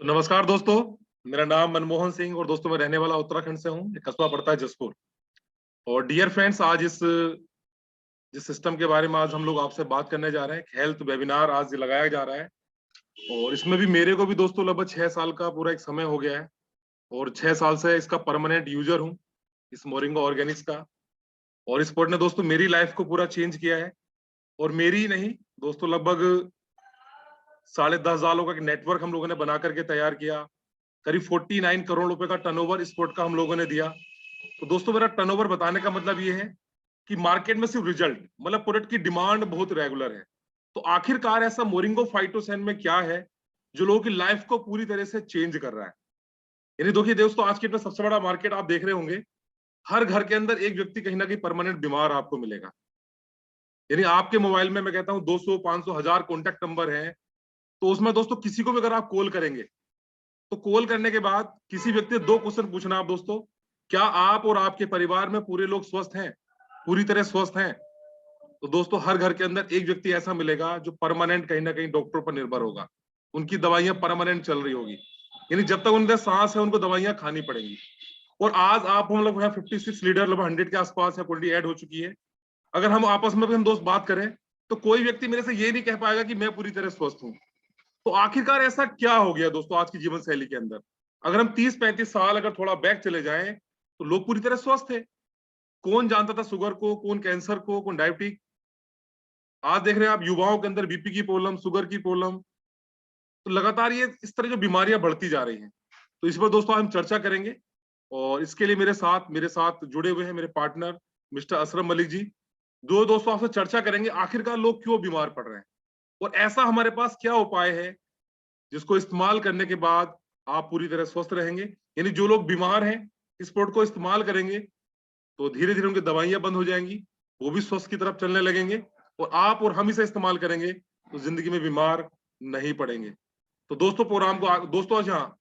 तो नमस्कार दोस्तों। मेरा नाम मनमोहन सिंह और दोस्तों मैं रहने वाला उत्तराखंड से हूँ। एक कस्बा पड़ता है जसपुर। और डियर फ्रेंड्स, आज इस जिस सिस्टम के बारे में आज हम लोग आपसे बात करने जा रहे हैं, हेल्थ वेबिनार आज लगाया जा रहा है। और इसमें भी मेरे को भी दोस्तों लगभग 6 साल का पूरा एक समय हो गया है। और 6 साल से इसका परमानेंट यूजर हूँ, इस मोरिंगा ऑर्गेनिक्स का। और इस प्रोडक्ट ने दोस्तों मेरी लाइफ को पूरा चेंज किया है। और मेरी ही नहीं दोस्तों, लगभग 10.5 सालों का एक नेटवर्क हम लोगों ने बना करके तैयार किया। करीब 49 करोड़ रुपए का टर्नओवर इस प्रोडक्ट का हम लोगों ने दिया। तो दोस्तों मेरा टर्नओवर बताने का मतलब ये है कि मार्केट में सिर्फ रिजल्ट, मतलब प्रोडक्ट की डिमांड बहुत रेगुलर है। तो आखिरकार ऐसा मोरिंगो फाइटोसैन में क्या है जो लोगों की लाइफ को पूरी तरह से चेंज कर रहा है। यानी देखिए दोस्तों, आज के डेट में सबसे बड़ा मार्केट आप देख रहे होंगे, हर घर के अंदर एक व्यक्ति कहीं ना कहीं परमानेंट बीमार आपको मिलेगा। यानी आपके मोबाइल में मैं कहता हूं 200 500 1000 कॉन्टैक्ट नंबर है। तो उसमें दोस्तों किसी को भी अगर आप कॉल करेंगे, तो कॉल करने के बाद किसी व्यक्ति ने 2 क्वेश्चन पूछना आप दोस्तों, क्या आप और आपके परिवार में पूरे लोग स्वस्थ हैं, पूरी तरह स्वस्थ हैं? तो दोस्तों हर घर के अंदर एक व्यक्ति ऐसा मिलेगा जो परमानेंट कहीं ना कहीं डॉक्टर पर निर्भर होगा। उनकी दवाइयां परमानेंट चल रही होगी, यानी जब तक उनके सांस है उनको दवाइयां खानी पड़ेंगी। और आज आप हम लोग 56 लीडर लगभग 100 के आसपास है, क्वालिटी ऐड हो चुकी है। अगर हम आपस में भी हम दोस्त बात करें, तो कोई व्यक्ति मेरे से ये नहीं कह पाएगा कि मैं पूरी तरह स्वस्थ हूँ। तो आखिरकार ऐसा क्या हो गया दोस्तों आज की जीवन शैली के अंदर? अगर हम 30-35 साल अगर थोड़ा बैक चले जाएं, तो लोग पूरी तरह स्वस्थ थे। कौन जानता था शुगर को, कौन कैंसर को, कौन डायबिटीज। आज देख रहे हैं आप युवाओं के अंदर बीपी की प्रॉब्लम, शुगर की प्रॉब्लम। तो लगातार ये इस तरह जो बीमारियां बढ़ती जा रही हैं। तो इस पर दोस्तों हम चर्चा करेंगे। और इसके लिए मेरे साथ जुड़े हुए हैं मेरे पार्टनर मिस्टर असरफ मलिक जी। जो दोस्तों आपसे चर्चा करेंगे आखिरकार लोग क्यों बीमार पड़ रहे हैं और ऐसा हमारे पास क्या उपाय है जिसको इस्तेमाल करने के बाद आप पूरी तरह स्वस्थ रहेंगे। यानी जो लोग बीमार हैं, इस प्रोडक्ट को इस्तेमाल करेंगे तो धीरे धीरे उनकी दवाइयां बंद हो जाएंगी, वो भी स्वस्थ की तरफ चलने लगेंगे। और आप और हम इसे इस्तेमाल करेंगे तो जिंदगी में बीमार नहीं पड़ेंगे। तो दोस्तों प्रोग्राम को दोस्तों आज हाँ,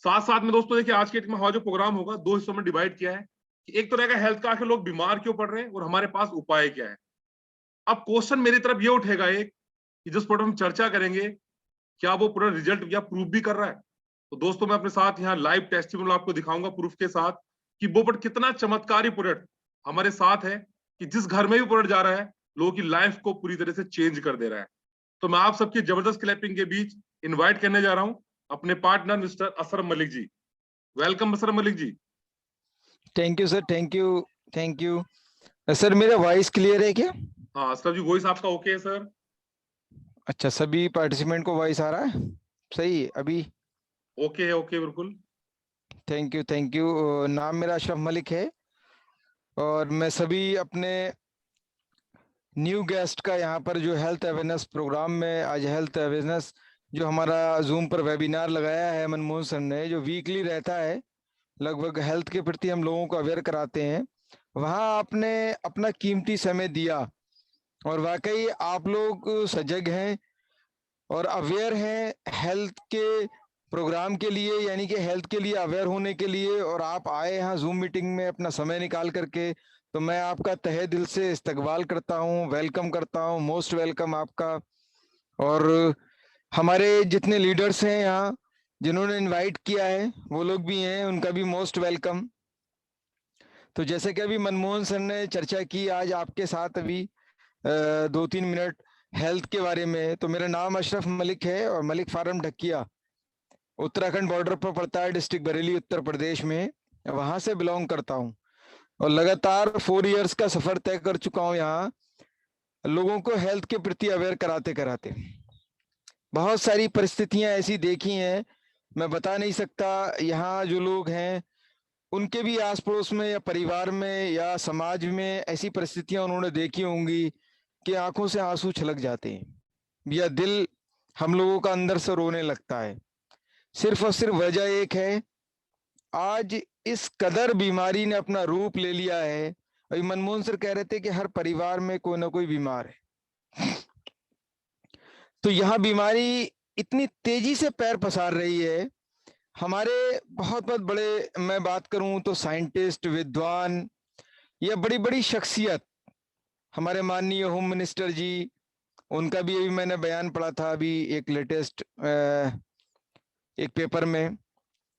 साथ साथ में दोस्तों देखिए आज के डेट में हमारा जो प्रोग्राम होगा 2 हिस्सों में डिवाइड किया है कि एक तो रहेगा हेल्थ का, आखिर लोग बीमार क्यों पड़ रहे हैं और हमारे पास उपाय क्या है। अब क्वेश्चन मेरी तरफ ये उठेगा एक कि जिस प्रोडक्ट हम चर्चा करेंगे, क्या वो पूरा रिजल्ट या प्रूफ भी कर रहा है? तो दोस्तों मैं अपने साथ यहाँ लाइव टेस्टिमोनियल आपको दिखाऊंगा प्रूफ के साथ कि वो प्रोडक्ट कितना चमत्कारी प्रोडक्ट हमारे साथ है कि जिस घर में भी प्रोडक्ट जा रहा है लोगों की लाइफ को पूरी तरह से चेंज कर दे रहा है। तो मैं आप सबकी जबरदस्त क्लैपिंग के बीच इन्वाइट करने जा रहा हूं अपने partner mister Ashraf Malik ji. Welcome Ashraf Malik ji. Thank you sir, thank you, thank you. Sir मेरा वॉइस क्लियर है क्या? हाँ असरफ जी, वॉइस आपका ओके है सर? अच्छा, सभी पार्टिसिपेंट को वॉइस आ रहा है सही अभी? ओके है, ओके बिल्कुल। Thank you, thank you. नाम मेरा अशरफ मलिक है और मैं सभी अपने न्यू गेस्ट का यहाँ पर जो हेल्थ अवेयरनेस प्रोग्राम में आज हेल्थ अवेयरनेस जो हमारा जूम पर वेबिनार लगाया है मनमोहन सर ने, जो वीकली रहता है, लगभग हेल्थ के प्रति हम लोगों को अवेयर कराते हैं। वहाँ आपने अपना कीमती समय दिया और वाकई आप लोग सजग हैं और अवेयर हैं हेल्थ के प्रोग्राम के लिए, यानी कि हेल्थ के लिए अवेयर होने के लिए। और आप आए यहाँ जूम मीटिंग में अपना समय निकाल करके, तो मैं आपका तहे दिल से इस्तकबाल करता हूँ, वेलकम करता हूँ, मोस्ट वेलकम आपका। और हमारे जितने लीडर्स हैं यहाँ जिन्होंने इनवाइट किया है वो लोग भी हैं, उनका भी मोस्ट वेलकम। तो जैसे कि अभी मनमोहन सर ने चर्चा की आज आपके साथ अभी 2-3 मिनट हेल्थ के बारे में, तो मेरा नाम अशरफ मलिक है और मलिक फार्म ढकिया उत्तराखंड बॉर्डर पर पड़ता है, डिस्ट्रिक्ट बरेली उत्तर प्रदेश में, वहां से बिलोंग करता हूं। और लगातार 4 इयर्स का सफर तय कर चुका हूं यहाँ लोगों को हेल्थ के प्रति अवेयर कराते कराते। बहुत सारी परिस्थितियां ऐसी देखी हैं, मैं बता नहीं सकता। यहाँ जो लोग हैं उनके भी आस पड़ोस में या परिवार में या समाज में ऐसी परिस्थितियां उन्होंने देखी होंगी कि आंखों से आंसू छलक जाते हैं या दिल हम लोगों का अंदर से रोने लगता है। सिर्फ और सिर्फ वजह एक है, आज इस कदर बीमारी ने अपना रूप ले लिया है। अभी मनमोहन सर कह रहे थे कि हर परिवार में कोई ना कोई बीमार है। तो यह बीमारी इतनी तेजी से पैर पसार रही है। हमारे बहुत बहुत बड़े, मैं बात करूं तो साइंटिस्ट, विद्वान या बड़ी बड़ी शख्सियत, हमारे माननीय होम मिनिस्टर जी, उनका भी अभी मैंने बयान पढ़ा था, अभी एक लेटेस्ट एक पेपर में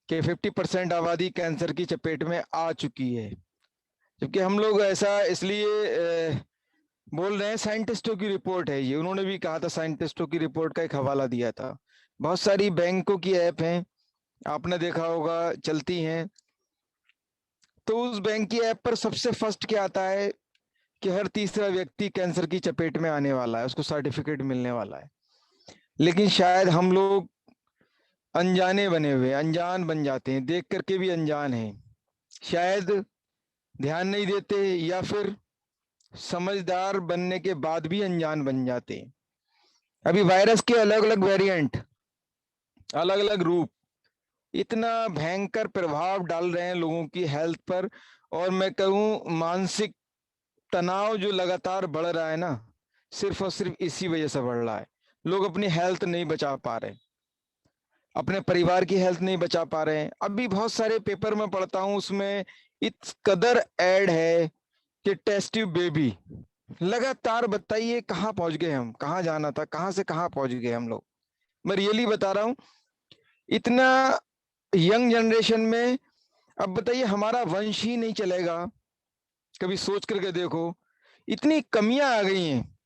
कि 50% आबादी कैंसर की चपेट में आ चुकी है, जबकि हम लोग ऐसा इसलिए बोल रहे हैं, साइंटिस्टों की रिपोर्ट है ये, उन्होंने भी कहा था, साइंटिस्टों की रिपोर्ट का एक हवाला दिया था। बहुत सारी बैंकों की ऐप हैं, आपने देखा होगा, चलती हैं। तो उस बैंक की ऐप पर सबसे फर्स्ट क्या आता है कि हर तीसरा व्यक्ति कैंसर की चपेट में आने वाला है, उसको सर्टिफिकेट मिलने वाला है। लेकिन शायद हम लोग अनजाने बने हुए, अनजान बन जाते हैं, देख करके भी अनजान हैं, शायद ध्यान नहीं देते, या फिर समझदार बनने के बाद भी अनजान बन जाते हैं। अभी वायरस के अलग अलग वेरिएंट, अलग अलग रूप इतना भयंकर प्रभाव डाल रहे हैं लोगों की हेल्थ पर, और मैं कहूँ मानसिक तनाव जो लगातार बढ़ रहा है ना, सिर्फ और सिर्फ इसी वजह से बढ़ रहा है। लोग अपनी हेल्थ नहीं बचा पा रहे, अपने परिवार की हेल्थ नहीं बचा पा रहे हैं। अभी बहुत सारे पेपर में पढ़ता हूँ, उसमें इस कदर ऐड है कि टेस्ट ट्यूब बेबी, लगातार बताइए कहाँ पहुंच गए हम, कहाँ जाना था, कहाँ से कहाँ पहुंच गए हम लोग। मैं रियली बता रहा हूँ, इतना यंग जनरेशन में, अब बताइए हमारा वंश ही नहीं चलेगा। कभी सोच करके देखो, इतनी कमियां आ गई हैं,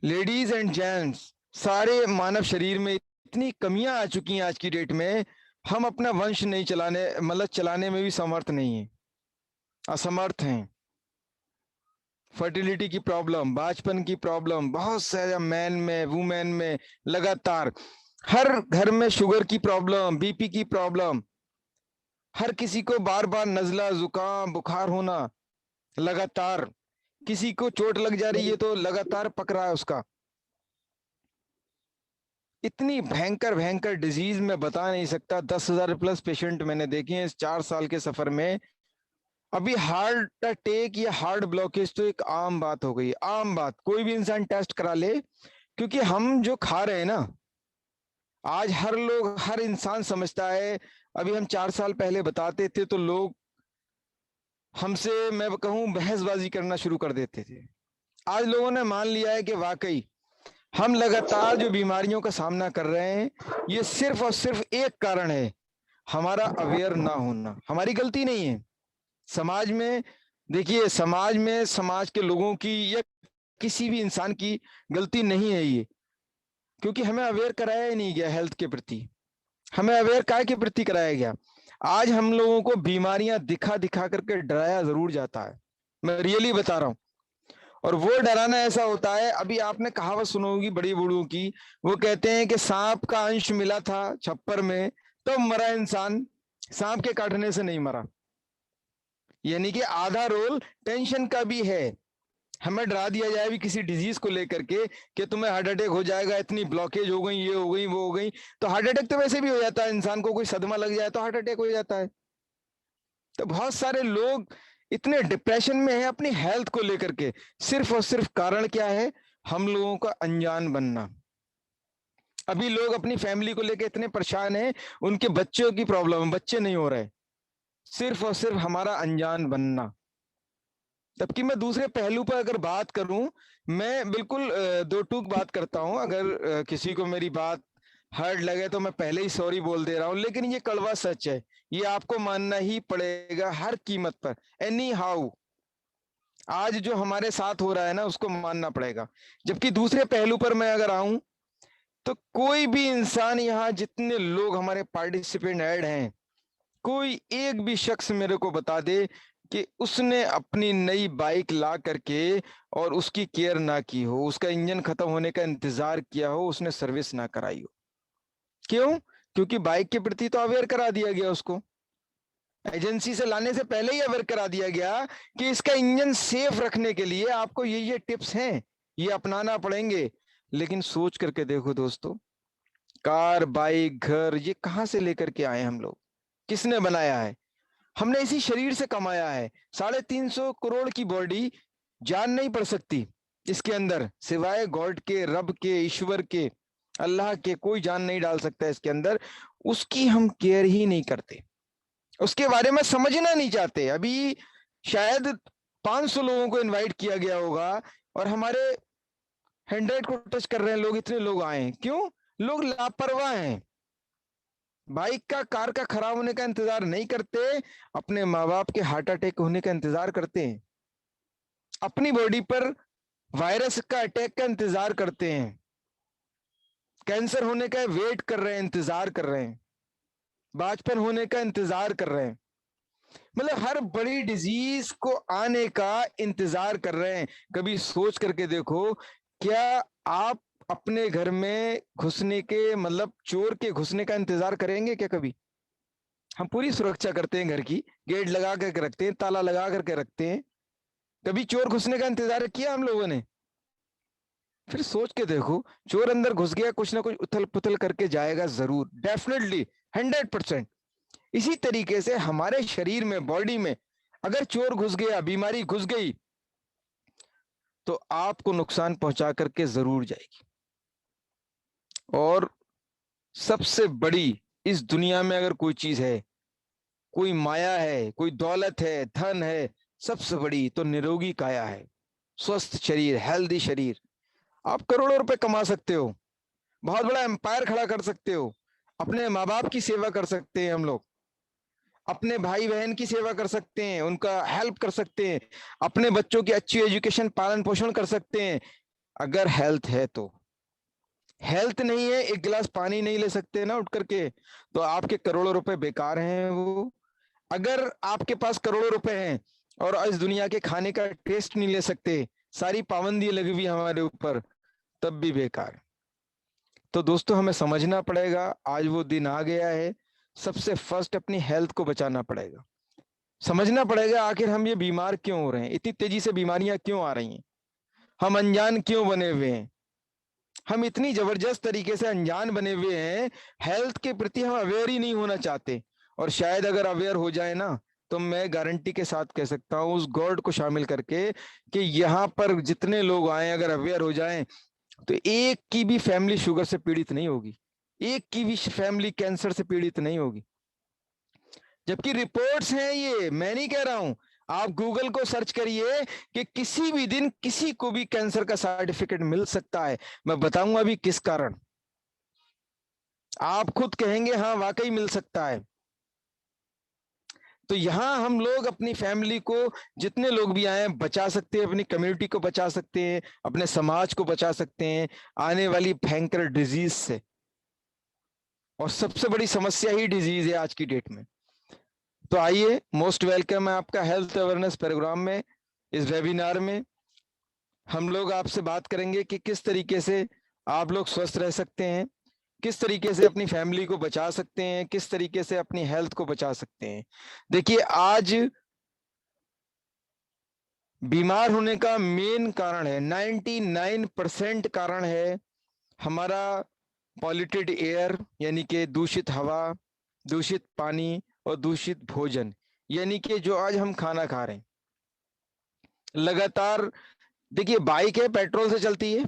लेडीज एंड जेंट्स, सारे मानव शरीर में इतनी कमियां आ चुकी हैं आज की डेट में, हम अपना वंश नहीं चलाने, मतलब चलाने में भी समर्थ नहीं है, असमर्थ हैं। फर्टिलिटी की प्रॉब्लम, बाचपन की प्रॉब्लम, बहुत सारे मैन में, वुमेन में, लगातार हर घर में शुगर की प्रॉब्लम, बीपी की प्रॉब्लम, हर किसी को बार बार नजला, जुकाम, बुखार होना लगातार, किसी को चोट लग जा रही है तो लगातार पकड़ा है उसका। इतनी भयंकर भयंकर डिजीज मैं बता नहीं सकता। 10,000 प्लस पेशेंट मैंने देखे हैं इस 4 साल के सफर में। अभी हार्ट अटैक या हार्ट ब्लॉकेज तो एक आम बात हो गई, आम बात, कोई भी इंसान टेस्ट करा ले, क्योंकि हम जो खा रहे हैं ना, आज हर लोग, हर इंसान समझता है। अभी हम 4 साल पहले बताते थे तो लोग हमसे, मैं कहूं, बहसबाजी करना शुरू कर देते थे। आज लोगों ने मान लिया है कि वाकई हम लगातार जो बीमारियों का सामना कर रहे हैं, ये सिर्फ और सिर्फ एक कारण है, हमारा अवेयर ना होना। हमारी गलती नहीं है। समाज में देखिए, समाज में समाज के लोगों की या किसी भी इंसान की गलती नहीं है ये, क्योंकि हमें अवेयर कराया ही नहीं गया हेल्थ के प्रति। हमें अवेयर काय के प्रति कराया गया? आज हम लोगों को बीमारियां दिखा दिखा करके डराया जरूर जाता है, मैं रियली बता रहा हूं। और वो डराना ऐसा होता है, अभी आपने कहावत सुनी होगी बड़ी बूढ़ों की, वो कहते हैं कि सांप का अंश मिला था छप्पर में तो मरा इंसान, सांप के काटने से नहीं मरा। यानी कि आधा रोल टेंशन का भी है। हमें डरा दिया जाए भी किसी डिजीज को लेकर के कि तुम्हें हार्ट अटैक हो जाएगा, इतनी ब्लॉकेज हो गई, ये हो गई, वो हो गई। तो हार्ट अटैक तो वैसे भी हो जाता है, इंसान को कोई सदमा लग जाए तो हार्ट अटैक हो जाता है। तो बहुत सारे लोग इतने डिप्रेशन में हैं अपनी हेल्थ को लेकर के, सिर्फ और सिर्फ कारण क्या है? हम लोगों का अनजान बनना। अभी लोग अपनी फैमिली को लेकर इतने परेशान हैं, उनके बच्चों की प्रॉब्लम है, बच्चे नहीं हो रहे, सिर्फ और सिर्फ हमारा अनजान बनना। जबकि मैं दूसरे पहलू पर अगर बात करूं, मैं बिल्कुल दो टूक बात करता हूं। अगर किसी को मेरी बात हर्ट लगे तो मैं पहले ही सॉरी बोल दे रहा हूं, लेकिन ये कड़वा सच है, ये आपको मानना ही पड़ेगा हर कीमत पर, एनी हाउ। आज जो हमारे साथ हो रहा है ना, उसको मानना पड़ेगा। जबकि दूसरे पहलू पर मैं अगर आऊं, तो कोई भी इंसान, यहाँ जितने लोग हमारे पार्टिसिपेंट ऐड हैं, कोई एक भी शख्स मेरे को बता दे कि उसने अपनी नई बाइक ला करके और उसकी केयर ना की हो, उसका इंजन खत्म होने का इंतजार किया हो, उसने सर्विस ना कराई हो। क्यों? क्योंकि बाइक के प्रति तो अवेयर करा दिया गया उसको, एजेंसी से लाने से पहले ही अवेयर करा दिया गया कि इसका इंजन सेफ रखने के लिए आपको ये टिप्स हैं, ये अपनाना पड़ेंगे। लेकिन सोच करके देखो दोस्तों, कार, बाइक, घर, ये कहां से लेकर के आए हम लोग? किसने बनाया है? हमने इसी शरीर से कमाया है। 350 करोड़ की बॉडी, जान नहीं पड़ सकती इसके अंदर, सिवाय गॉड के, रब के, ईश्वर के, अल्लाह के, कोई जान नहीं डाल सकता इसके अंदर। उसकी हम केयर ही नहीं करते, उसके बारे में समझना नहीं चाहते। अभी शायद 500 लोगों को इनवाइट किया गया होगा और हमारे 100 को टच कर रहे हैं लोग, इतने लोग आए हैं। क्यों? लोग लापरवाह हैं। बाइक का, कार का खराब होने का इंतजार नहीं करते, अपने माँ बाप के हार्ट अटैक होने का इंतजार करते हैं, अपनी बॉडी पर वायरस का अटैक का इंतजार करते हैं, कैंसर होने का वेट कर रहे हैं, इंतजार कर रहे हैं, बाजपन होने का इंतजार कर रहे हैं, मतलब हर बड़ी डिजीज को आने का इंतजार कर रहे हैं। कभी सोच करके देखो, क्या आप अपने घर में घुसने के, मतलब चोर के घुसने का इंतजार करेंगे क्या कभी? हम पूरी सुरक्षा करते हैं घर की, गेट लगा करके रखते हैं, ताला लगा करके रखते हैं, कभी चोर घुसने का इंतजार किया हम लोगों ने? फिर सोच के देखो, चोर अंदर घुस गया, कुछ ना कुछ उथल पुथल करके जाएगा जरूर, डेफिनेटली, 100%। इसी तरीके से हमारे शरीर में, बॉडी में अगर चोर घुस गया, बीमारी घुस गई, तो आपको नुकसान पहुंचा करके जरूर जाएगी। और सबसे बड़ी इस दुनिया में अगर कोई चीज है, कोई माया है, कोई दौलत है, धन है, सबसे बड़ी तो निरोगी काया है, स्वस्थ शरीर, हेल्दी शरीर। आप करोड़ों रुपए कमा सकते हो, बहुत बड़ा एम्पायर खड़ा कर सकते हो, अपने माँ बाप की सेवा कर सकते हैं हम लोग, अपने भाई बहन की सेवा कर सकते हैं, उनका हेल्प कर सकते हैं, अपने बच्चों की अच्छी एजुकेशन, पालन पोषण कर सकते हैं, अगर हेल्थ है तो। हेल्थ नहीं है, एक गिलास पानी नहीं ले सकते ना उठ करके, तो आपके करोड़ों रुपए बेकार हैं वो। अगर आपके पास करोड़ों रुपए हैं और इस दुनिया के खाने का टेस्ट नहीं ले सकते, सारी पाबंदी लगी हुई हमारे ऊपर, तब भी बेकार। तो दोस्तों, हमें समझना पड़ेगा, आज वो दिन आ गया है, सबसे फर्स्ट अपनी हेल्थ को बचाना पड़ेगा। समझना पड़ेगा आखिर हम ये बीमार क्यों हो रहे हैं, इतनी तेजी से बीमारियां क्यों आ रही हैं, हम अनजान क्यों बने हुए हैं, हम इतनी जबरदस्त तरीके से अनजान बने हुए हैं, हेल्थ के प्रति हम अवेयर ही नहीं होना चाहते। और शायद अगर अवेयर हो जाए ना, तो मैं गारंटी के साथ कह सकता हूं, उस गॉड को शामिल करके, कि यहाँ पर जितने लोग आए अगर अवेयर हो जाएं, तो एक की भी फैमिली शुगर से पीड़ित नहीं होगी, एक की भी फैमिली कैंसर से पीड़ित नहीं होगी। जबकि रिपोर्ट्स हैं, ये मैं नहीं कह रहा हूं, आप गूगल को सर्च करिए कि किसी भी दिन किसी को भी कैंसर का सर्टिफिकेट मिल सकता है। मैं बताऊंगा अभी किस कारण, आप खुद कहेंगे हाँ वाकई मिल सकता है। तो यहां हम लोग अपनी फैमिली को, जितने लोग भी आए, बचा सकते हैं, अपनी कम्युनिटी को बचा सकते हैं, अपने समाज को बचा सकते हैं आने वाली भयंकर डिजीज से। और सबसे बड़ी समस्या ही डिजीज है आज की डेट में। तो आइए, मोस्ट वेलकम है आपका हेल्थ अवेयरनेस प्रोग्राम में। इस वेबिनार में हम लोग आपसे बात करेंगे कि किस तरीके से आप लोग स्वस्थ रह सकते हैं, किस तरीके से अपनी फैमिली को बचा सकते हैं, किस तरीके से अपनी हेल्थ को बचा सकते हैं। देखिए, आज बीमार होने का मेन कारण है, 99% कारण है हमारा पॉल्यूटेड एयर, यानी कि दूषित हवा, दूषित पानी और दूषित भोजन। यानी कि जो आज हम खाना खा रहे हैं लगातार। देखिए, बाइक है, पेट्रोल से चलती है,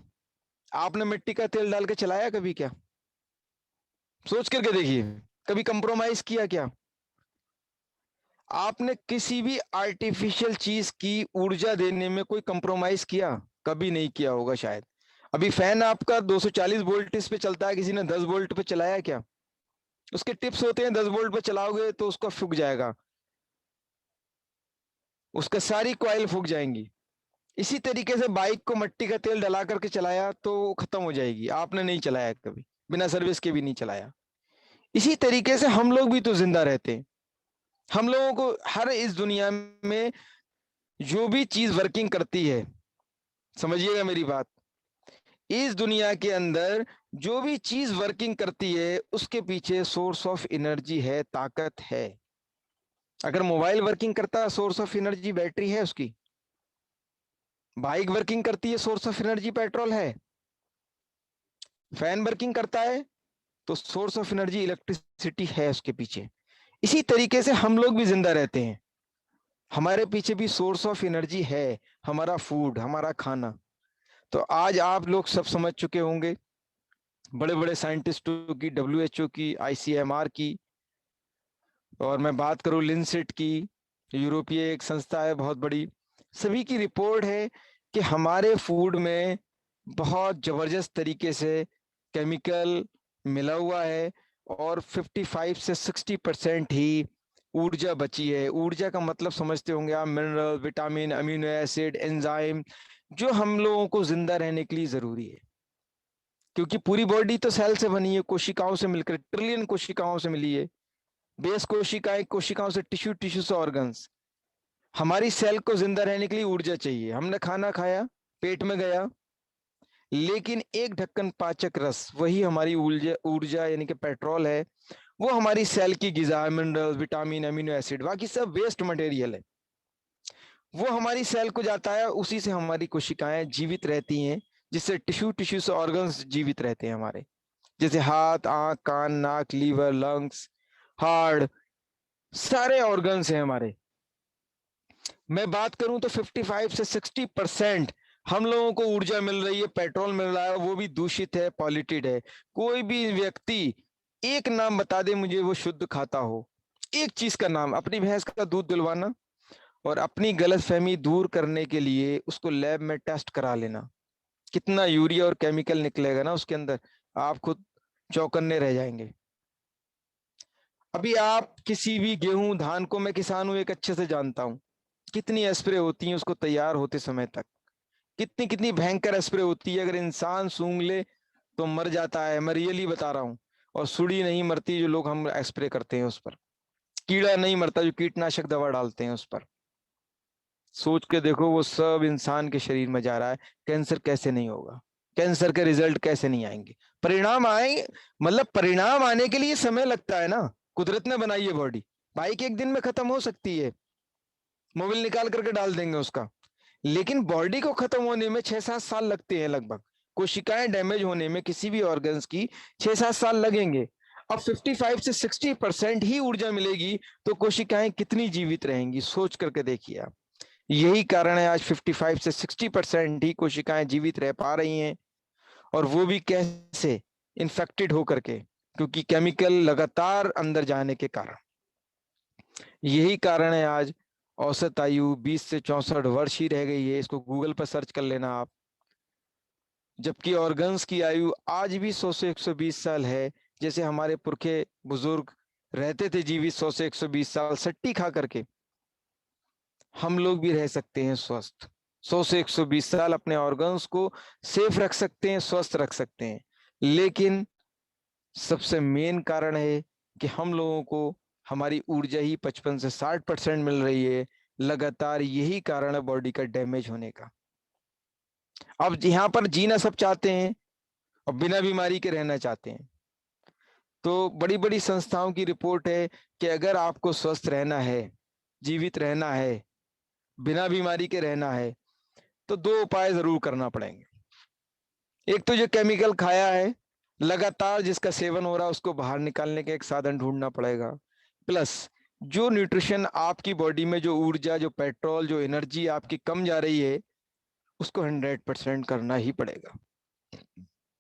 आपने मिट्टी का तेल डाल के चलाया कभी क्या? सोच करके देखिए, कभी कंप्रोमाइज किया क्या? आपने किसी भी आर्टिफिशियल चीज की ऊर्जा देने में कोई कंप्रोमाइज किया? कभी नहीं किया होगा शायद। अभी फैन आपका 240 वोल्ट पे चलता है, किसी ने 10 वोल्ट पे चलाया क्या? उसके टिप्स होते हैं, 10 वोल्ट पे चलाओगे तो उसका फूक जाएगा, उसका सारी कॉइल फूक जाएंगी। इसी तरीके से बाइक को मिट्टी का तेल डला करके चलाया तो खत्म हो जाएगी, आपने नहीं चलाया कभी, बिना सर्विस के भी नहीं चलाया। इसी तरीके से हम लोग भी तो जिंदा रहते हैं। हम लोगों को हर इस दुनिया में जो भी चीज वर्किंग करती है, समझिएगा मेरी बात, इस दुनिया के अंदर जो भी चीज वर्किंग करती है उसके पीछे सोर्स ऑफ एनर्जी है, ताकत है। अगर मोबाइल वर्किंग करता है, सोर्स ऑफ एनर्जी बैटरी है उसकी। बाइक वर्किंग करती है, सोर्स ऑफ एनर्जी पेट्रोल है। फैन वर्किंग करता है तो सोर्स ऑफ एनर्जी इलेक्ट्रिसिटी है उसके पीछे। इसी तरीके से हम लोग भी जिंदा रहते हैं, हमारे पीछे भी सोर्स ऑफ एनर्जी है, हमारा फूड, हमारा खाना। तो आज आप लोग सब समझ चुके होंगे, बड़े बड़े साइंटिस्टों की, WHO की, ICMR की, और मैं बात करूं लिनसेट की, यूरोपीय एक संस्था है बहुत बड़ी, सभी की रिपोर्ट है कि हमारे फूड में बहुत जबरदस्त तरीके से केमिकल मिला हुआ है। और 55 से 60% ही ऊर्जा बची है। ऊर्जा का मतलब समझते होंगे आप, mineral, vitamin, amino acid, enzyme, जो हम लोगों को जिंदा रहने के लिए जरूरी है। क्योंकि पूरी बॉडी तो सेल से बनी है, कोशिकाओं से मिलकर, ट्रिलियन कोशिकाओं से मिली है। बेस कोशिकाएं, कोशिकाओं से टिश्यू, टिश्यू से ऑर्गन्स। हमारी सेल को जिंदा रहने के लिए ऊर्जा चाहिए। हमने खाना खाया, पेट में गया, लेकिन एक ढक्कन पाचक रस, वही हमारी ऊर्जा ऊर्जा यानी कि पेट्रोल है। वो हमारी सेल की गिजा, मिनरल, विटामिन, अमीनो एसिड, बाकी सब वेस्ट मटेरियल है। वो हमारी सेल को जाता है, उसी से हमारी कोशिकाएं जीवित रहती हैं, जिससे टिश्यू, टिश्यू से ऑर्गन्स जीवित रहते हैं हमारे, जैसे हाथ, आंख, कान, नाक, लीवर, लंग्स, हार्ट, सारे ऑर्गन्स हैं हमारे। मैं बात करूं तो 55 से 60% हम लोगों को ऊर्जा मिल रही है, पेट्रोल मिल रहा है, वो भी दूषित है, पॉल्यूटेड है। कोई भी व्यक्ति एक नाम बता दे मुझे वो शुद्ध खाता हो, एक चीज का नाम। अपनी भैंस का दूध दिलवाना और अपनी गलतफहमी दूर करने के लिए उसको लैब में टेस्ट करा लेना, कितना यूरिया और केमिकल निकलेगा ना उसके अंदर, आप खुद चौकन्ने रह जाएंगे। अभी आप किसी भी गेहूं, धान को, मैं किसान हूं, एक अच्छे से जानता हूं कितनी स्प्रे होती है उसको तैयार होते समय तक, कितनी कितनी भयंकर स्प्रे होती है। अगर इंसान सूंघ ले तो मर जाता है, मैं रियली बता रहा हूँ। और सुड़ी नहीं मरती जो लोग हम स्प्रे करते हैं उस पर, कीड़ा नहीं मरता जो कीटनाशक दवा डालते हैं उस पर। सोच के देखो, वो सब इंसान के शरीर में जा रहा है। कैंसर कैसे नहीं होगा? कैंसर के रिजल्ट कैसे नहीं आएंगे? परिणाम आएंगे, मतलब परिणाम आने के लिए समय लगता है ना। कुदरत ने बनाई है बॉडी, बाइक एक दिन में खत्म हो सकती है, मोबिल निकाल करके डाल देंगे उसका, लेकिन बॉडी को खत्म होने में 6-7 साल लगते हैं लगभग। कोशिकाएं डैमेज होने में किसी भी ऑर्गन्स की 6-7 साल लगेंगे। अब 55 से 60% ही ऊर्जा मिलेगी तो कोशिकाएं कितनी जीवित रहेंगी, सोच करके देखिए आप। यही कारण है आज 55 से 60% ही कोशिकाएं जीवित रह पा रही हैं, और वो भी कैसे? इन्फेक्टेड होकर के, क्योंकि केमिकल लगातार अंदर जाने के कारण। यही कारण है आज औसत आयु 20 से 64 वर्ष ही रह गई है। इसको गूगल पर सर्च कर लेना आप। जबकि ऑर्गन्स की आयु आज भी 100 से 120 साल है। जैसे हमारे पुरखे बुजुर्ग रहते थे जीवित 100 से 120 साल सट्टी खा करके, हम लोग भी रह सकते हैं स्वस्थ 100 से 120 साल, अपने ऑर्गन्स को सेफ रख सकते हैं, स्वस्थ रख सकते हैं। लेकिन सबसे मेन कारण है कि हम लोगों को हमारी ऊर्जा ही 55 से 60% मिल रही है लगातार। यही कारण है बॉडी का डैमेज होने का। अब यहाँ पर जीना सब चाहते हैं और बिना बीमारी के रहना चाहते हैं। तो बड़ी बड़ी संस्थाओं की रिपोर्ट है कि अगर आपको स्वस्थ रहना है, जीवित रहना है, बिना बीमारी के रहना है, तो 2 उपाय जरूर करना पड़ेंगे। एक तो जो केमिकल खाया है लगातार, जिसका सेवन हो रहा है, उसको बाहर निकालने का एक साधन ढूंढना पड़ेगा। प्लस जो न्यूट्रिशन आपकी बॉडी में, जो ऊर्जा, जो पेट्रोल, जो एनर्जी आपकी कम जा रही है, उसको 100% करना ही पड़ेगा।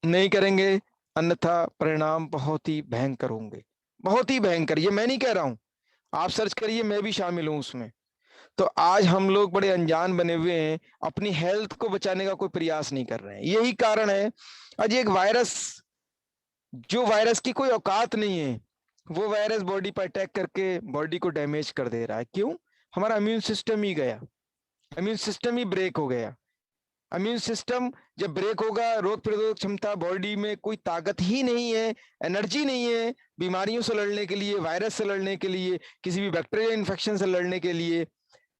नहीं करेंगे अन्यथा परिणाम बहुत ही भयंकर होंगे, बहुत ही भयंकर। ये मैं नहीं कह रहा हूं, आप सर्च करिए, मैं भी शामिल हूं उसमें। तो आज हम लोग बड़े अनजान बने हुए हैं, अपनी हेल्थ को बचाने का कोई प्रयास नहीं कर रहे हैं। यही कारण है आज एक वायरस, जो वायरस की कोई औकात नहीं है, वो वायरस बॉडी पर अटैक करके बॉडी को डैमेज कर दे रहा है। क्यों? हमारा इम्यून सिस्टम ही गया, इम्यून सिस्टम ही ब्रेक हो गया। इम्यून सिस्टम जब ब्रेक होगा, रोग प्रतिरोधक क्षमता, बॉडी में कोई ताकत ही नहीं है, एनर्जी नहीं है बीमारियों से लड़ने के लिए, वायरस से लड़ने के लिए, किसी भी बैक्टीरियल इन्फेक्शन से लड़ने के लिए,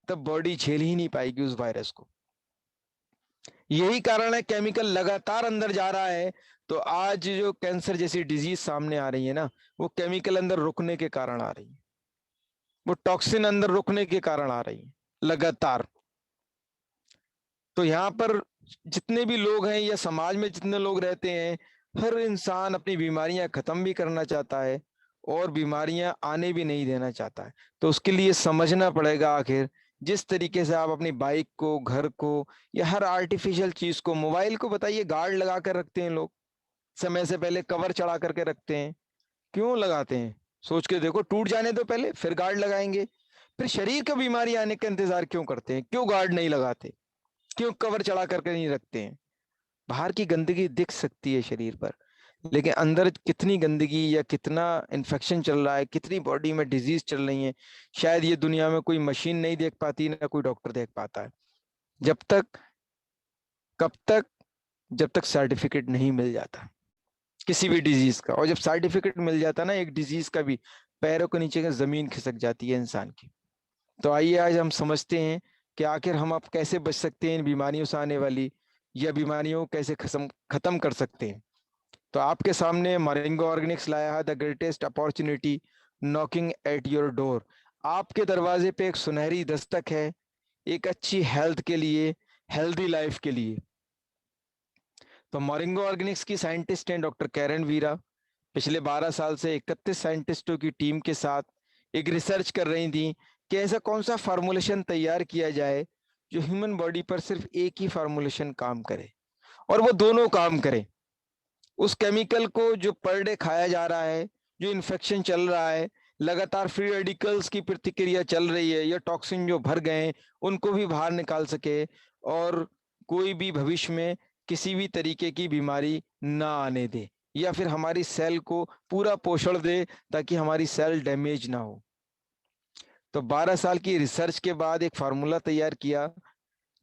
तब बॉडी झेल ही नहीं पाएगी उस वायरस को। यही कारण है केमिकल लगातार अंदर जा रहा है। तो आज जो कैंसर जैसी डिजीज सामने आ रही है ना, वो केमिकल अंदर रुकने के कारण आ रही है, वो टॉक्सिन अंदर रुकने के कारण आ रही है लगातार। तो यहाँ पर जितने भी लोग हैं या समाज में जितने लोग रहते हैं, हर इंसान अपनी बीमारियां खत्म भी करना चाहता है और बीमारियां आने भी नहीं देना चाहता है। तो उसके लिए समझना पड़ेगा, आखिर जिस तरीके से आप अपनी बाइक को, घर को, या हर आर्टिफिशियल चीज को, मोबाइल को बताइए गार्ड लगा कर रखते हैं लोग, समय से पहले कवर चढ़ा करके रखते हैं। क्यों लगाते हैं? सोच के देखो, टूट जाने दो पहले, फिर गार्ड लगाएंगे। फिर शरीर को बीमारी आने का इंतजार क्यों करते हैं? क्यों गार्ड नहीं लगाते? क्यों कवर चढ़ा करके नहीं रखते हैं? बाहर की गंदगी दिख सकती है शरीर पर, लेकिन अंदर कितनी गंदगी या कितना इन्फेक्शन चल रहा है, कितनी बॉडी में डिजीज चल रही है, शायद ये दुनिया में कोई मशीन नहीं देख पाती, ना कोई डॉक्टर देख पाता है। जब तक कब तक जब तक सर्टिफिकेट नहीं मिल जाता किसी भी डिजीज का। और जब सर्टिफिकेट मिल जाता ना एक डिजीज का भी, पैरों के नीचे का जमीन खिसक जाती है इंसान की। तो आइए आज हम समझते हैं कि आखिर हम अब कैसे बच सकते हैं इन बीमारियों से आने वाली, या बीमारियों को कैसे खत्म कर सकते हैं। तो आपके सामने मोरिंगो ऑर्गेनिक्स लाया है the greatest opportunity knocking at your door. आपके दरवाजे पे एक सुनहरी दस्तक है, एक अच्छी हेल्थ के लिए, हेल्दी लाइफ के लिए। तो मोरिंगो ऑर्गेनिक्स की साइंटिस्ट हैं डॉक्टर कैरन वीरा। पिछले 12 साल से 31 साइंटिस्टों की टीम के साथ एक रिसर्च कर रही थी कि ऐसा कौन सा फार्मूलेशन तैयार किया जाए जो ह्यूमन बॉडी पर सिर्फ एक ही फार्मूलेशन काम करे, और वो दोनों काम करे। उस केमिकल को जो पर डे खाया जा रहा है, जो इन्फेक्शन चल रहा है, लगातार फ्री रेडिकल्स की प्रतिक्रिया चल रही है, या टॉक्सिन जो भर गए हैं उनको भी बाहर निकाल सके, और कोई भी भविष्य में किसी भी तरीके की बीमारी ना आने दे, या फिर हमारी सेल को पूरा पोषण दे ताकि हमारी सेल डैमेज ना हो। तो 12 साल की रिसर्च के बाद एक फार्मूला तैयार किया,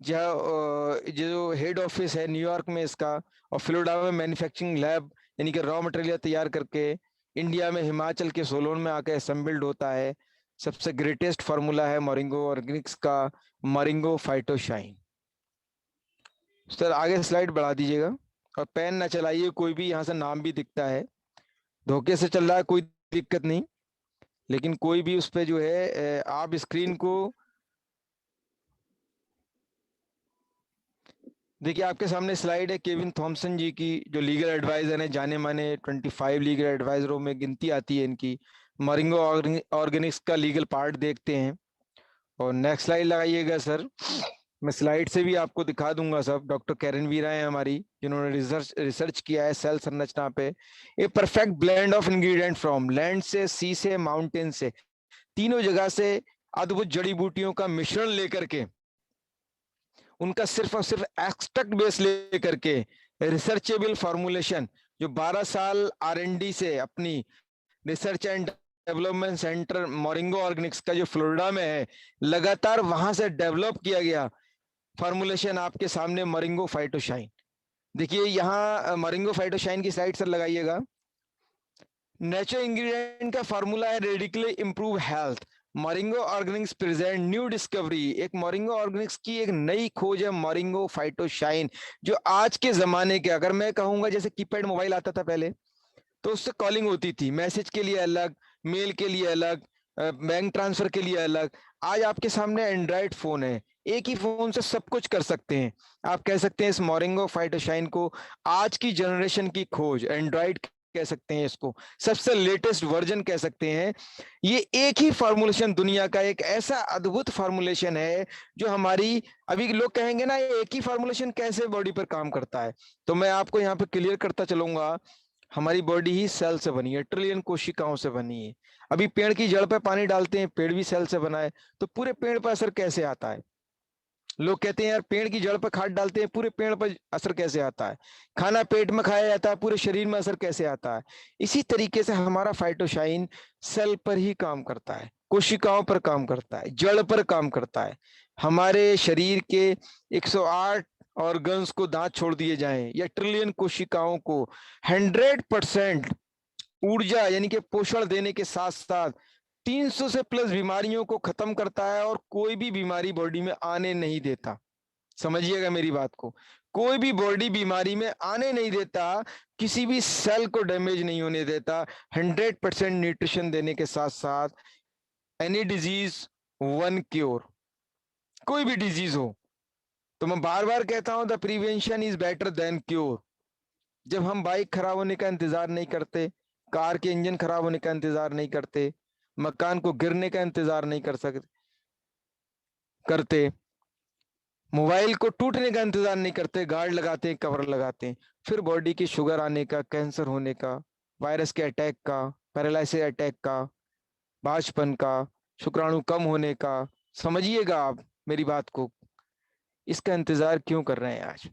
जो हेड ऑफिस है न्यूयॉर्क में इसका, और फ्लोरिडा में मैन्युफैक्चरिंग लैब यानी कि रॉ मटेरियल तैयार करके इंडिया में हिमाचल के सोलोन में आकर असेंबल्ड होता है। सबसे ग्रेटेस्ट फार्मूला है मोरिंगो ऑर्गेनिक्स का, मोरिंगो फाइटोशाइन। सर आगे स्लाइड बढ़ा दीजिएगा, और पेन ना चलाइए, कोई भी यहाँ से नाम भी दिखता है, धोखे से चल रहा है कोई दिक्कत नहीं, लेकिन कोई भी उस पे जो है आप स्क्रीन को देखिए। आपके सामने स्लाइड है केविन थॉमसन जी की, जो लीगल एडवाइजर है, जाने माने 25 लीगल एडवाइजरों में गिनती आती है इनकी। मोरिंगो ऑर्गेनिक्स का लीगल पार्ट देखते हैं। और नेक्स्ट स्लाइड लगाइएगा सर। मैं स्लाइड से भी आपको दिखा दूंगा सब। डॉक्टर कैरन वीरा है हमारी, जिन्होंने रिसर्च किया है सेल संरचना पे। A perfect blend of ingredient from land से, सी से, माउंटेन से, तीनों जगह से अद्भुत जड़ी बूटियों का मिश्रण लेकर के, उनका सिर्फ और सिर्फ एक्सट्रैक्ट बेस लेकर के रिसर्चेबल फॉर्मुलेशन, जो 12 साल R&D से अपनी research and development centre moringa Organics का जो फ्लोरिडा में है, लगातार वहां से डेवलप किया गया फॉर्मुलेशन आपके सामने मोरिंगो फाइटोशाइन। देखिए यहाँ मोरिंगो फाइटोशाइन की स्लाइड सर लगाइएगा। नेचुरल इंग्रेडिएंट का फार्मूला है radically improve health. Moringa Organics present new discovery. एक मोरिंगो ऑर्गेनिक्स की एक नई खोज है मोरिंगो फाइटोशाइन, जो आज के जमाने के, अगर मैं कहूंगा जैसे कीपैड मोबाइल आता था पहले, तो उससे कॉलिंग होती थी, मैसेज के लिए अलग, मेल के लिए अलग, बैंक ट्रांसफर के लिए अलग। आज आपके सामने एंड्रॉइड फोन है, एक ही फोन से सब कुछ कर सकते हैं। आप कह सकते हैं इस मोरिंगो फाइटोशाइन को आज की जनरेशन की खोज, एंड्रॉइड कह सकते हैं इसको, सबसे लेटेस्ट वर्जन कह सकते हैं। ये एक ही फार्मूलेशन दुनिया का एक ऐसा अद्भुत फार्मूलेशन है जो हमारी, अभी लोग कहेंगे ना ये एक ही फार्मूलेशन कैसे बॉडी पर काम करता है, तो मैं आपको यहाँ पे क्लियर करता चलूंगा। हमारी बॉडी ही सेल से बनी है, ट्रिलियन कोशिकाओं से बनी है। अभी पेड़ की जड़ पे पानी डालते हैं, पेड़ भी सेल से बना है, तो पूरे पेड़ पर असर कैसे आता है? लोग कहते हैं यार पेड़ की जड़ पर खाद डालते हैं, पूरे पेड़ पर असर कैसे आता है? खाना पेट में खाया जाता है, पूरे शरीर में असर कैसे आता है? इसी तरीके से हमारा फाइटोशाइन सेल पर ही काम करता है, कोशिकाओं पर काम करता है, जड़ पर काम करता है। हमारे शरीर के 108 ऑर्गन्स को दांत छोड़ दिए जाएं, या ट्रिलियन कोशिकाओं को 100% ऊर्जा यानी कि पोषण देने के साथ साथ 300 से प्लस बीमारियों को खत्म करता है, और कोई भी बीमारी बॉडी में आने नहीं देता। समझिएगा मेरी बात को, कोई भी बॉडी बीमारी में आने नहीं देता, किसी भी सेल को डैमेज नहीं होने देता, 100% न्यूट्रिशन देने के साथ साथ एनी डिजीज वन क्योर। कोई भी डिजीज हो, तो मैं बार बार कहता हूं the prevention is better than cure. जब हम बाइक खराब होने का इंतजार नहीं करते, कार के इंजन खराब होने का इंतजार नहीं करते, मकान को गिरने का इंतजार नहीं करते, मोबाइल को टूटने का इंतजार नहीं करते, गार्ड लगाते हैं, कवर लगाते हैं, फिर बॉडी की शुगर आने का, कैंसर होने का, वायरस के अटैक का, पैरालिसिस अटैक का, बांझपन का, शुक्राणु कम होने का, समझिएगा आप मेरी बात को, इसका इंतजार क्यों कर रहे हैं आज?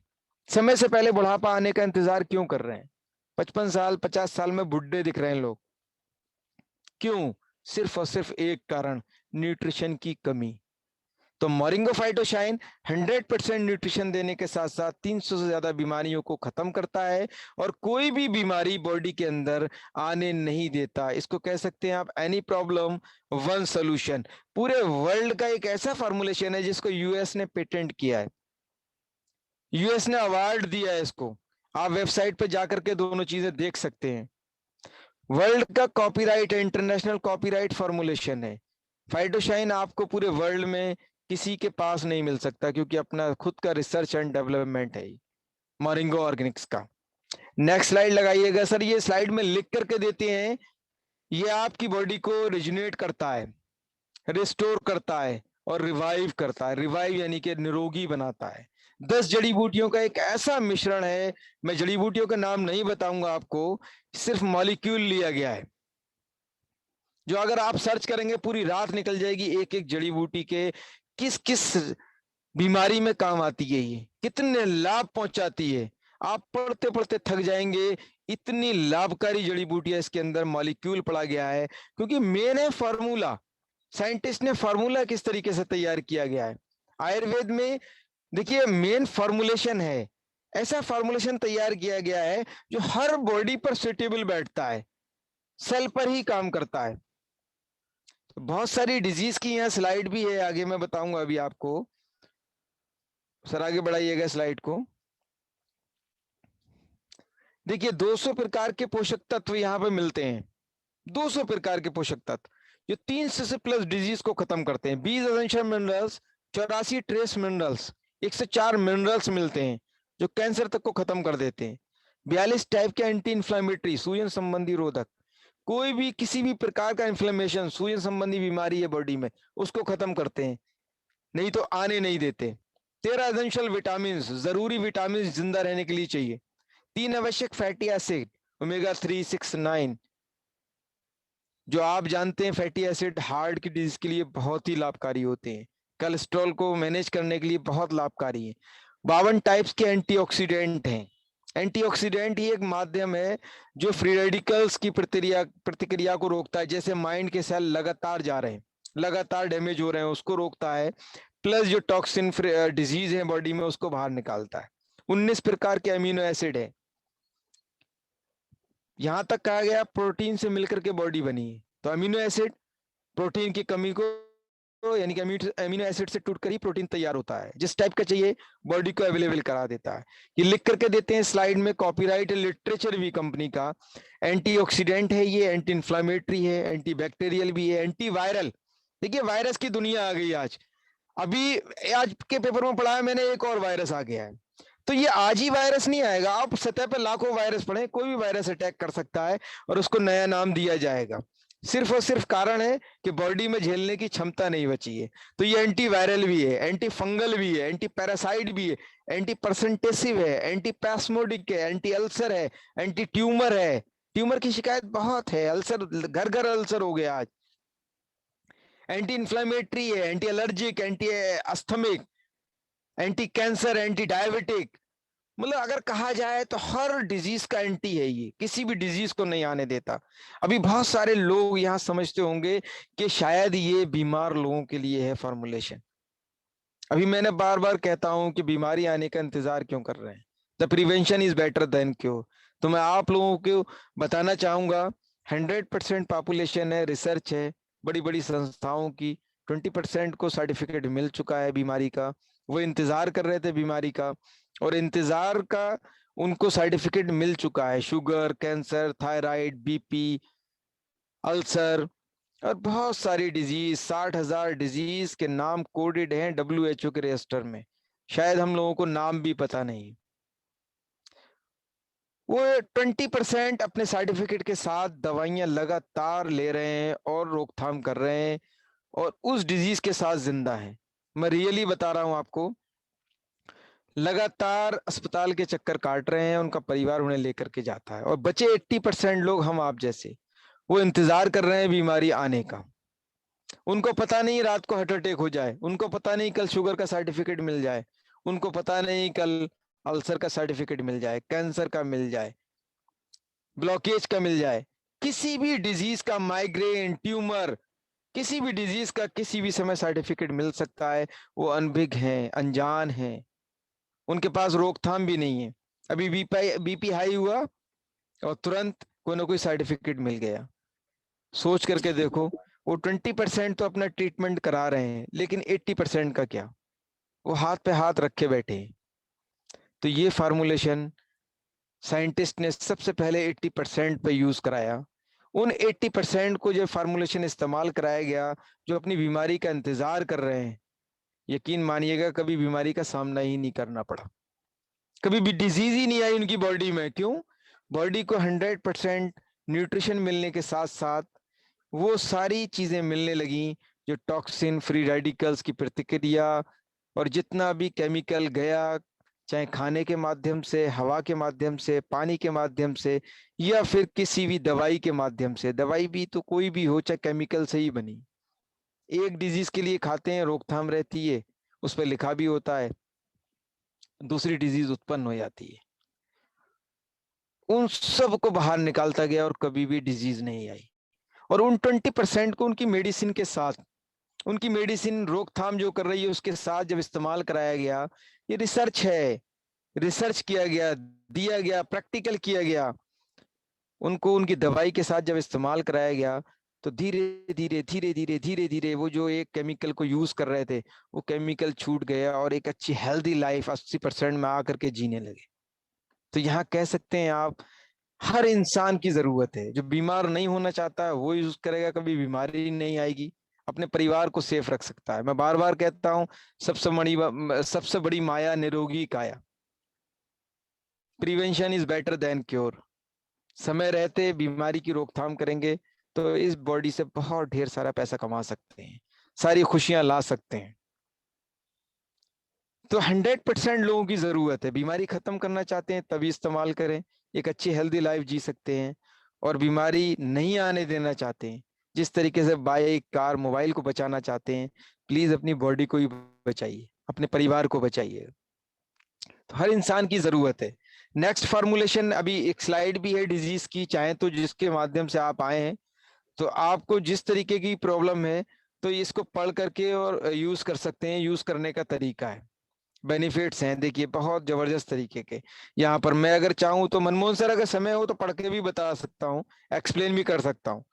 समय से पहले बुढ़ापा आने का इंतजार क्यों कर रहे हैं? 55 साल 50 साल में बुढ़े दिख रहे हैं लोग। क्यों? सिर्फ और सिर्फ एक कारण, न्यूट्रिशन की कमी। तो मोरिंगो फाइटोशाइन 100% न्यूट्रिशन देने के साथ साथ 300 से ज्यादा बीमारियों को खत्म करता है और कोई भी बीमारी बॉडी के अंदर आने नहीं देता। इसको कह सकते हैं आप एनी प्रॉब्लम वन सॉल्यूशन। पूरे वर्ल्ड का एक ऐसा फॉर्मुलेशन है जिसको यूएस ने पेटेंट किया है, यूएस ने अवार्ड दिया है इसको। आप वेबसाइट पे जाकर के दोनों चीजें देख सकते हैं। वर्ल्ड का कॉपीराइट है, इंटरनेशनल कॉपीराइट फॉर्मुलेशन है। फाइटोशाइन आपको पूरे वर्ल्ड में किसी के पास नहीं मिल सकता क्योंकि अपना खुद का रिसर्च एंड डेवलपमेंट है मोरिंगो ऑर्गेनिक्स का। नेक्स्ट स्लाइड लगाइएगा सर। ये स्लाइड में लिख करके देते हैं, ये आपकी बॉडी को रिजुनेट करता है, रिस्टोर करता है और रिवाइव करता है। रिवाइव यानी कि निरोगी बनाता है। 10 जड़ी बूटियों का एक ऐसा मिश्रण है, मैं जड़ी बूटियों का नाम नहीं बताऊंगा आपको, सिर्फ मॉलिक्यूल लिया गया है जो अगर आप सर्च करेंगे पूरी रात निकल जाएगी। एक एक जड़ी बूटी के किस किस बीमारी में काम आती है, ये कितने लाभ पहुंचाती है, आप पढ़ते पढ़ते थक जाएंगे। इतनी लाभकारी जड़ी बूटियां इसके अंदर मॉलिक्यूल पड़ा गया है क्योंकि मेन है फार्मूला। साइंटिस्ट ने फार्मूला किस तरीके से तैयार किया गया है। आयुर्वेद में देखिए मेन फॉर्मुलेशन है, ऐसा फॉर्मुलेशन तैयार किया गया है जो हर बॉडी पर सुटेबल बैठता है, सेल पर ही काम करता है। तो बहुत सारी डिजीज की यहाँ स्लाइड भी है, आगे मैं बताऊंगा अभी आपको। सर आगे बढ़ाइएगा स्लाइड को। देखिए 200 प्रकार के पोषक तत्व यहाँ पे मिलते हैं, 200 प्रकार के पोषक तत्व जो 300 से प्लस डिजीज को खत्म करते हैं। 20 essential minerals, 84 trace minerals, 104 minerals मिलते हैं जो कैंसर तक को खत्म कर देते हैं। 42 टाइप के एंटी इंफ्लेमेटरी, सूजन संबंधी रोधक, कोई भी किसी भी प्रकार का इंफ्लेमेशन, सूजन संबंधी बीमारी है बॉडी में, उसको खत्म करते हैं, नहीं तो आने नहीं देते। 13 एसेंशियल विटामिन, जरूरी विटामिन जिंदा रहने के लिए चाहिए। 3 आवश्यक फैटी एसिड, ओमेगा 3, 6, 9, जो आप जानते हैं फैटी एसिड हार्ट की डिजीज के लिए बहुत ही लाभकारी होते हैं, कोलेस्ट्रॉल को मैनेज करने के लिए बहुत लाभकारी है। 52 टाइप्स के एंटीऑक्सीडेंट हैं। एंटीऑक्सीडेंट ही एक माध्यम है जो फ्री रेडिकल्स की प्रतिक्रिया को रोकता है। जैसे माइंड के सेल लगातार जा रहे हैं, लगातार डैमेज हो रहे हैं, उसको रोकता है, प्लस जो टॉक्सिन डिजीज है बॉडी में उसको बाहर निकालता है। 19 प्रकार के अमीनो एसिड है। यहां तक कहा गया प्रोटीन से मिलकर के बॉडी बनी है, तो अमीनो एसिड प्रोटीन की कमी को यानी कि अमीनो एसिड से टूटकर ही प्रोटीन तैयार होता है, जिस टाइप का चाहिए बॉडी को अवेलेबल करा देता है। ये लिख करके देते हैं स्लाइड में, कॉपीराइट लिटरेचर भी कंपनी का। एंटीऑक्सीडेंट है ये, एंटी इंफ्लेमेटरी है, एंटी बैक्टीरियल भी है, एंटी वायरल। देखिए वायरस की दुनिया आ गई आज, अभी आज के पेपर में पढ़ा है मैंने, एक और वायरस आ गया है। तो ये आज ही वायरस नहीं आएगा, आप सतह पर लाखों वायरस पढ़े, कोई भी वायरस अटैक कर सकता है और उसको नया नाम दिया जाएगा। सिर्फ और सिर्फ कारण है कि बॉडी में झेलने की क्षमता नहीं बची है। तो ये एंटी वायरल भी है, एंटी फंगल भी है, एंटी पैरासाइट भी है, एंटी परसेंटेसिव है, एंटी पैस्मोडिक है, एंटी अल्सर है, एंटी ट्यूमर है। ट्यूमर की शिकायत बहुत है, अल्सर घर घर अल्सर हो गया आज। एंटी इंफ्लेमेटरी है, anti allergic, anti asthmatic, anti cancer, anti diabetic. मतलब अगर कहा जाए तो हर डिजीज का एंटी है ये, किसी भी डिजीज को नहीं आने देता। अभी बहुत सारे लोग यहाँ समझते होंगे कि शायद ये बीमार लोगों के लिए है फॉर्मुलेशन। अभी मैंने बार बार कहता हूं कि बीमारी आने का इंतजार क्यों कर रहे हैं, the prevention is better than cure. तो मैं आप लोगों को बताना चाहूंगा 100% पॉपुलेशन है, रिसर्च है बड़ी बड़ी संस्थाओं की, 20% को सर्टिफिकेट मिल चुका है बीमारी का, वो इंतजार कर रहे थे बीमारी का और इंतजार का उनको सर्टिफिकेट मिल चुका है। Sugar, cancer, thyroid, BP, ulcer और बहुत सारी डिजीज, 60,000 डिजीज के नाम कोडेड हैं WHO के रजिस्टर में, शायद हम लोगों को नाम भी पता नहीं। वो 20% अपने सर्टिफिकेट के साथ दवाइयां लगातार ले रहे हैं और रोकथाम कर रहे हैं और उस डिजीज के साथ जिंदा हैं। मैं रियली बता रहा हूं आपको, लगातार अस्पताल के चक्कर काट रहे हैं, उनका परिवार उन्हें लेकर के जाता है और बचे 80% लोग हम आप जैसे, वो इंतजार कर रहे हैं बीमारी आने का। उनको पता नहीं रात को हार्ट अटैक हो जाए, उनको पता नहीं कल शुगर का सर्टिफिकेट मिल जाए, उनको पता नहीं कल अल्सर का सर्टिफिकेट मिल जाए, कैंसर का मिल जाए। ब्लॉकेज का मिल जाए, किसी भी डिजीज का, माइग्रेन, ट्यूमर, किसी भी डिजीज का किसी भी समय सर्टिफिकेट मिल सकता है। वो अनभिज्ञ हैं, अनजान हैं, उनके पास रोकथाम भी नहीं है। अभी बीपी हाई हुआ और तुरंत कोई ना कोई सर्टिफिकेट मिल गया। सोच करके देखो, वो 20% तो अपना ट्रीटमेंट करा रहे हैं, लेकिन 80% का क्या, वो हाथ पे हाथ रखे बैठे हैं। तो ये फार्मूलेशन साइंटिस्ट ने सबसे पहले 80% पे यूज कराया। उन 80% को जो फार्मूलेशन इस्तेमाल कराया गया, जो अपनी बीमारी का इंतजार कर रहे हैं, यकीन मानिएगा कभी बीमारी का सामना ही नहीं करना पड़ा, कभी भी डिजीज ही नहीं आई उनकी बॉडी में। क्यों? बॉडी को 100% न्यूट्रिशन मिलने के साथ साथ वो सारी चीजें मिलने लगी जो टॉक्सिन, फ्री रेडिकल्स की प्रतिक्रिया, और जितना भी केमिकल गया, चाहे खाने के माध्यम से, हवा के माध्यम से, पानी के माध्यम से, या फिर किसी भी दवाई के माध्यम से। दवाई भी तो कोई भी हो, चाहे केमिकल से ही बनी, एक डिजीज के लिए खाते हैं, रोकथाम रहती है, उस पर लिखा भी होता है, दूसरी डिजीज उत्पन्न हो जाती है। उन सब को बाहर निकालता गया और कभी भी डिजीज नहीं आई। और उन 20% को उनकी मेडिसिन के साथ, उनकी मेडिसिन रोकथाम जो कर रही है उसके साथ जब इस्तेमाल कराया गया, ये रिसर्च है, रिसर्च किया गया, दिया गया, प्रैक्टिकल किया गया, उनको उनकी दवाई के साथ जब इस्तेमाल कराया गया, तो धीरे धीरे धीरे धीरे धीरे धीरे वो जो एक केमिकल को यूज कर रहे थे, वो केमिकल छूट गया और एक अच्छी हेल्दी लाइफ 80% में आकर के जीने लगे। तो यहाँ कह सकते हैं आप, हर इंसान की जरूरत है। जो बीमार नहीं होना चाहता है वो यूज करेगा, कभी बीमारी नहीं आएगी, अपने परिवार को सेफ रख सकता है। मैं बार बार कहता हूं, सबसे बड़ी माया निरोगी काया। Prevention is better than cure. समय रहते बीमारी की रोकथाम करेंगे तो इस बॉडी से बहुत ढेर सारा पैसा कमा सकते हैं, सारी खुशियां ला सकते हैं। तो 100% लोगों की जरूरत है। बीमारी खत्म करना चाहते हैं तभी इस्तेमाल करें, एक अच्छी हेल्दी लाइफ जी सकते हैं। और बीमारी नहीं आने देना चाहते हैं, जिस तरीके से बाइक, कार, मोबाइल को बचाना चाहते हैं, प्लीज अपनी बॉडी को ही बचाइए, अपने परिवार को बचाइए। तो हर इंसान की जरूरत है। नेक्स्ट फॉर्मुलेशन, अभी एक स्लाइड भी है डिजीज की, चाहे तो जिसके माध्यम से आप आए हैं, तो आपको जिस तरीके की प्रॉब्लम है तो इसको पढ़ करके और यूज कर सकते हैं। यूज करने का तरीका है, बेनिफिट्स हैं, देखिए बहुत जबरदस्त तरीके के। यहाँ पर मैं अगर चाहूँ तो मनमोहन सर, अगर समय हो तो पढ़ के भी बता सकता हूँ, एक्सप्लेन भी कर सकता हूँ।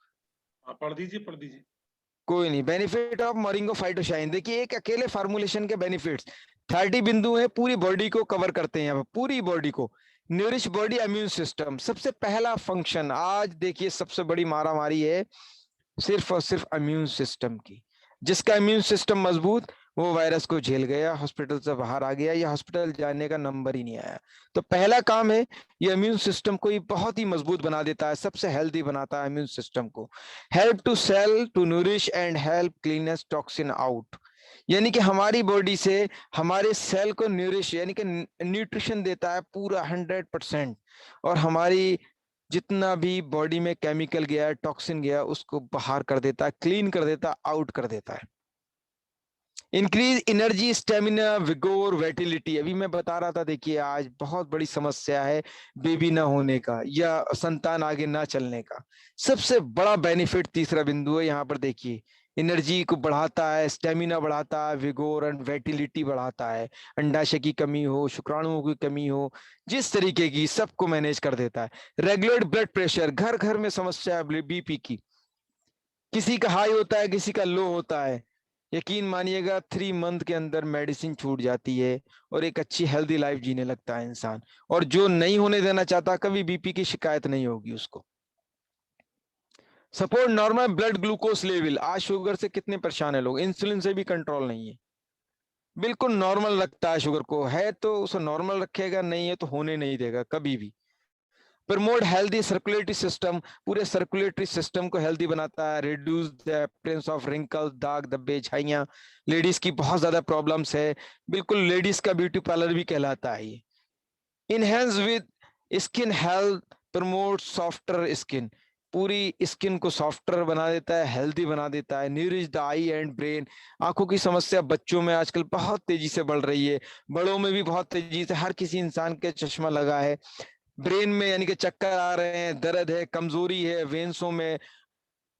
पढ़ दीजिए, पढ़ दीजिए। कोई नहीं। बेनिफिट ऑफ मोरिंगो फाइटोशाइन, देखिए एक अकेले फार्मूलेशन के बेनिफिट्स 30 बिंदु है, पूरी बॉडी को कवर करते हैं यहाँ पर, पूरी बॉडी को। न्यूरिश बॉडी, इम्यून सिस्टम, सबसे पहला फंक्शन। आज देखिए सबसे बड़ी मारामारी है सिर्फ और सिर्फ इम्यून सिस्टम की। जिसका इम्यून सिस्टम मजबूत, वो वायरस को झेल गया, हॉस्पिटल से बाहर आ गया, या हॉस्पिटल जाने का नंबर ही नहीं आया। तो पहला काम है, ये इम्यून सिस्टम को बहुत ही मजबूत बना देता है, सबसे हेल्दी बनाता है इम्यून सिस्टम को। Help to cell to nourish and help cleanse toxin out, यानी कि हमारी बॉडी से हमारे सेल को न्यूरिश यानी कि न्यूट्रिशन देता है पूरा 100%। और हमारी जितना भी बॉडी में केमिकल गया है, टॉक्सिन गया, उसको बाहर कर देता है, क्लीन कर देता है, आउट कर देता है। Increase energy, stamina, vigour, vitality. अभी मैं बता रहा था, देखिए आज बहुत बड़ी समस्या है बेबी ना होने का या संतान आगे ना चलने का। सबसे बड़ा बेनिफिट तीसरा बिंदु है यहाँ पर, देखिए एनर्जी को बढ़ाता है, स्टेमिना बढ़ाता है, विगोर एंड वेटिलिटी बढ़ाता है। अंडाशय की कमी हो, शुक्राणुओं की कमी हो, जिस तरीके की, सबको मैनेज कर देता है। रेगुलेट ब्लड प्रेशर, घर घर में समस्या है बीपी की, किसी का हाई होता है, किसी का लो होता है। यकीन मानिएगा 3 मंथ के अंदर मेडिसिन छूट जाती है और एक अच्छी हेल्दी लाइफ जीने लगता है इंसान। और जो नहीं होने देना चाहता, कभी बीपी की शिकायत नहीं होगी उसको। Support normal blood glucose level, आज शुगर से कितने परेशान है लोग, इंसुलिन से भी कंट्रोल नहीं है, बिल्कुल नॉर्मल रखता है शुगर को, है तो उसे नॉर्मल रखेगा, नहीं है तो होने नहीं देगा कभी भी। प्रमोट हेल्दी सर्कुलेटरी सिस्टम, पूरे सर्कुलेटरी सिस्टम को हेल्दी बनाता है। Reduce the appearance of wrinkle, दाग धब्बे, छाइयां, लेडीज की बहुत ज्यादा प्रॉब्लम्स है, बिल्कुल लेडीज का ब्यूटी पार्लर भी कहलाता है ये। Enhance with skin health, promote softer skin, पूरी स्किन को सॉफ्टर बना देता है, हेल्दी बना देता है। Nourish the I and brain, आंखों की समस्या बच्चों में आजकल बहुत तेजी से बढ़ रही है, बड़ों में भी बहुत तेजी से, हर किसी इंसान के चश्मा लगा है। ब्रेन में यानी कि चक्कर आ रहे हैं, दर्द है, कमजोरी है वेन्सों में,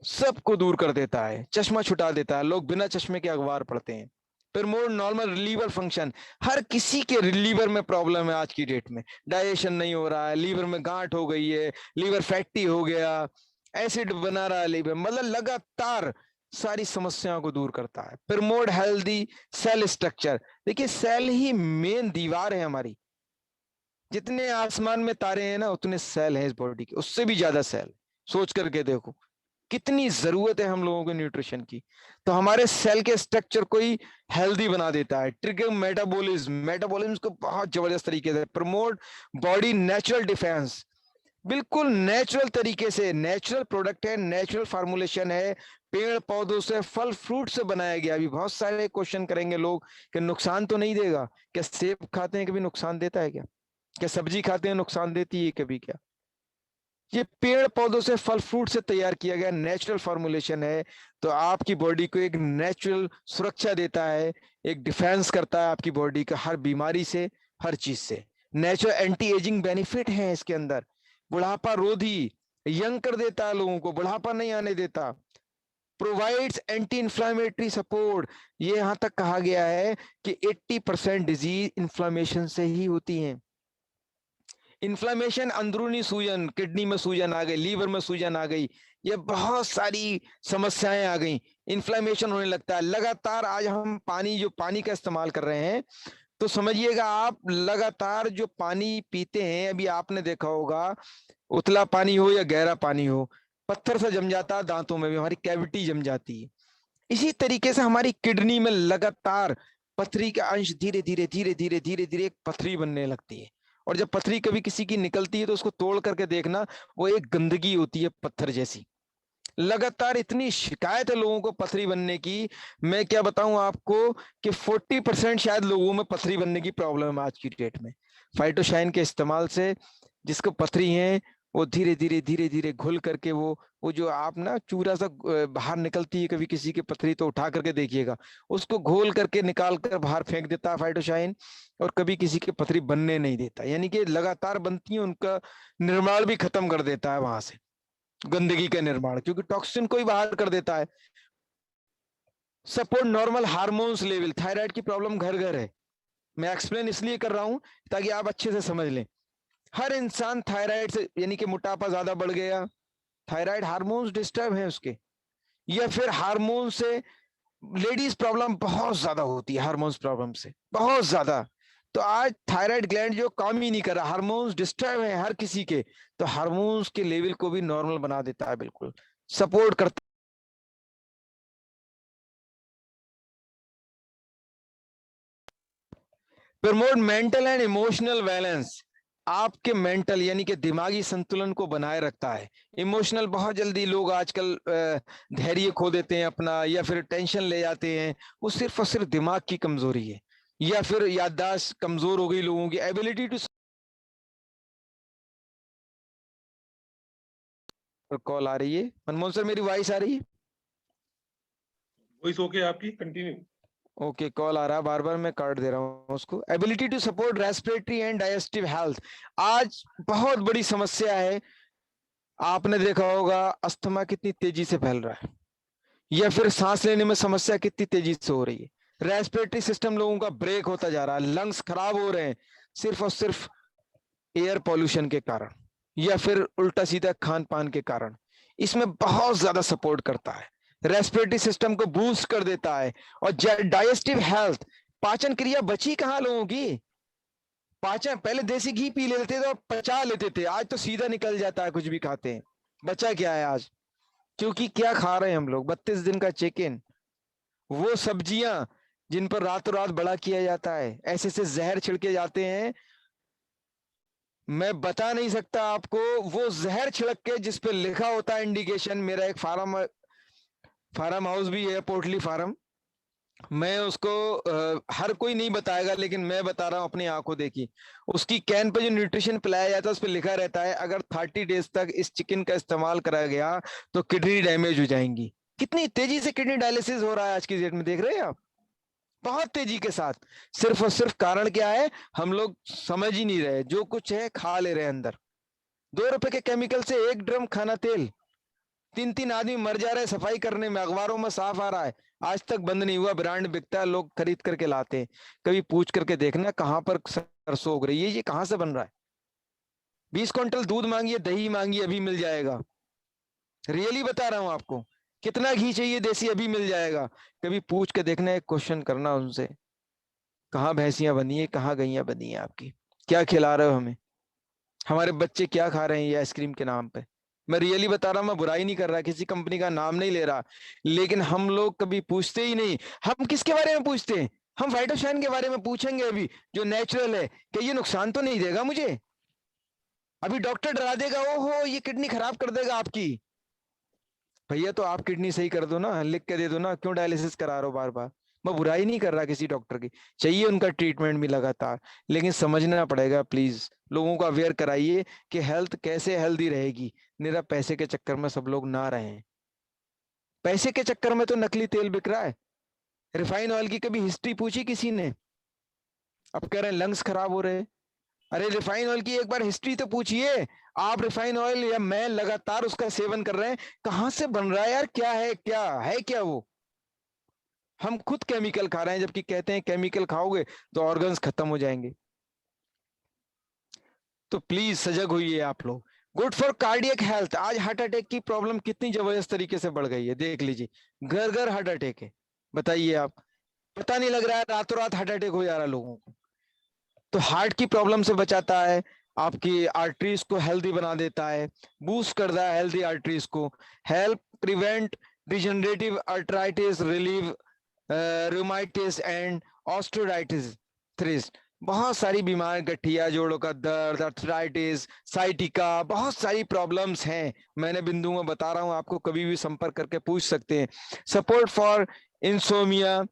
सबको दूर कर देता है, चश्मा छुटा देता है। लोग बिना चश्मे के अखबार पढ़ते हैं। फिर मोर नॉर्मल रिलीवर फंक्शन, हर किसी के लीवर में प्रॉब्लम है आज की डेट में, डाइजेशन नहीं हो रहा है, लीवर में गांठ हो गई है, लीवर फैटी हो गया, एसिड बना रहा है लीवर, मतलब लगातार सारी समस्याओं को दूर करता है। फिर मोर हेल्दी सेल स्ट्रक्चर, देखिए सेल ही मेन दीवार है हमारी, जितने आसमान में तारे हैं ना उतने सेल हैं इस बॉडी के, उससे भी ज्यादा सेल। सोच करके देखो कितनी जरूरत है हम लोगों को न्यूट्रिशन की। तो हमारे सेल के स्ट्रक्चर को ही हेल्दी बना देता है। ट्रिगर मेटाबॉलिज्म को बहुत जबरदस्त तरीके से प्रमोट बॉडी नेचुरल डिफेंस, बिल्कुल नेचुरल तरीके से, नेचुरल प्रोडक्ट है, नेचुरल फार्मूलेशन है, पेड़ पौधों से फल फ्रूट से बनाया गया। अभी बहुत सारे क्वेश्चन करेंगे लोग कि नुकसान तो नहीं देगा क्या? सेब खाते हैं कभी नुकसान देता है क्या? क्या सब्जी खाते हैं नुकसान देती है कभी क्या? ये पेड़ पौधों से फल फ्रूट से तैयार किया गया नेचुरल फॉर्मुलेशन है। तो आपकी बॉडी को एक नेचुरल सुरक्षा देता है, एक डिफेंस करता है आपकी बॉडी का हर बीमारी से, हर चीज से। नेचुरल एंटी एजिंग बेनिफिट है इसके अंदर, बुढ़ापा रोधी, यंग कर देता है लोगों को, बुढ़ापा नहीं आने देता। प्रोवाइड्स एंटी इंफ्लामेटरी सपोर्ट, ये यहां तक कहा गया है कि 80% डिजीज इंफ्लामेशन से ही होती है। इन्फ्लामेशन, अंदरूनी सूजन, किडनी में सूजन आ गई, लीवर में सूजन आ गई, ये बहुत सारी समस्याएं आ गई, इन्फ्लामेशन होने लगता है लगातार। आज हम जो पानी का इस्तेमाल कर रहे हैं, तो समझिएगा आप लगातार जो पानी पीते हैं, अभी आपने देखा होगा उतला पानी हो या गहरा पानी हो, पत्थर से जम जाता है, दांतों में भी हमारी कैविटी जम जाती है। इसी तरीके से हमारी किडनी में लगातार पथरी का अंश धीरे धीरे धीरे धीरे धीरे धीरे एक पथरी बनने लगती है। और जब पथरी कभी किसी की निकलती है तो उसको तोड़ करके देखना, वो एक गंदगी होती है पत्थर जैसी। लगातार इतनी शिकायत है लोगों को पथरी बनने की, मैं क्या बताऊं आपको कि 40% शायद लोगों में पथरी बनने की प्रॉब्लम है आज की डेट में। फाइटोशाइन के इस्तेमाल से जिसको पथरी है, वो धीरे धीरे धीरे धीरे घुल करके वो जो आप ना चूरा सा बाहर निकलती है कभी किसी की पथरी, तो उठा करके देखिएगा, उसको घोल करके निकाल कर बाहर फेंक देता है फाइटोशाइन, और कभी किसी की पथरी बनने नहीं देता। यानी कि लगातार बनती है, उनका निर्माण भी खत्म कर देता है वहां से, गंदगी का निर्माण, क्योंकि टॉक्सिन को ही बाहर कर देता है। Support normal hormones level, thyroid की प्रॉब्लम घर घर है, मैं एक्सप्लेन इसलिए कर रहा हूं ताकि आप अच्छे से समझ लें। हर इंसान थायराइड से, यानी कि मोटापा ज्यादा बढ़ गया, थायराइड हार्मोन्स डिस्टर्ब है उसके, या फिर हार्मोन से लेडीज प्रॉब्लम बहुत ज्यादा होती है, हार्मोन्स प्रॉब्लम से बहुत ज्यादा। तो आज थायराइड ग्लैंड जो काम ही नहीं कर रहा, हार्मोन्स डिस्टर्ब है हर किसी के, तो हार्मोन्स के लेवल को भी नॉर्मल बना देता है, बिल्कुल सपोर्ट करता। Promote mental and emotional balance, आपके मेंटल यानी कि दिमागी संतुलन को बनाए रखता है। इमोशनल बहुत जल्दी लोग आजकल धैर्य खो देते हैं अपना, या फिर टेंशन ले जाते हैं, वो सिर्फ और सिर्फ दिमाग की कमजोरी है, या फिर याददाश्त कमजोर हो गई लोगों की, एबिलिटी टू। कॉल आ रही है मनमोहन सर, मेरी वॉइस आ रही है? वॉइस ओके आपकी, कंटिन्यू। ओके, कॉल आ रहा है बार बार, मैं काट दे रहा हूँ उसको। Ability to support respiratory and digestive health, आज बहुत बड़ी समस्या है। आपने देखा होगा अस्थमा कितनी तेजी से फैल रहा है, या फिर सांस लेने में समस्या कितनी तेजी से हो रही है। रेस्पिरेटरी सिस्टम लोगों का ब्रेक होता जा रहा है, लंग्स खराब हो रहे हैं सिर्फ और सिर्फ एयर पॉल्यूशन के कारण, या फिर उल्टा सीधा खान पान के कारण। इसमें बहुत ज्यादा सपोर्ट करता है, रेस्पिरेटरी सिस्टम को बूस्ट कर देता है। और डाइजेस्टिव हेल्थ, पाचन क्रिया बची कहाँ लोगों की? पाचन, पहले देसी घी पी लेते थे और पचा लेते थे, आज तो सीधा निकल जाता है, कुछ भी खाते हैं। बचा क्या है आज? क्योंकि क्या खा रहे हैं हम लोग? 32 दिन का चिकन, वो सब्जियां जिन पर रातों रात बड़ा किया जाता है, ऐसे ऐसे जहर छिड़के जाते हैं, मैं बता नहीं सकता आपको। वो जहर छिड़क के जिस पे लिखा होता है इंडिकेशन, मेरा एक फार्म हाउस भी है, पोल्ट्री फार्म, मैं उसको हर कोई नहीं बताएगा, लेकिन मैं बता रहा हूं अपनी आंखों देखी। उसकी कैन पे जो न्यूट्रिशन पिलाया जाता है उस पर लिखा रहता है अगर 30 डेज तक इस चिकन का इस्तेमाल करा गया तो किडनी डैमेज हो जाएंगी। कितनी तेजी से किडनी डायलिसिस हो रहा है आज की डेट में, देख रहे हैं आप? बहुत तेजी के साथ। सिर्फ और सिर्फ कारण क्या है? हम लोग समझ ही नहीं रहे, जो कुछ है खा ले रहे हैं अंदर। ₹2 के केमिकल से 1 ड्रम खाना तेल, 3-3 आदमी मर जा रहे हैं सफाई करने में, अखबारों में साफ आ रहा है, आज तक बंद नहीं हुआ। ब्रांड बिकता है, लोग खरीद करके लाते हैं। कभी पूछ करके देखना कहाँ पर सरसों उग रही है, ये कहाँ से बन रहा है। 20 क्विंटल दूध मांगिए, दही मांगिए, अभी मिल जाएगा। रियली बता रहा हूं आपको। कितना घी चाहिए देसी, अभी मिल जाएगा। कभी पूछ के देखना, एक क्वेश्चन करना उनसे, कहाँ भैंसियां बनी है, कहाँ गैया बनी है आपकी, क्या खिला रहे हो हमें, हमारे बच्चे क्या खा रहे हैं ये आइसक्रीम के नाम पे। मैं रियली बता रहा हूं, मैं बुराई नहीं कर रहा, किसी कंपनी का नाम नहीं ले रहा, लेकिन हम लोग कभी पूछते ही नहीं। हम किसके बारे में पूछते हैं? हम फाइटोशाइन के बारे में पूछेंगे अभी, जो नेचुरल है, कि ये नुकसान तो नहीं देगा मुझे। अभी डॉक्टर डरा देगा, ओहो ये किडनी खराब कर देगा आपकी। भैया तो आप किडनी सही कर दो ना, लिख के दे दो ना, क्यों डायलिसिस करा रहे हो बार बार। मैं बुराई नहीं कर रहा किसी डॉक्टर की, चाहिए उनका ट्रीटमेंट भी लगातार, लेकिन समझना पड़ेगा। प्लीज लोगों को अवेयर कराइए कि हेल्थ कैसे हेल्दी रहेगी। निरा पैसे के चक्कर में सब लोग ना रहें। पैसे के चक्कर में तो नकली तेल बिक रहा है। रिफाइन ऑयल की कभी हिस्ट्री पूछी किसी ने? अब कह रहे हैं लंग्स खराब हो रहे हैं। अरे रिफाइन ऑयल की एक बार हिस्ट्री तो पूछिए। आप रिफाइन ऑयल या मैं लगातार उसका सेवन कर रहे हैं, कहां से बन रहा है यार, क्या है वो। हम खुद केमिकल खा रहे हैं, जबकि कहते हैं केमिकल खाओगे तो ऑर्गन्स खत्म हो जाएंगे। तो प्लीज सजग होइए आप लोग। Good for cardiac health. आज हार्ट अटैक की प्रॉब्लम कितनी जबरदस्त तरीके से बढ़ गई है, देख लीजिए, घर घर हार्ट अटैक है। बताइए आप, पता नहीं लग रहा है, रातों रात हार्ट अटैक हो जा रहा है लोगों को। तो हार्ट की प्रॉब्लम से बचाता है, आपकी आर्टरीज को हेल्दी बना देता है, बूस्ट करता है हेल्दी आर्टरीज को, help prevent degenerative arthritis, relieve rheumatism and osteoarthritis. बहुत सारी बीमारी, गठिया जोड़ों का दर्द, आर्थराइटिस, साइटिका, बहुत सारी प्रॉब्लम्स हैं। मैंने बिंदु में बता रहा हूं आपको, कभी भी संपर्क करके पूछ सकते हैं। Support for insomnia,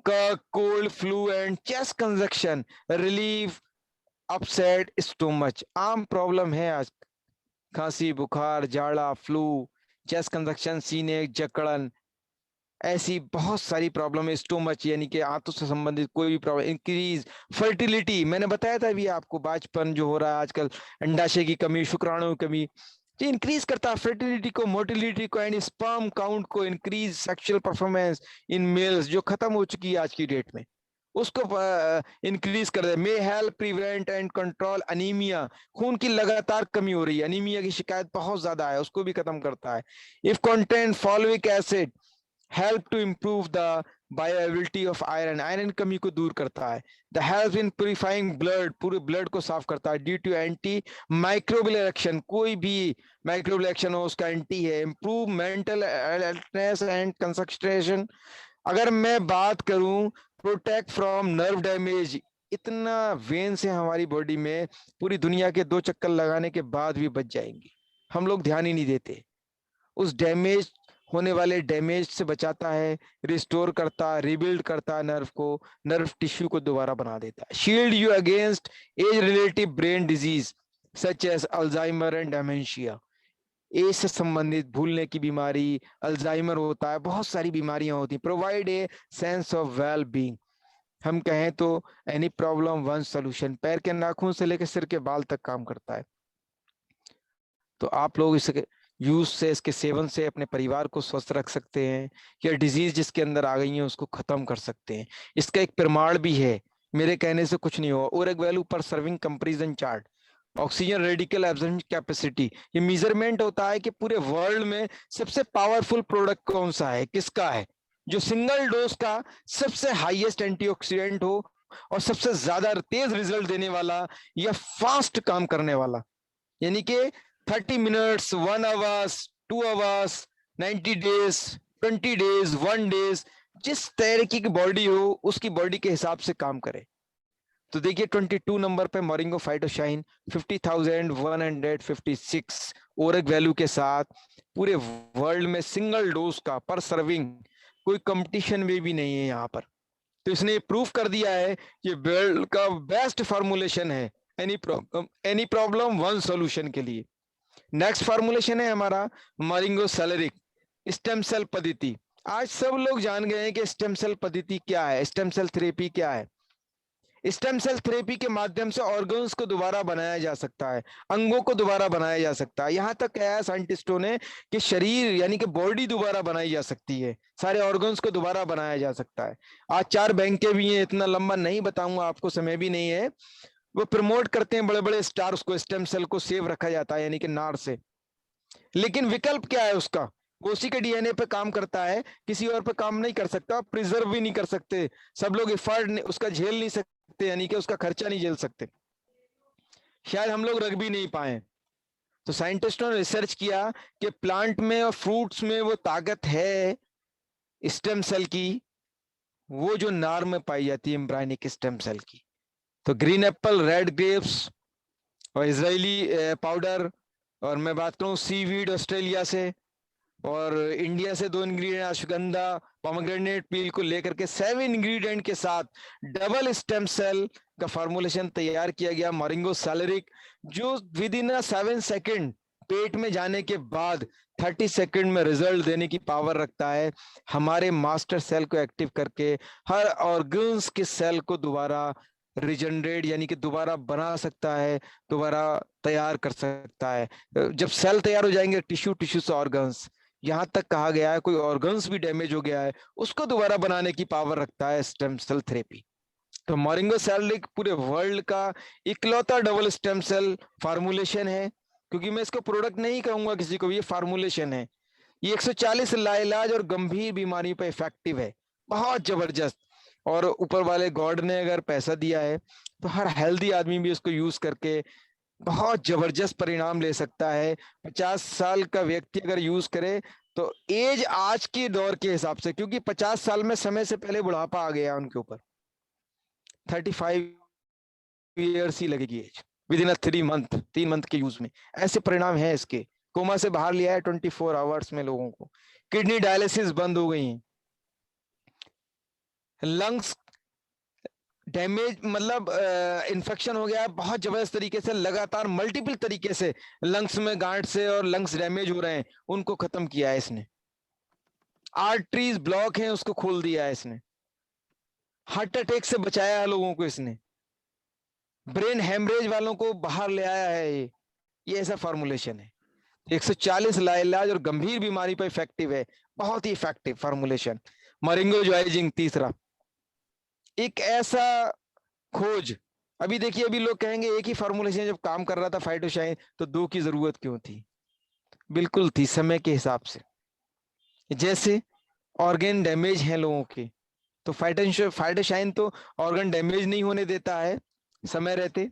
cold, flu and chest conjunction, relief upset stomach. आम प्रॉब्लम है आज, खांसी, बुखार, जाड़ा, फ्लू, चेस्ट कंजक्शन, सीने जकड़न, ऐसी बहुत सारी प्रॉब्लम है। स्टोमच यानी कि आंतों से संबंधित कोई भी प्रॉब्लम। इंक्रीज फर्टिलिटी, मैंने बताया था अभी आपको, बाजपन जो हो रहा है आजकल, अंडाशय की कमी, शुक्राणु की कमी, ये इंक्रीज करता है फर्टिलिटी को, मोटिलिटी को एंड स्पर्म काउंट को। Increase sexual performance in males, जो खत्म हो चुकी है आज की डेट में, उसको इंक्रीज कर दे। May help prevent and control anaemia, खून की लगातार कमी हो रही है, अनीमिया की शिकायत बहुत ज्यादा है, उसको भी खत्म करता है। If content folic acid, help to improve the bioavailability of iron, iron कमी को दूर करता है। The help in purifying blood, पूरे ब्लड को साफ करता है। Due to anti microbial action, कोई भी माइक्रोबियल एक्शन हो उसका एंटी है। Improve mental alertness and concentration. अगर मैं बात करूं, प्रोटेक्ट फ्रॉम नर्व डैमेज, इतना वेन से हमारी बॉडी में, पूरी दुनिया के 2 चक्कर लगाने के बाद भी बच जाएंगी, हम लोग ध्यान ही नहीं देते। उस डैमेज होने वाले डैमेज से बचाता है, रिस्टोर करता है, रिबिल्ड करता है नर्व को, नर्व टिश्यू को दोबारा बना देता है। Shield you against age relative brain disease such as Alzheimer and dementia, age से संबंधित भूलने की बीमारी, अल्जाइमर होता है, बहुत सारी बीमारियां होती हैं। Provide a sense of well being, हम कहें तो एनी प्रॉब्लम वन सॉल्यूशन, पैर के नाखून से लेकर सिर के बाल तक काम करता है। तो आप लोग इसके यूज से, इसके सेवन से अपने परिवार को स्वस्थ रख सकते हैं, या डिजीज जिसके अंदर आ गई है उसको खत्म कर सकते हैं। इसका एक प्रमाण भी है, मेरे कहने से कुछ नहीं हुआ। और एक वैल्यू पर serving comparison chart, oxygen radical absorption capacity, ये मेजरमेंट होता है कि पूरे वर्ल्ड में सबसे पावरफुल प्रोडक्ट कौन सा है, किसका है, जो सिंगल डोज का सबसे हाईएस्ट एंटीऑक्सीडेंट हो और सबसे ज्यादा तेज रिजल्ट देने वाला, या फास्ट काम करने वाला। यानी कि 30 minutes, 1 hours, 2 hours, 90 days, 20 days, 1 days, जिस तरीके की बॉडी हो उसकी बॉडी के हिसाब से काम करे। तो देखिए 22 नंबर पे मोरिंगो फाइटोशाइन 50,156 ओरक वैल्यू के साथ, पूरे वर्ल्ड में सिंगल डोज का पर सर्विंग, कोई कंपटीशन में भी नहीं है यहाँ पर। तो इसने प्रूफ कर दिया है ये वर्ल्ड का बेस्ट फॉर्मुलेशन है एनी प्रॉब्लम वन सॉल्यूशन के लिए। नेक्स्ट फॉर्मुलेशन है हमारा मोरिंगो सेलेरिक स्टेम सेल पद्धति। आज सब लोग जान गए हैं कि स्टेम सेल पद्धति क्या है, स्टेम सेल थेरेपी क्या है। स्टेम सेल थेरेपी के माध्यम से ऑर्गन्स को दोबारा बनाया जा सकता है, अंगों को दोबारा बनाया जा सकता है। यहां तक कहा है साइंटिस्टों ने कि शरीर यानी कि बॉडी दोबारा बनाई जा सकती है, सारे ऑर्गन्स को दोबारा बनाया जा सकता है। आज 4 बैंकें भी हैं, इतना लंबा नहीं बताऊंगा आपको, समय भी नहीं है। वो प्रमोट करते हैं बड़े बड़े स्टार्स को, स्टेम सेल को सेव रखा जाता है यानी कि नाड़ से। लेकिन विकल्प क्या है उसका? वो उसी के डीएनए पे काम करता है, किसी और पे काम नहीं कर सकता, प्रिजर्व भी नहीं कर सकते। सब लोग एफर्ट उसका झेल नहीं सकते, यानी कि उसका खर्चा नहीं झेल सकते, शायद हम लोग रख भी नहीं पाए। तो साइंटिस्टों ने रिसर्च किया कि प्लांट में और फ्रूट्स में वो ताकत है स्टेम सेल की, वो जो नार में पाई जाती है एम्ब्रायनिक स्टेम सेल की। तो ग्रीन एप्पल, रेड ग्रेप्स और इजरायली पाउडर, और मैं बात करूं सीवीड ऑस्ट्रेलिया से, और इंडिया से 2 इंग्रेडिएंट अश्वगंधा, पोमेग्रेनेट पील को लेकर के 7 इंग्रेडिएंट के साथ डबल स्टेम सेल का फॉर्मुलेशन तैयार किया गया, मोरिंगो सैलरिक, जो विद इन 7 सेकंड पेट में जाने के बाद 30 सेकंड में रिजल्ट देने की पावर रखता है। हमारे मास्टर सेल को एक्टिव करके हर ऑर्गन्स के सेल को दोबारा रिजनरेट यानी कि दोबारा बना सकता है, दोबारा तैयार कर सकता है। जब सेल तैयार हो जाएंगे टिश्यू से ऑर्गन्स, यहां तक कहा गया है कोई ऑर्गन्स भी डैमेज हो गया है उसको दोबारा बनाने की पावर रखता है स्टेम सेल थेरेपी। तो मोरिंगो सैलरिक पूरे वर्ल्ड का इकलौता डबल स्टेम सेल फार्मूलेशन है, क्योंकि मैं इसको प्रोडक्ट नहीं कहूंगा किसी को, ये फार्मूलेशन है। ये 140 लाइलाज और गंभीर बीमारी पर इफेक्टिव है, बहुत जबरदस्त। और ऊपर वाले गॉड ने अगर पैसा दिया है तो हर हेल्दी आदमी भी उसको यूज करके बहुत जबरदस्त परिणाम ले सकता है। 50 साल का व्यक्ति अगर यूज करे तो एज आज के दौर के हिसाब से, क्योंकि 50 साल में समय से पहले बुढ़ापा आ गया उनके ऊपर, 35 ईयर्स ही लगेगी एज विद इन 3 मंथ के यूज में। ऐसे परिणाम है इसके। कोमा से बाहर लिया है 24 आवर्स में लोगों को, किडनी डायलिसिस बंद हो गई है, लंग्स डैमेज मतलब इन्फेक्शन हो गया है बहुत जबरदस्त तरीके से, लगातार मल्टीपल तरीके से लंग्स में गांठ से और लंग्स डैमेज हो रहे हैं, उनको खत्म किया है इसने। आर्टरीज ब्लॉक हैं उसको खोल दिया है इसने, हार्ट अटैक से बचाया है लोगों को इसने, ब्रेन हेमरेज वालों को बाहर ले आया है ये ऐसा फॉर्मुलेशन है। 140 लाइलाज और गंभीर बीमारी पर इफेक्टिव है, बहुत ही इफेक्टिव फॉर्मुलेशन। मोरिंगो जॉयजिंग तीसरा, एक ऐसा खोज। अभी देखिए, अभी लोग कहेंगे एक ही फॉर्मुलेशन जब काम कर रहा था फाइटोशाइन तो 2 की जरूरत क्यों थी? बिल्कुल थी, समय के हिसाब से। जैसे ऑर्गन डैमेज हैं लोगों के, तो फाइटोशाइन तो ऑर्गन डैमेज नहीं होने देता है समय रहते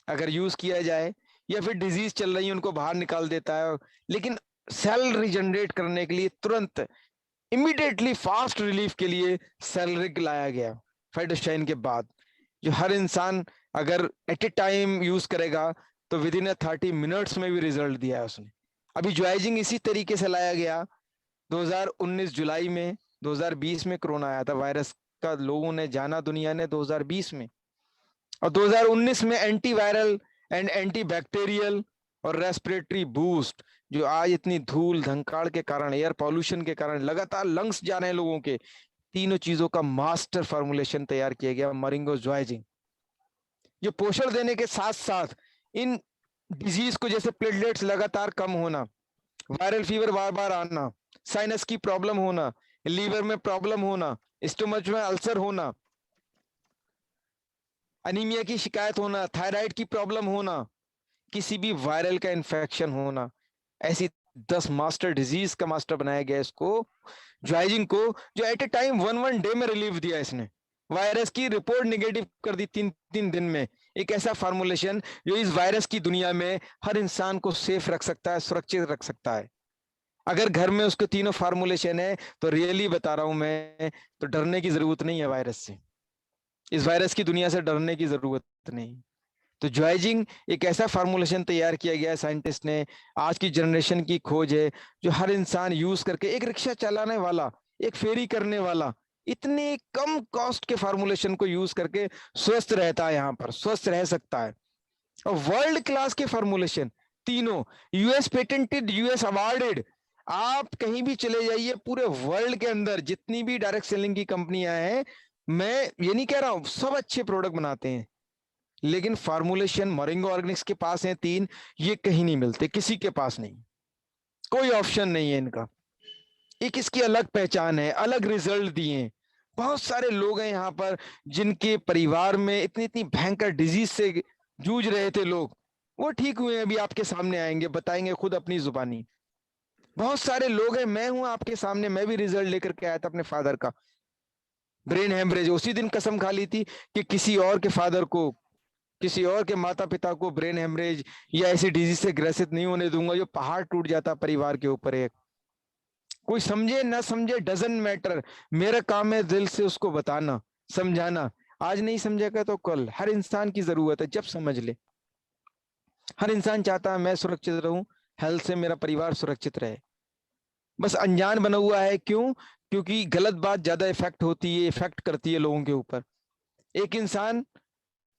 अगर यूज किया जाए, या फिर डिजीज चल रही है उनको बाहर निकाल देता है। लेकिन सेल रिजनरेट करने के लिए तुरंत इमीडिएटली फास्ट रिलीफ के लिए सैलरिक लाया गया फाइटोशाइन के बाद, जो हर इंसान अगर एट ए टाइम यूज करेगा तो विद इन 30 मिनट्स में भी रिजल्ट दिया है उसने। अभी ज्वाइजिंग इसी तरीके से लाया गया 2019 जुलाई में। 2020 में कोरोना आया था, वायरस का लोगों ने जाना दुनिया ने 2020 में, और 2019 में एंटीवायरल एंड एंटीबैक्टीरियल और रेस्पिरेटरी बूस्ट, जो आज इतनी धूल धंकाड़ के कारण, एयर पॉल्यूशन के कारण लगातार लंग्स जा रहे हैं लोगों के, तीनों चीजों का मास्टर फॉर्मुलेशन तैयार किया गया मोरिंगो जॉयजिंग, जो पोषण देने के साथ साथ इन डिजीज को, जैसे प्लेटलेट्स लगातार कम होना, वायरल फीवर बार बार आना, साइनस की प्रॉब्लम होना, लीवर में प्रॉब्लम होना, स्टोमच में अल्सर होना, अनीमिया की शिकायत होना, थायराइड की प्रॉब्लम होना, किसी भी वायरल का इन्फेक्शन होना, ऐसी 10 मास्टर डिजीज का मास्टर बनाया गया इसको ज्वाइजिंग को, जो एट ए टाइम 1 डे में रिलीफ दिया इसने। वायरस की रिपोर्ट निगेटिव कर दी 3 दिन में। एक ऐसा फार्मूलेशन जो इस वायरस की दुनिया में हर इंसान को सेफ रख सकता है, सुरक्षित रख सकता है। अगर घर में उसके तीनों फार्मूलेशन है तो रियली बता रहा हूं मैं, तो डरने की जरूरत नहीं है वायरस से, इस वायरस की दुनिया से डरने की जरूरत नहीं। तो ज्वाइजिंग एक ऐसा फार्मूलेशन तैयार किया गया है साइंटिस्ट ने, आज की जनरेशन की खोज है, जो हर इंसान यूज करके, एक रिक्शा चलाने वाला, एक फेरी करने वाला, इतने कम कॉस्ट के फार्मूलेशन को यूज करके स्वस्थ रहता है, यहाँ पर स्वस्थ रह सकता है। और वर्ल्ड क्लास के फार्मूलेशन तीनों, यूएस पेटेंटेड, यूएस अवार्डेड। आप कहीं भी चले जाइए पूरे वर्ल्ड के अंदर, जितनी भी डायरेक्ट सेलिंग की कंपनियां हैं मैं ये नहीं कह रहा हूं सब अच्छे प्रोडक्ट बनाते हैं, लेकिन फार्मुलेशन मोरिंगा ऑर्गेनिक्स के पास है 3, ये कहीं नहीं मिलते, किसी के पास नहीं, कोई ऑप्शन नहीं है इनका। एक इसकी अलग पहचान है, अलग रिजल्ट दिए हैं। बहुत सारे लोग हैं यहाँ पर जिनके परिवार में इतनी इतनी भयंकर डिजीज से जूझ रहे थे लोग, वो ठीक हुए, अभी आपके सामने आएंगे, बताएंगे खुद अपनी जुबानी। बहुत सारे लोग हैं, मैं हूं आपके सामने, मैं भी रिजल्ट लेकर के आया था अपने फादर का, ब्रेन हेमरेज, उसी दिन कसम खा ली थी कि किसी और के फादर को, किसी और के माता पिता को ब्रेन हेमरेज या ऐसी डिजीज से ग्रसित नहीं होने दूंगा जो पहाड़ टूट जाता परिवार के ऊपर। एक कोई समझे ना समझे डजंट मैटर, मेरा काम है दिल से उसको बताना, समझाना। आज नहीं समझेगा तो कल, हर इंसान की जरूरत है, जब समझ ले। हर इंसान चाहता है मैं सुरक्षित रहूं, हेल्थ से मेरा परिवार सुरक्षित रहे, बस अनजान बना हुआ है। क्यों? क्योंकि गलत बात ज्यादा इफेक्ट होती है, इफेक्ट करती है लोगों के ऊपर। एक इंसान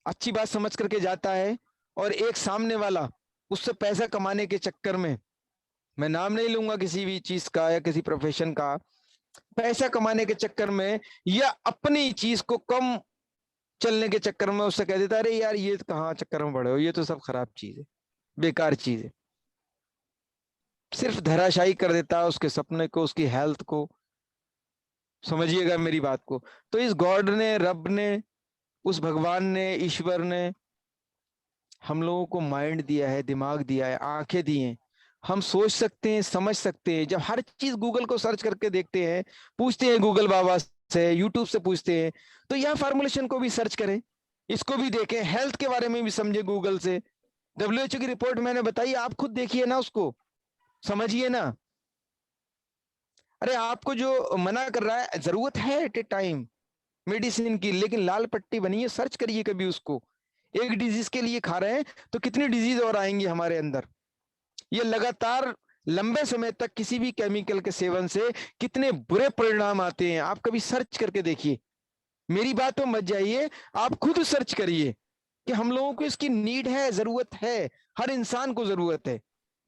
अच्छी बात समझ करके जाता है, और एक सामने वाला उससे पैसा कमाने के चक्कर में, मैं नाम नहीं लूंगा किसी भी चीज का या किसी प्रोफेशन का, पैसा कमाने के चक्कर में या अपनी चीज को कम चलने के चक्कर में उससे कह देता, अरे यार ये कहाँ चक्कर में पड़े हो, ये तो सब खराब चीज है, बेकार चीज है। सिर्फ धराशायी कर देता है उसके सपने को, उसकी हेल्थ को। समझिएगा मेरी बात को। तो इस गॉड ने, रब ने, उस भगवान ने, ईश्वर ने हम लोगों को माइंड दिया है, दिमाग दिया है, आंखें दी हैं, हम सोच सकते हैं, समझ सकते हैं। जब हर चीज गूगल को सर्च करके देखते हैं, पूछते हैं गूगल बाबा से, यूट्यूब से पूछते हैं, तो यह फार्मूलेशन को भी सर्च करें, इसको भी देखें, हेल्थ के बारे में भी समझे गूगल से। WHO की रिपोर्ट मैंने बताई, आप खुद देखिए ना, उसको समझिए ना। अरे आपको जो मना कर रहा है, जरूरत है एट ए टाइम मेडिसिन की, लेकिन लाल पट्टी बनी है, सर्च करिए कभी उसको। एक डिजीज के लिए खा रहे हैं तो कितनी डिजीज और आएंगी हमारे अंदर। ये लगातार लंबे समय तक किसी भी केमिकल के सेवन से कितने बुरे परिणाम आते हैं, आप कभी सर्च करके देखिए। मेरी बात तो मत जाइए, आप खुद सर्च करिए कि हम लोगों को इसकी नीड है, जरूरत है, हर इंसान को जरूरत है।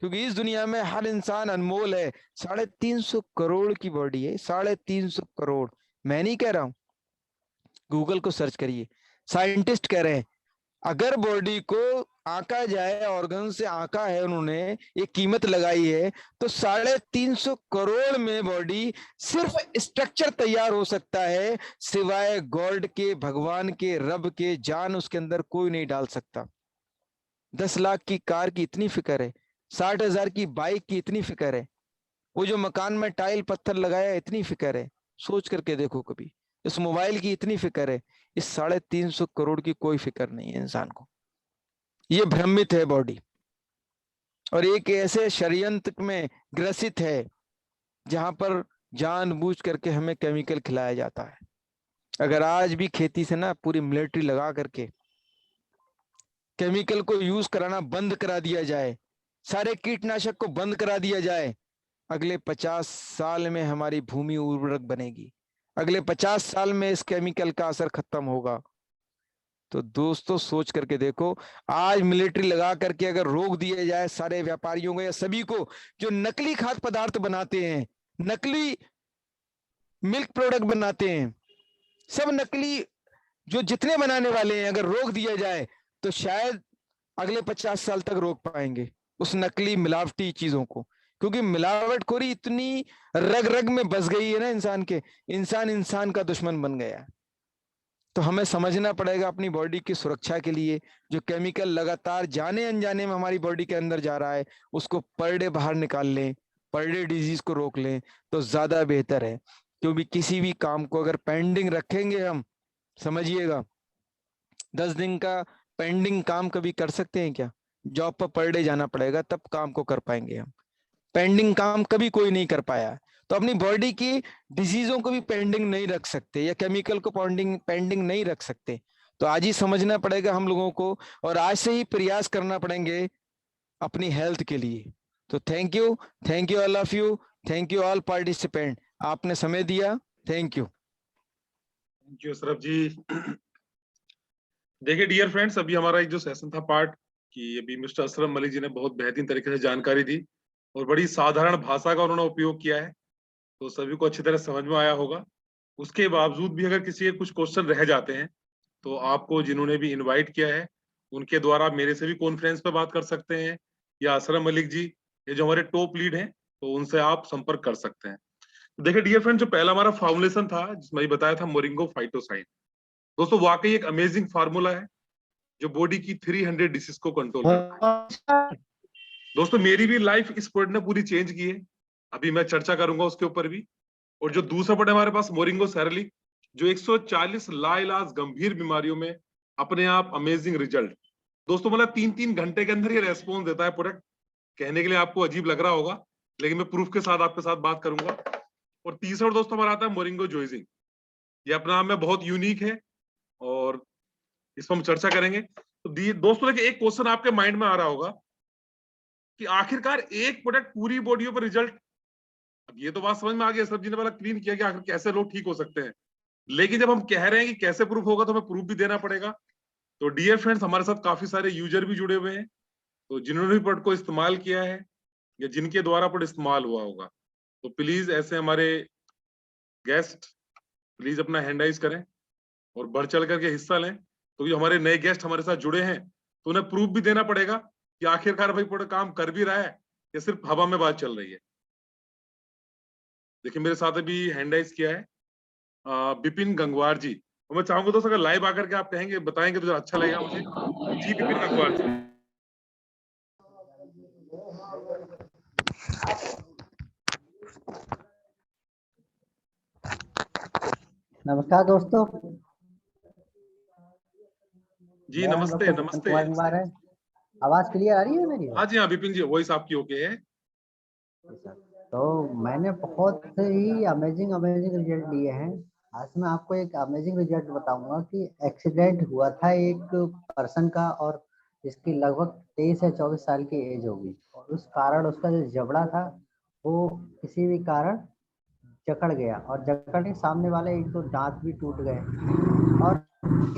क्योंकि इस दुनिया में हर इंसान अनमोल है। 350 करोड़ की बॉडी है, 350 करोड़। मैं नहीं कह रहा हूं, गूगल को सर्च करिए, साइंटिस्ट कह रहे हैं अगर बॉडी को आंका जाए, ऑर्गन से आंका है उन्होंने, एक कीमत लगाई है, तो 350 करोड़ में बॉडी सिर्फ स्ट्रक्चर तैयार हो सकता है, सिवाय गॉड के, भगवान के, रब के, जान उसके अंदर कोई नहीं डाल सकता। 10 लाख की कार की इतनी फिक्र है, 60,000 की बाइक की इतनी फिक्र है, वो जो मकान में टाइल पत्थर लगाया इतनी फिक्र है, सोच करके देखो कभी। इस मोबाइल की इतनी फिक्र है, इस 350 करोड़ की कोई फिक्र नहीं है इंसान को। ये भ्रमित है बॉडी, और एक ऐसे षड्यंत्र में ग्रसित है जहां पर जानबूझ करके हमें केमिकल खिलाया जाता है। अगर आज भी खेती से ना पूरी मिलिट्री लगा करके केमिकल को यूज कराना बंद करा दिया जाए, सारे कीटनाशक को बंद करा दिया जाए, अगले 50 साल में हमारी भूमि उर्वरक बनेगी, अगले 50 साल में इस केमिकल का असर खत्म होगा। तो दोस्तों सोच करके देखो, आज मिलिट्री लगा करके अगर रोक दिया जाए सारे व्यापारियों को या सभी को जो नकली खाद्य पदार्थ बनाते हैं, नकली मिल्क प्रोडक्ट बनाते हैं, सब नकली, जो जितने बनाने वाले हैं, अगर रोक दिया जाए तो शायद अगले 50 साल तक रोक पाएंगे उस नकली मिलावटी चीजों को। क्योंकि मिलावटखोरी इतनी रग रग में बस गई है ना इंसान के, इंसान इंसान का दुश्मन बन गया है। तो हमें समझना पड़ेगा अपनी बॉडी की सुरक्षा के लिए, जो केमिकल लगातार जाने अनजाने में हमारी बॉडी के अंदर जा रहा है, उसको पर डे बाहर निकाल लें, पर डे डिजीज को रोक लें तो ज्यादा बेहतर है। क्योंकि किसी भी काम को अगर पेंडिंग रखेंगे हम, समझिएगा, 10 दिन का पेंडिंग काम कभी कर सकते हैं क्या? जॉब पर डे जाना पड़ेगा तब काम को कर पाएंगे हम, पेंडिंग काम कभी कोई नहीं कर पाया। तो अपनी बॉडी की डिजीजों को भी पेंडिंग नहीं रख सकते, या केमिकल को पेंडिंग नहीं रख सकते। तो आज ही समझना पड़ेगा हम लोगों को, और आज से ही प्रयास करना पड़ेंगे अपनी हेल्थ के लिए। तो thank you all of you, thank you all participant, आपने समय दिया, थैंक यू। थैंक यू सरब जी। देखिए डियर फ्रेंड्स, अभी हमारा एक जो सेशन था पार्ट कि अभी मिस्टर असलम मलिक जी ने बहुत बेहतरीन तरीके से जानकारी दी और बड़ी साधारण भाषा का उन्होंने उपयोग किया है, तो सभी को अच्छी तरह समझ में आया होगा। उसके बावजूद भी अगर किसी के कुछ क्वेश्चन रह जाते हैं तो आपको जिन्होंने भी इनवाइट किया है उनके द्वारा मेरे से भी कॉन्फ्रेंस पे बात कर सकते हैं, या असलम मलिक जी, ये जो हमारे टॉप लीड हैं, तो उनसे आप संपर्क कर सकते हैं। तो देखिए डियर फ्रेंड, जो पहला हमारा फॉर्मुलेशन था जिसमें ये बताया था मोरिंगो फाइटोसाइन, दोस्तों वाकई एक अमेजिंग फार्मूला है जो बॉडी की 300 डिसीज को कंट्रोल करता है। दोस्तों मेरी भी लाइफ इस प्रोडक्ट ने पूरी चेंज की है, अभी मैं चर्चा करूंगा उसके ऊपर भी। और जो दूसरा प्रोडक्ट हमारे पास मोरिंगो सेरेलिक, जो 140 लाइलाज गंभीर बीमारियों में अपने आप अमेजिंग रिजल्ट, दोस्तों मतलब 3-3 घंटे के अंदर ये रेस्पॉन्स देता है प्रोडक्ट। कहने के लिए आपको अजीब लग रहा होगा, लेकिन मैं प्रूफ के साथ आपके साथ बात करूंगा। और तीसरा दोस्तों हमारा आता है मोरिंगो जोइजिंग, ये अपना नाम में बहुत यूनिक है और इस पर हम चर्चा करेंगे। तो दोस्तों देखिए, एक क्वेश्चन आपके माइंड में आ रहा होगा कि आखिरकार एक प्रोडक्ट पूरी बॉडियों पर रिजल्ट, अब ये तो बात समझ में आ गया, सब जी ने वाला क्लीन किया कि आखिर कैसे लोग ठीक हो सकते हैं, लेकिन जब हम कह रहे हैं कि कैसे प्रूफ होगा तो हमें प्रूफ भी देना पड़ेगा। तो डियर फ्रेंड्स, हमारे साथ काफी सारे यूजर भी जुड़े हुए हैं, तो जिन्होंने भी प्रोडक्ट को इस्तेमाल किया है या जिनके द्वारा प्रोडक्ट इस्तेमाल हुआ होगा, तो प्लीज ऐसे हमारे गेस्ट प्लीज अपना हैंड राइज करें और बढ़ चढ़ करके हिस्सा लें। तो जो हमारे नए गेस्ट हमारे साथ जुड़े हैं, तो उन्हें प्रूफ भी देना पड़ेगा कि आखिरकार भाई प्रोडक्ट काम कर भी रहा है या सिर्फ हवा में बात चल रही है। देखिए मेरे साथ अभी हैंड राइज किया है बिपिन गंगवार जी, और मैं चाहूंगा दोस्तों अगर लाइव आकर के आप कहेंगे बताएंगे तो जरा अच्छा लगेगा मुझे। जी बिपिन गंगवार जी। नमस्कार दोस्तों। जी मेरा नाम नमस्ते डॉक्टर विपिन नमस्ते। कुमार है। आवाज क्लियर आ रही है मेरी? हाँ जी हाँ बिपिन जी, वॉइस आपकी ओके है। तो मैंने बहुत ही अमेजिंग अमेजिंग रिजल्ट लिए हैं। आज मैं आपको एक अमेजिंग रिजल्ट बताऊंगा कि एक्सीडेंट हुआ था एक पर्सन का, और जिसकी लगभग 23 या 24 साल की एज होगी, और उस कारण उसका जो जबड़ा था वो किसी भी कारण जकड़ गया, और जकड़ने सामने वाले एक दो दांत भी टूट गए। और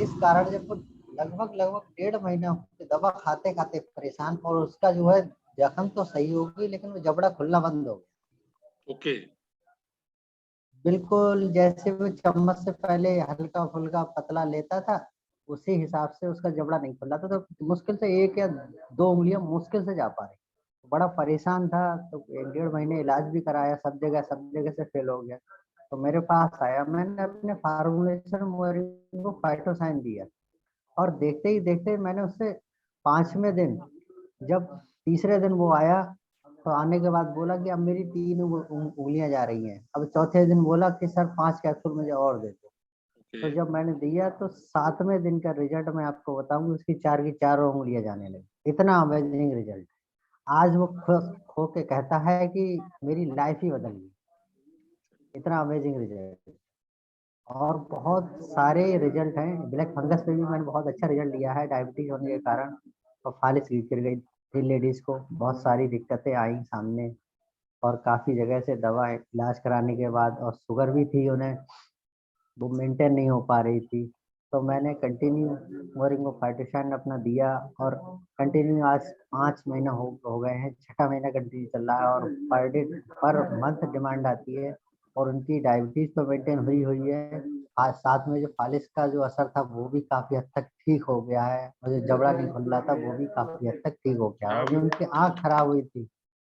इस कारण जब वो लगभग लगभग 1.5 महीना दवा खाते खाते परेशान, और उसका जो है जख्म तो सही हो गई लेकिन वो जबड़ा खुलना बंद हो गया। ओके। बिल्कुल जैसे वो चम्मच से पहले हल्का फुल्का पतला लेता था, उसी हिसाब से उसका जबड़ा नहीं खुल रहा था। तो मुश्किल से 1 या 2 उंगलियां मुश्किल से जा पा रही। बड़ा परेशान था, तो 1-1.5 महीने इलाज भी कराया, सब जगह से फेल हो गया। तो मेरे पास आया, मैंने अपने फार्मूलेशन मोरिंगो फाइटोसाइन दिया, और देखते ही देखते मैंने उससे 5वें दिन, जब तीसरे दिन वो आया, तो आने के बाद बोला कि अब मेरी 3 उंगलियां जा रही हैं। अब चौथे दिन बोला कि सर 5 कैप्सूल मुझे और दे दो। तो जब मैंने दिया तो 7वें दिन का रिजल्ट मैं आपको बताऊंगी, उसकी 4 की 4 उंगलियां जाने लगी। इतना अमेजिंग रिजल्ट। आज वो खुश हो के कहता है कि मेरी लाइफ ही बदल गई। इतना अमेजिंग रिजल्ट। और बहुत सारे रिजल्ट हैं। ब्लैक फंगस पे भी मैंने बहुत अच्छा रिजल्ट लिया है, डायबिटीज होने के कारण। और फालिस गिर गई थी लेडीज को, बहुत सारी दिक्कतें आई सामने, और काफी जगह से दवा इलाज कराने के बाद, और शुगर भी थी उन्हें, वो मेंटेन नहीं हो पा रही थी। तो मैंने कंटिन्यू मोरिंगो फाइटोसान अपना दिया, और कंटिन्यू आज 5 महीना हो गए हैं, 6ठा महीना कंटिन्यू चल रहा है, और per day per month demand आती है। और उनकी डायबिटीज तो मेंटेन हुई हुई है। आज साथ में जो फालिस का जो असर था वो भी काफी हद तक ठीक हो गया है, और जो जबड़ा नहीं खुल रहा था वो भी काफी हद तक ठीक हो गया, और जो उनकी आंख खराब हुई थी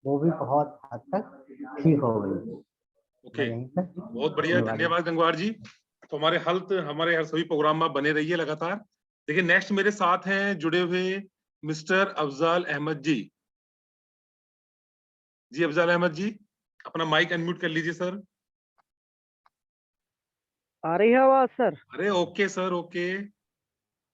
वो भी बहुत हद तक ठीक हो गई। ओके, यहीं पर बहुत बढ़िया, धन्यवाद गंगवार जी। तो हमारे हमारे हर सभी प्रोग्राम में बने रहिए लगातार। देखिए नेक्स्ट मेरे साथ हैं जुड़े हुए मिस्टर अफजाल अहमद जी। जी अफजाल अहमद जी, अपना माइक अनम्यूट कर लीजिए सर। आ रही है आवाज सर? अरे ओके सर, ओके।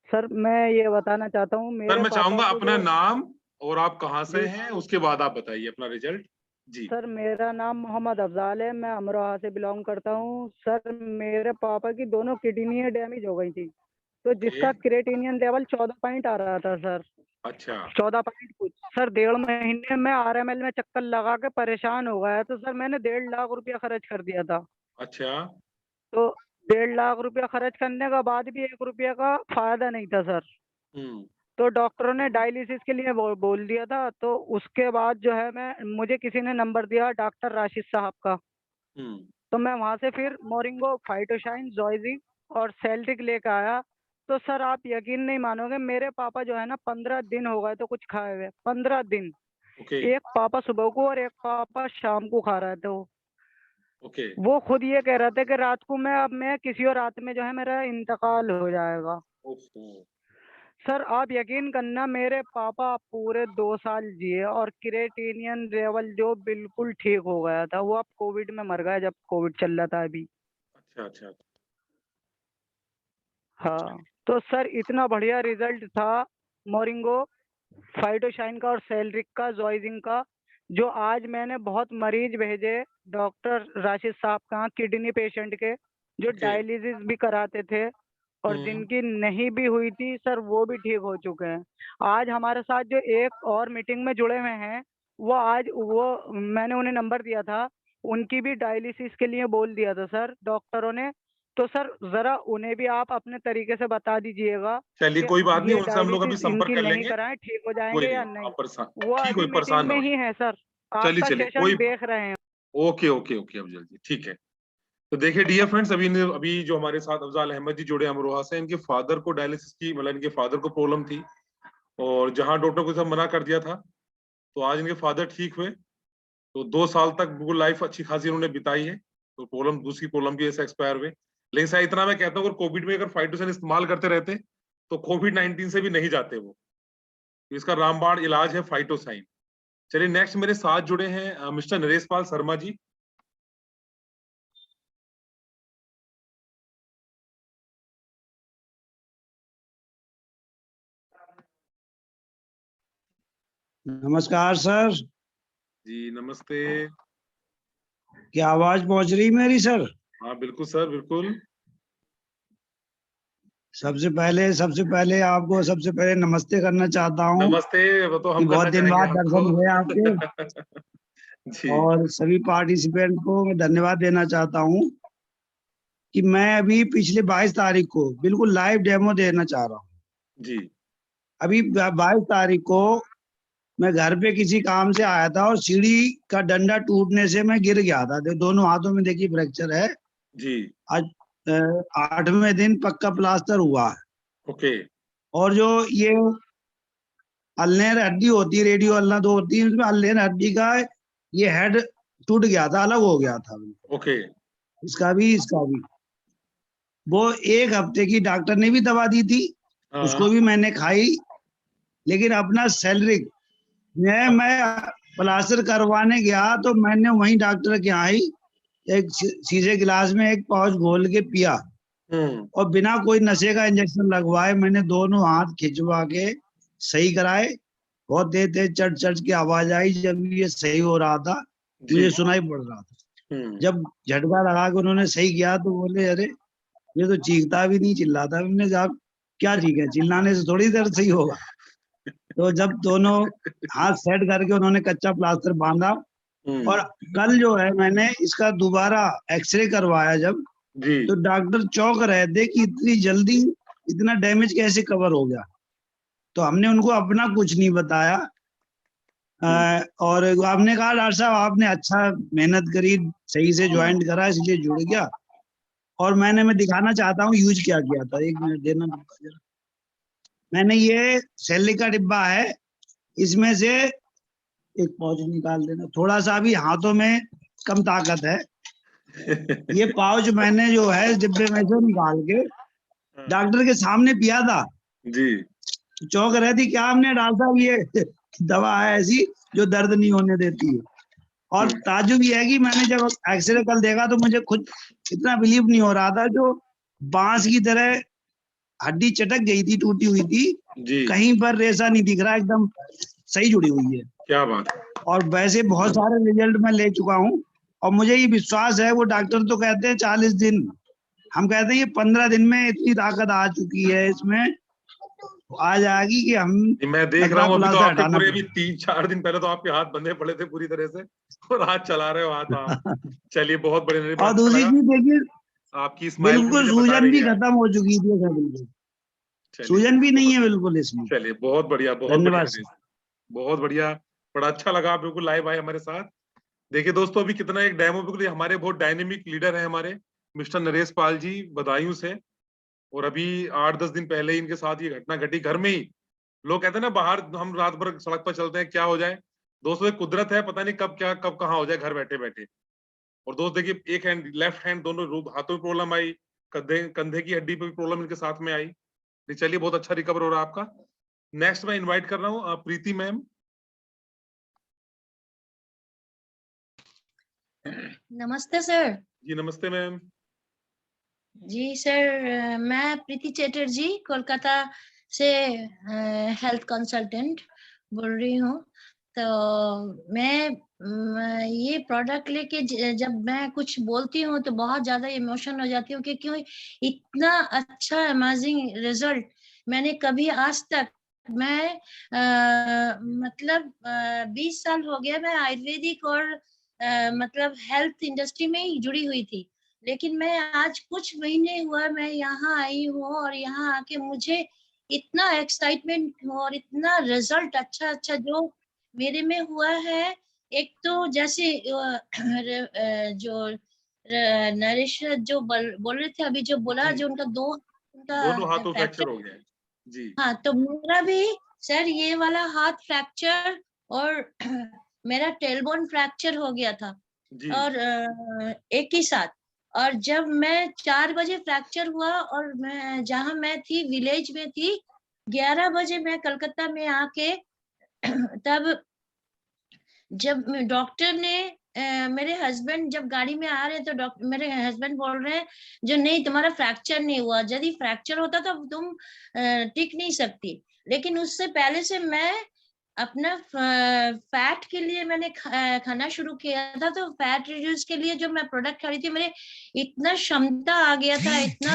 सर मैं ये बताना चाहता हूँ, सर मेरे मैं पापा चाहूंगा को अपना जो नाम और आप कहाँ से जी हैं उसके बाद आप बताइए अपना रिजल्ट। जी सर, मेरा नाम मोहम्मद अफजाल है, मैं अमरोहा से बिलोंग करता हूँ। सर मेरे पापा की दोनों किडनी डैमेज हो गई थी, तो ओके। जिसका क्रिएटिनिन लेवल 14 पॉइंट आ रहा था सर। अच्छा 14 पॉइंट कुछ सर। 1.5 महीने में RML में चक्कर लगा के परेशान हो गया, तो सर मैंने 1.5 लाख रुपया खर्च कर दिया था। अच्छा। तो 1.5 लाख रुपया खर्च करने के बाद भी 1 रुपया का फायदा नहीं था सर। हम्म। तो डॉक्टरों ने डायलिसिस के लिए बोल दिया था। तो उसके बाद जो है मुझे किसी ने नंबर दिया डॉक्टर राशिद साहब का। हम्म। तो मैं वहां से फिर मोरिंगो, फाइटोशाइन, जॉयजिंग और सेल्टिक लेके आया। तो सर आप यकीन नहीं मानोगे, मेरे पापा जो है ना 15 दिन हो गए तो कुछ खाए हुए, 15 दिन। ओके एक पापा सुबह को और एक पापा शाम को खा रहे थे। ओके वो खुद ये कह रहे थे कि रात को मैं किसी और रात में जो है मेरा इंतकाल हो जाएगा। ओहो, सर आप यकीन करना, मेरे पापा पूरे 2 साल जिए और क्रिएटिनियन लेवल जो बिल्कुल ठीक हो गया था। वो अब कोविड में मर गए जब कोविड चल रहा था अभी। अच्छा अच्छा हाँ, तो सर इतना बढ़िया रिजल्ट था मोरिंगो, फाइटोशाइन का और सेलरिक का, जॉइजिंग का, जो आज मैंने बहुत मरीज भेजे डॉक्टर राशिद साहब के यहाँ, किडनी पेशेंट के जो ओके डायलिसिस भी कराते थे और जिनकी नहीं भी हुई थी सर, वो भी ठीक हो चुके हैं। आज हमारे साथ जो एक और मीटिंग में जुड़े हुए हैं, वो मैंने उन्हें नंबर दिया था, उनकी भी डायलिसिस के लिए बोल दिया था सर डॉक्टरों ने। तो सर जरा उन्हें भी आप अपने तरीके से बता दीजिएगा चलिए कि कोई बात नहीं, ये उनसे हम लोग अभी डायलिसिस संपर्क इनकी कर नहीं लेंगे। कराएं, ठीक हो कोई जाएंगे नहीं, या नहीं। आप परेशान, वो ठीक अभी है, मीटिंग परेशान ना में हो। ही है सर, चलिए आपका चलिए सेशन कोई, देख रहे हैं। ओके ओके ओके, अब जल्दी ठीक है। तो देखिए डियर फ्रेंड्स, अभी जो हमारे साथ अफजाल अहमद जी जुड़े अमरोहा से, इनके फादर को डायलिसिस की, मतलब इनके फादर को प्रॉब्लम थी, और जहां डॉक्टर को सब मना कर दिया था, तो आज इनके फादर ठीक हुए। तो 2 साल तक बिल्कुल लाइफ अच्छी खासी उन्होंने बिताई है। तो प्रॉब्लम, दूसरी प्रॉब्लम की वजह से एक्सपायर हुए। लेकिन सर इतना मैं कहता हूँ, अगर कोविड में अगर फाइटोसन इस्तेमाल करते रहते तो कोविड-19 से भी नहीं जाते वो। तो इसका रामबाण इलाज है फाइटोसाइन। चलिए नेक्स्ट मेरे साथ जुड़े हैं मिस्टर नरेश पाल शर्मा जी। नमस्कार सर। जी नमस्ते। क्या आवाज पहुंच रही मेरी सर? हाँ बिल्कुल सर, बिल्कुल। सबसे पहले आपको सबसे पहले नमस्ते करना चाहता हूँ नमस्ते, वो तो कि हम बहुत करना दिन चाहेंगे बाद आपको। दर्शन हुए आपके। जी और सभी पार्टिसिपेंट को मैं धन्यवाद देना चाहता हूँ कि मैं अभी पिछले 22 तारीख को बिल्कुल लाइव डेमो देना चाह रहा हूँ। जी अभी 22 तारीख को मैं घर पे किसी काम से आया था और सीढ़ी का डंडा टूटने से मैं गिर गया था। दोनों हाथों में देखिए फ्रैक्चर है। जी आज 8वें दिन पक्का प्लास्टर हुआ है। ओके और जो ये अल्नेर हड्डी होती है, रेडियो अल्ना 2 होती है, उसमें अल्नेर हड्डी का ये हेड टूट गया था, अलग हो गया था। ओके इसका भी वो 1 हफ्ते की डॉक्टर ने भी दवा दी थी, उसको भी मैंने खाई। लेकिन अपना सैलरी मैं प्लास्टर करवाने गया तो मैंने वहीं डॉक्टर के यहाँ ही एक शीशे गिलास में एक पाउच घोल के पिया, और बिना कोई नशे का इंजेक्शन लगवाए मैंने दोनों हाथ खिंचवा के सही कराए। बहुत देर तेज चट चट की आवाज आई। जब ये सही हो रहा था जी मुझे सुनाई पड़ रहा था। जब झटका लगा के उन्होंने सही किया तो बोले अरे ये तो चीखता भी नहीं, चिल्लाता भी नहीं। साहब क्या ठीक है, चिल्लाने से थोड़ी देर सही होगा। तो जब दोनों हाथ सेट करके उन्होंने कच्चा प्लास्टर बांधा, और कल जो है मैंने इसका दोबारा एक्सरे करवाया जब, जी तो डॉक्टर चौंक रहे थे कि इतनी जल्दी इतना डैमेज कैसे कवर हो गया। तो हमने उनको अपना कुछ नहीं बताया। और आपने कहा डॉक्टर साहब आपने अच्छा मेहनत करी, सही से ज्वाइंट करा, इसलिए जुड़ गया। और मैं दिखाना चाहता हूँ यूज क्या किया था। 1 मिनट देना डिब्बा जरा। मैंने ये सैलरी का डिब्बा है, इसमें से एक पाउच निकाल देना। थोड़ा सा भी हाथों में कम ताकत है। ये पाउच मैंने जो है इस डिब्बे में से निकाल के डॉक्टर के सामने पिया था। जी चौंक रहे थी क्या हमने डाला था, ये दवा है ऐसी जो दर्द नहीं होने देती है। और ताजुब ये है कि मैंने जब एक्सरे कल देखा तो मुझे खुद इतना बिलीव नहीं हो रहा था। जो बांस की तरह हड्डी चटक गई थी, टूटी हुई थी, जी कहीं पर रेसा नहीं दिख रहा, एकदम सही जुड़ी हुई है। क्या बात है। और वैसे बहुत सारे रिजल्ट मैं ले चुका हूँ, और मुझे ये विश्वास है, वो डॉक्टर तो कहते हैं 40 दिन, हम कहते हैं ये 15 दिन में इतनी ताकत आ चुकी है इसमें, आ जाएगी कि हम मैं देख रहा लगता हूँ अभी तो प्लास्टर आपके हटाना पूरे, अभी पड़ेगा। 3-4 दिन पहले तो आपके हाथ बंधे पड़े थे पूरी तरह से, और हाथ चला रहे हो हाथ आप। चलिए बहुत बढ़िया, बड़ा और अच्छा दूसरी लगा। चीज देखिए, आपकी स्माइल भी बिल्कुल मुझे बता सूजन रही भी है। खत्म हो चुकी थी सर, बिल्कुल चलिए सूजन भी नहीं बहुत, है बिल्कुल इसमें। चलिए बहुत बढ़िया, बहुत बढ़िया धन्यवाद नरेश, सर। बहुत बढ़िया। बड़ा अच्छा लगा, आप बिल्कुल लाइव आए हमारे साथ। देखिए दोस्तों, अभी कितना एक डेमो के लिए हमारे बहुत डायनेमिक लीडर है हमारे मिस्टर नरेश पाल जी बदायूं से। और अभी 8-10 दिन पहले ही इनके साथ ये घटना घटी घर में ही। लोग कहते हैं ना, बाहर हम रात भर सड़क पर चलते हैं, क्या हो जाए। दोस्तों ये कुदरत है, पता नहीं कब क्या कब कहाँ हो जाए घर बैठे बैठे। और दोस्त देखिए, एक हैंड लेफ्ट हैंड दोनों हाथों में प्रॉब्लम आई, कंधे कंधे की हड्डी पे भी प्रॉब्लम इनके साथ में आई। चलिए, बहुत अच्छा रिकवर हो रहा है आपका। नेक्स्ट मैं इनवाइट कर रहा हूँ प्रीति मैम। नमस्ते सर। जी नमस्ते मैम। जी सर, मैं प्रीति चैटर्जी कोलकाता से हेल्थ कंसल्टेंट बोल रही हूँ। तो मैं ये प्रोडक्ट लेके जब मैं कुछ बोलती हूँ तो बहुत ज्यादा इमोशन हो जाती हूँ, क्योंकि इतना अच्छा अमेजिंग रिजल्ट मैंने कभी आज तक, मैं मतलब 20 साल हो गया मैं आयुर्वेदिक और मतलब हेल्थ इंडस्ट्री में ही जुड़ी हुई थी। लेकिन मैं आज कुछ महीने हुआ मैं यहाँ आई हूँ, और यहाँ आके मुझे इतना एक्साइटमेंट और इतना रिजल्ट अच्छा जो मेरे में हुआ है। एक तो जैसे जो नरेश जो बोल रहे थे अभी, जो बोला, जी। जो उनका दोनों हाथों फ्रैक्चर। फ्रैक्चर हो गया है जी। हाँ, तो मेरा भी सर ये वाला हाथ फ्रैक्चर और मेरा टेलबोन फ्रैक्चर हो गया था, जी और एक ही साथ। और जब मैं 4 बजे फ्रैक्चर हुआ, और मैं जहाँ मैं थी विलेज में थी, 11 बजे मैं कलकत्ता में आके तब जब डॉक्टर ने मेरे हस्बैंड जब गाड़ी में आ रहे तो डॉक्टर मेरे हस्बैंड बोल रहे हैं जो नहीं, तुम्हारा फ्रैक्चर नहीं हुआ, यदि फ्रैक्चर होता तो तुम टिक नहीं सकती। लेकिन उससे पहले से मैं अपना फैट के लिए मैंने खाना शुरू किया था। तो फैट रिड्यूस के लिए जो मैं प्रोडक्ट खा रही थी, मेरे इतना क्षमता आ गया था, इतना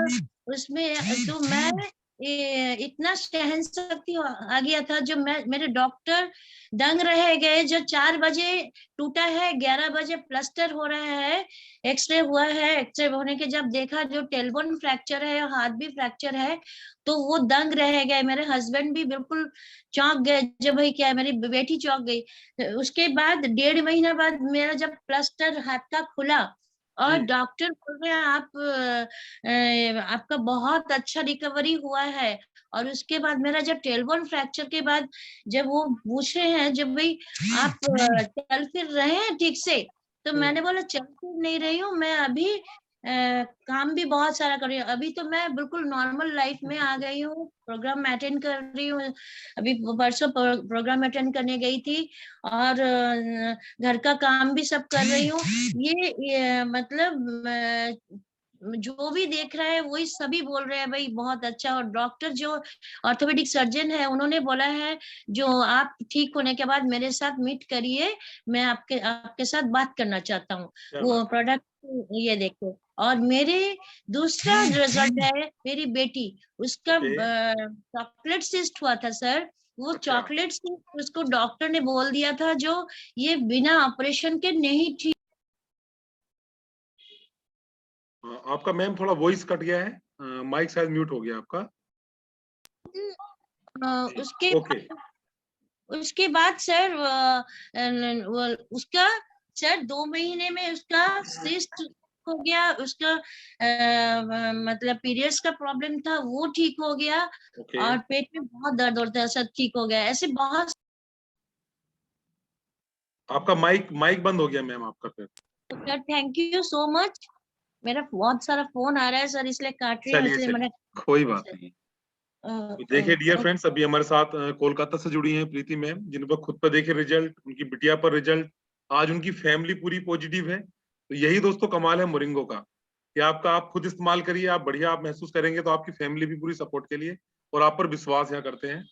उसमें, तो मैं इतना सहन शक्ति आ गया था, जो मैं मेरे डॉक्टर दंग रह गए। जो 4 बजे टूटा है, 11 बजे प्लास्टर हो रहा है, एक्सरे हुआ है, एक्सरे होने के जब देखा जो टेलबोन फ्रैक्चर है और हाथ भी फ्रैक्चर है, तो वो दंग रह गए। मेरे हस्बैंड भी बिल्कुल चौंक गए, जब भाई क्या है, मेरी बेटी चौंक गई। उसके बाद 1.5 महीना बाद मेरा जब प्लास्टर हाथ का खुला, और जी। डॉक्टर बोल रहे हैं आपका बहुत अच्छा रिकवरी हुआ है। और उसके बाद मेरा जब टेलबोन फ्रैक्चर के बाद जब वो पूछ रहे हैं जब भाई आप चल फिर रहे हैं ठीक से, तो मैंने बोला चल फिर नहीं रही हूँ मैं अभी, काम भी बहुत सारा कर रही हूँ। अभी तो मैं बिल्कुल नॉर्मल लाइफ में आ गई हूँ, प्रोग्राम अटेंड कर रही हूँ। अभी परसों प्रोग्राम अटेंड करने गई थी, और घर का काम भी सब कर रही हूँ। ये मतलब जो भी देख रहा है वही सभी बोल रहे हैं भाई बहुत अच्छा। और डॉक्टर जो ऑर्थोपेडिक सर्जन है, उन्होंने बोला है जो आप ठीक होने के बाद मेरे साथ मीट करिए, मैं आपके साथ बात करना चाहता हूँ। वो प्रोडक्ट ये देखो। और मेरे दूसरा रिजल्ट है मेरी बेटी, उसका चॉकलेट सिस्ट हुआ था सर। वो चॉकलेट सिस्ट उसको डॉक्टर ने बोल दिया था जो ये बिना ऑपरेशन के नहीं ठीक। आपका मैम थोड़ा वॉइस कट गया है, माइक शायद म्यूट हो गया आपका। उसके बाद सर उसका सर 2 महीने में उसका सिस्ट हो गया। उसका मतलब पीरियड्स का प्रॉब्लम था वो ठीक हो गया। और पेट में बहुत दर्द होता है, सब ठीक हो गया। ऐसे बहुत। आपका माइक बंद हो गया मैम आपका फिर। Sir thank you so much. मेरा बहुत सारा फोन आ रहा है सर, इसलिए काट रही हूँ, इसलिए मैंने। कोई बात नहीं। तो देखिए डियर फ्रेंड्स, अभी हमारे साथ कोलकाता से जुड़ी हैं प्रीति मैम, जिन पर खुद पर देखे रिजल्ट, उनकी बिटिया पर रिजल्ट, आज उनकी फैमिली पूरी पॉजिटिव है। तो यही दोस्तों कमाल है मोरिंगो का, कि आप खुद इस्तेमाल करिए, आप बढ़िया आप महसूस करेंगे, तो आपकी फैमिली भी पूरी सपोर्ट के लिए और आप पर विश्वास यहाँ करते हैं।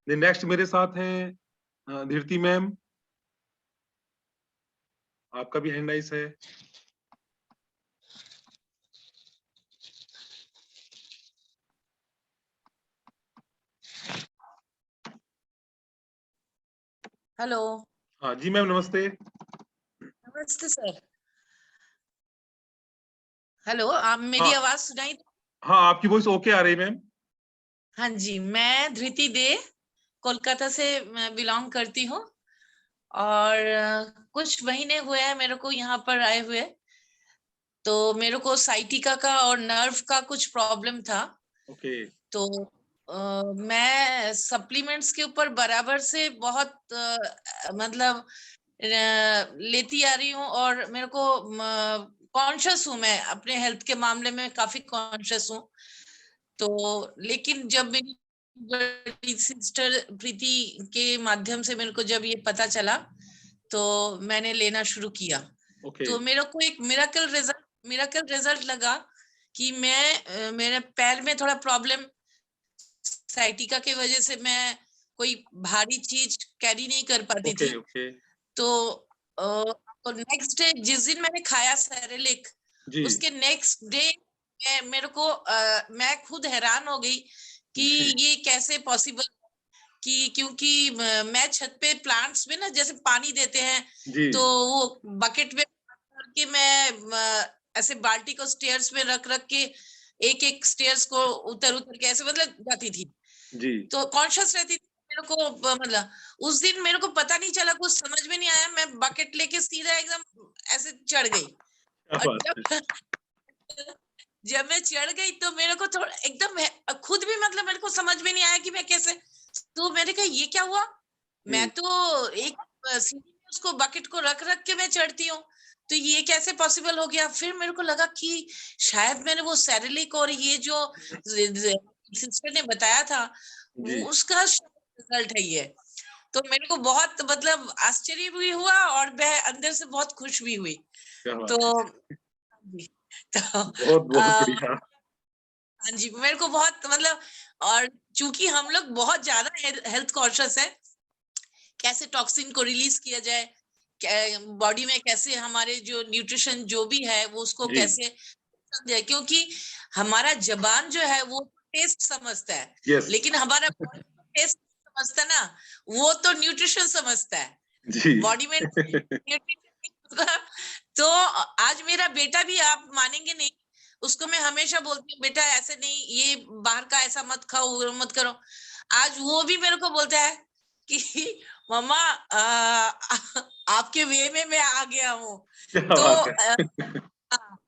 नेक्स्ट मेरे साथ हैं धीरती मैम, आपका भी हैंड राइज है। हेलो। हाँ जी मैम, नमस्ते। नमस्ते सर। हेलो, आप मेरी आवाज सुनाई? हाँ, आपकी वॉइस ओके आ रही मैम। हाँ जी, मैं धृति दे कोलकाता से बिलोंग करती हूँ, और कुछ महीने हुए हैं मेरे को यहाँ पर आए हुए। तो मेरे को साइटिका का और नर्व का कुछ प्रॉब्लम था। ओके। तो मैं सप्लीमेंट्स के ऊपर बराबर से बहुत मतलब लेती आ रही हूँ, और मेरे को कॉन्शियस हूँ, मैं अपने हेल्थ के मामले में काफी कॉन्शियस हूँ। तो लेकिन जब मेरी बड़ी सिस्टर प्रीति के माध्यम से मेरे को जब ये पता चला, तो मैंने लेना शुरू किया। ओके। तो मेरे को एक मिरेकल रिजल्ट लगा कि मैं मेरे पैर में थोड़ा प्रॉब्लम, साइटिका की वजह से मैं कोई भारी चीज कैरी नहीं कर पाती थी। ओके। तो नेक्स्ट डे जिस दिन मैंने खाया सेरेलिक, जी। उसके नेक्स्ट डे मेरे को मैं खुद हैरान हो गई कि ये कैसे पॉसिबल, कि क्योंकि मैं छत पे प्लांट्स में ना जैसे पानी देते हैं, जी। तो वो बकेट में करके मैं ऐसे बाल्टी को स्टेयर्स में रख के एक एक स्टेयर्स को उतर के ऐसे मतलब जाती थी। जी। तो कॉन्शियस रहती थी। मेरे को मतलब उस दिन मेरे को पता नहीं चला, कुछ समझ में नहीं आया, मैं बकेट लेके सीधा एकदम ऐसे चढ़ गई। क्या और बात है। जब मैं चढ़ गई तो मेरे को थोड़ा एकदम खुद भी मतलब मेरे को समझ में नहीं आया कि मैं कैसे, तो मैंने कहा ये क्या हुआ, मैं तो एक सीढ़ी में उसको बकेट को रख के मैं चढ़ती हूँ, तो ये कैसे पॉसिबल हो गया। फिर मेरे को लगा कि शायद मैंने वो सेरेलिक और ये जो सिस्टर ने बताया था जी। वो उसका रिजल्ट है ये। तो मेरे को बहुत मतलब आश्चर्य भी हुआ और मैं अंदर से बहुत खुश भी हुई। क्या बात तो है। तो बहुत बहुत बढ़िया। हाँ जी, मेरे को बहुत मतलब, और चूंकि हम लोग बहुत ज्यादा हेल्थ कॉन्शियस है, कैसे टॉक्सिन को रिलीज किया जाए, बॉडी में कैसे हमारे जो न्यूट्रिशन जो भी है वो उसको जी। कैसे समझे, क्योंकि हमारा जबान जो है वो टेस्ट समझता है, यस। लेकिन हमारा टेस्ट समझता ना, वो तो न्यूट्रिशन समझता है जी। बॉडी में तो आज मेरा बेटा भी, आप मानेंगे नहीं, उसको मैं हमेशा बोलती हूँ बेटा ऐसे नहीं, ये बाहर का ऐसा मत खाओ, वो मत करो। आज वो भी मेरे को बोलता है कि मम्मा आपके वे में मैं आ गया हूँ। क्या तो बात है। हाँ,